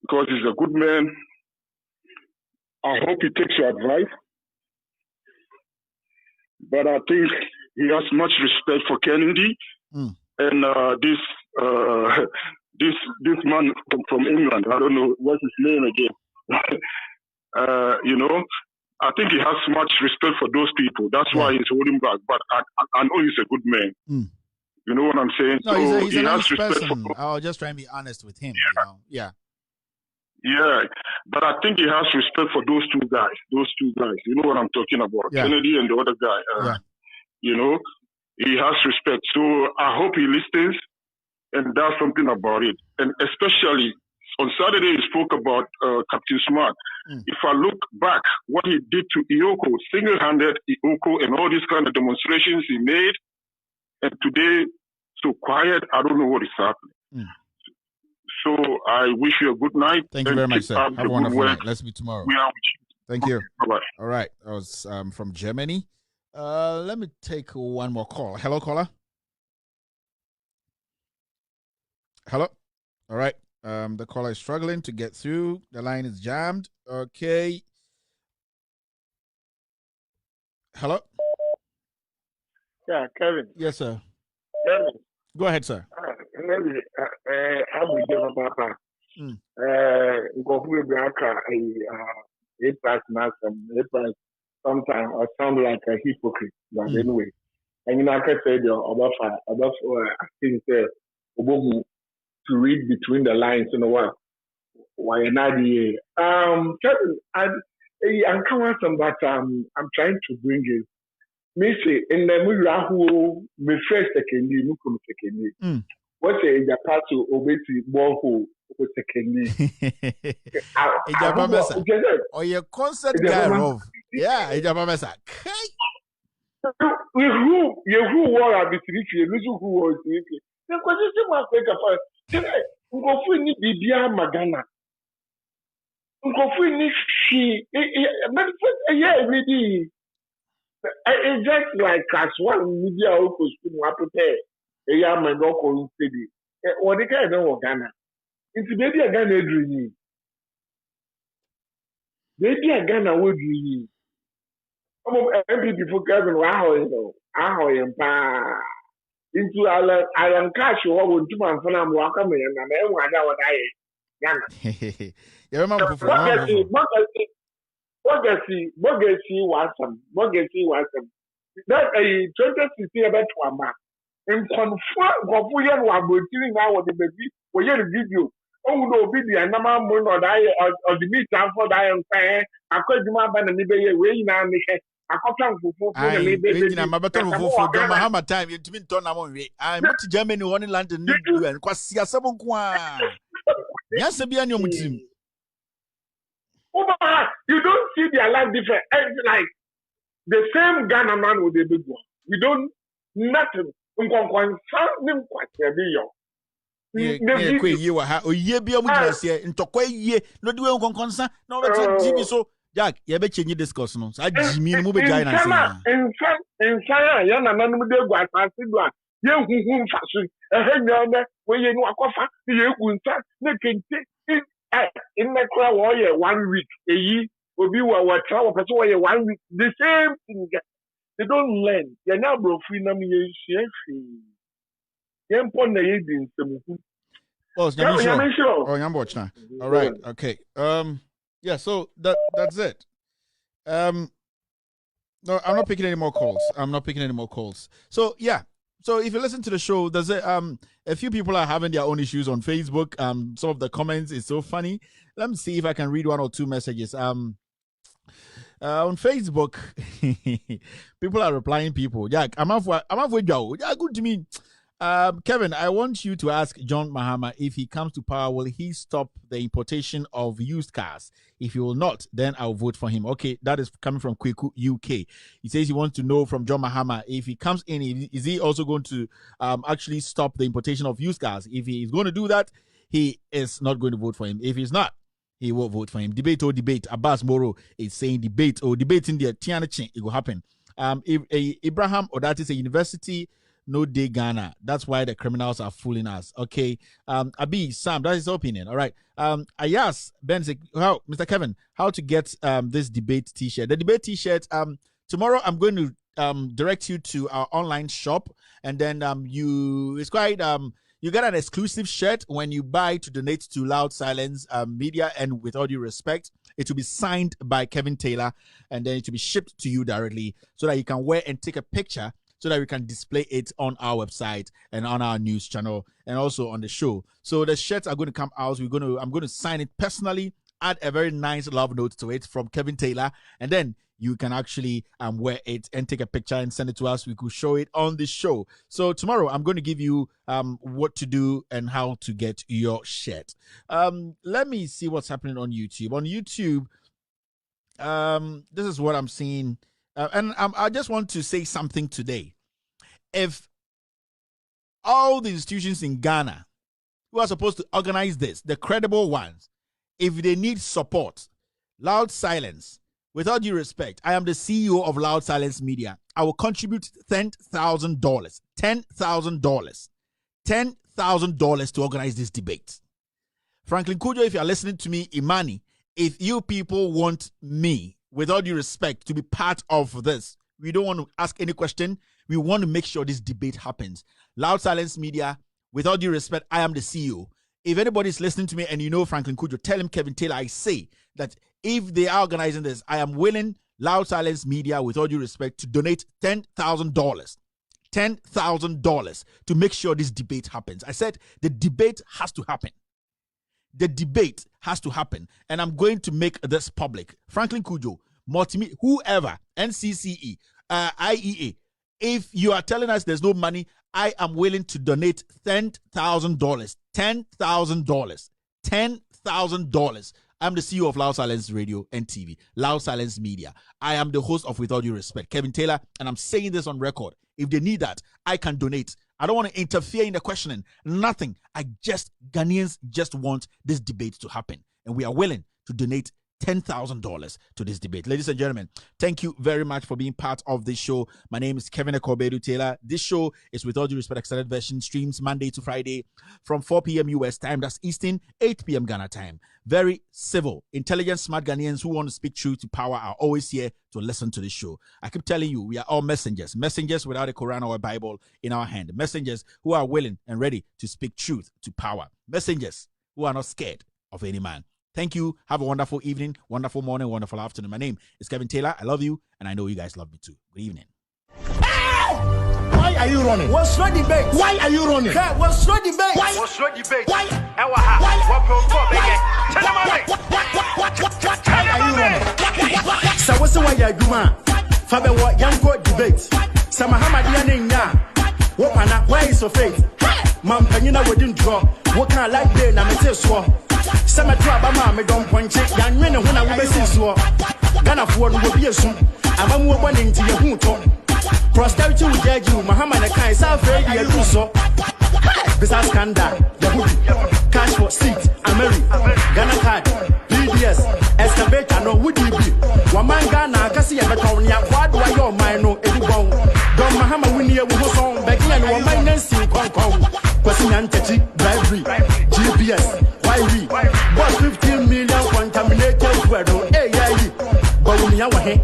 because he's a good man. I hope he takes your advice. but I think he has much respect for Kennedy and this man from England. I don't know what's his name again. I think he has much respect for those people. That's why he's holding back. But I know he's a good man. You know what I'm saying? No, so he's a he nice has respect person. for. I'll just try and be honest with him. Yeah. But I think he has respect for those two guys. You know what I'm talking about? Yeah. Kennedy and the other guy. You know, he has respect. So I hope he listens and does something about it. And especially on Saturday, he spoke about Captain Smart. If I look back, what he did to Ioko, single-handed Ioko, and all these kind of demonstrations he made, and today, so quiet, I don't know what is happening. So I wish you a good night. Thank you very much, sir. Have a wonderful night. Let's meet tomorrow. We are with you. Thank you. Bye-bye. All right. That was from Germany. Let me take one more call. Hello, caller. Hello. All right. The caller is struggling to get through. The line is jammed. Okay. Hello. Yeah, Kevin. Yes, sir. Kevin. Go ahead, sir. Maybe I'm with you, Papa. Go with Bianca, a plus sometimes I sound like a hypocrite, but anyway. And you know, I can say about I think to read between the lines, you know what? Why not? Kevin, I'm coming some, but I'm trying to bring it. Missy, in the Murahu, me first secondly, Mukum secondly. What's a Japato obeti borehole with secondly? Or your concert guy of. Yeah, Ijabamesa. Who were between you, who was it? The question was like a Ngofu ni bibia magana. Ngofu ni she. Yeah, really. It's just like as one media also school apprepare. A young man go call steady. What the guy know Ghana? It's maybe a Ghana dream. Maybe a Ghana would dream. MPP for Kevin, wow, you know, how am pa into Alan Cash or would two months when I'm welcome and I know what I Ghana. You remember before? Bogasi was some. That a 2060 about one mark. And confirm Gofuyan was now with the baby, or yet a video. Oh, no, video, and Nama Moon or the meat for the iron fire. I could do my band and maybe way now. I can't for I'm about to for Mahama time. You've been done. I'm not to Germany, one in London, and Quasia Sabonqua. Yes, a be team. You don't see their life different. It's like the same Ghana man with the big one. We don't nothing. Jack, you bet you discuss no. I Jimmy move behind and say. In China, young and none of the guys are still young who fashion. A head down there where you know a coffee, you won't start making in the crowd warrior 1 week a year will be what travel for 1 week. The same thing. They don't learn. They're now broke free. All right. Okay. Yeah, so that's it. No, I'm not picking any more calls. So yeah. So if you listen to the show, there's a few people are having their own issues on Facebook. Some of the comments is so funny. Let me see if I can read one or two messages. On Facebook, people are replying. Jack, I'm halfway Joe. Yeah, good to me. Kevin, I want you to ask John Mahama if he comes to power, will he stop the importation of used cars? If he will not, then I'll vote for him. Okay, that is coming from Kweku UK. He says he wants to know from John Mahama if he comes in, is he also going to actually stop the importation of used cars? If he is going to do that, he is not going to vote for him. If he's not, he won't vote for him. Debate or debate. Abbas Moro is saying debate or debate in the Tiana Chin. It will happen. Abraham Odati say university. No day Ghana. That's why the criminals are fooling us. Okay. Abi, Sam, that is his opinion. All right. Ayas, Ben, how, Mr. Kevin, how to get this debate t-shirt. The debate t-shirt, tomorrow I'm going to direct you to our online shop, and then you get an exclusive shirt when you buy to donate to Loud Silence Media. And with all due respect, it will be signed by Kevin Taylor, and then it will be shipped to you directly so that you can wear and take a picture so that we can display it on our website and on our news channel and also on the show. So the shirts are going to come out. I'm going to sign it personally, add a very nice love note to it from Kevin Taylor, and then you can actually wear it and take a picture and send it to us. We could show it on the show. So tomorrow I'm going to give you what to do and how to get your shirt. Let me see what's happening on YouTube. On YouTube, this is what I'm seeing. And I just want to say something today. If all the institutions in Ghana who are supposed to organize this, the credible ones, if they need support, Loud Silence, with all due respect, I am the CEO of Loud Silence Media. I will contribute $10,000. $10,000. $10,000 to organize this debate. Franklin Kujo, if you are listening to me, Imani, if you people want me, with all due respect, to be part of this, we don't want to ask any question. We want to make sure this debate happens. Loud Silence Media, with all due respect, I am the CEO. If anybody is listening to me and you know Franklin Kujo, tell him Kevin Taylor, I say that if they are organizing this, I am willing, Loud Silence Media, with all due respect, to donate $10,000. $10,000 to make sure this debate happens. I said the debate has to happen. The debate has to happen. And I'm going to make this public. Franklin Kujo, Multimedia, whoever, NCCE, IEA, if you are telling us there's no money, I am willing to donate $10,000. $10,000. $10,000. I'm the CEO of Loud Silence Radio and TV, Loud Silence Media. I am the host of With All Due Respect, Kevin Taylor, and I'm saying this on record. If they need that, I can donate. I don't want to interfere in the questioning. Nothing. Ghanaians just want this debate to happen. And we are willing to donate $10,000 to this debate. Ladies and gentlemen, thank you very much for being part of this show. My name is Kevin Ekobedu Taylor. This show is With All Due Respect Extended Version, streams Monday to Friday from 4 p.m. US time. That's Eastern, 8 p.m. Ghana time. Very civil, intelligent, smart Ghanaians who want to speak truth to power are always here to listen to this show. I keep telling you, we are all messengers. Messengers without a Quran or a Bible in our hand. Messengers who are willing and ready to speak truth to power. Messengers who are not scared of any man. Thank you. Have a wonderful evening, wonderful morning, wonderful afternoon. My name is Kevin Taylor. I love you, and I know you guys love me too. Good evening. Why are you running? What's your debate? Why are you running? What's your debate? What's your debate? Why are you running? So what's the way you do, man? Fabe what young court debate. Sama Hamadian nya. What man? Why is your faith? Man, penina wouldn't draw. What kind of like day? Na me say so. Sama traba ma me don ponche. Yan wene when I will see so. Ghana for no be so. Amamu one into your hoot. Prosperity will judge you. Muhammad Kai South Radio do so. Business scandal, the cash for seat, America, Ghana card, PDS, excavator, no would you be? One man Ghana, Cassia Betonia, what do I your mind no anyone? Don Muhammad Winnie was on Becky and one man Nancy Kong Kong. Question Antechi, bribery, GPS, YV, what 15 million contaminated weather, but when you are here,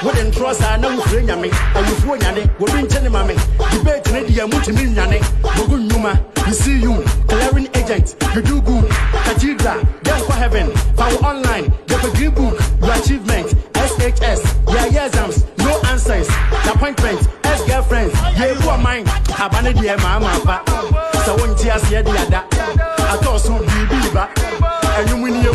wouldn't trust I know bring me, and you throw Yanni, will bring Mammy, debate Nadia Mutimini, Bogun Numa, we see you, clearing agent, you do good, Cathedral, then for heaven, power online, get a good book, your achievement, SHS, yeah, exams, no answers, appointment, ex-girlfriends, yeah, you are mine, abandoned dear mama, so when tears here the other, I thought so be and you win your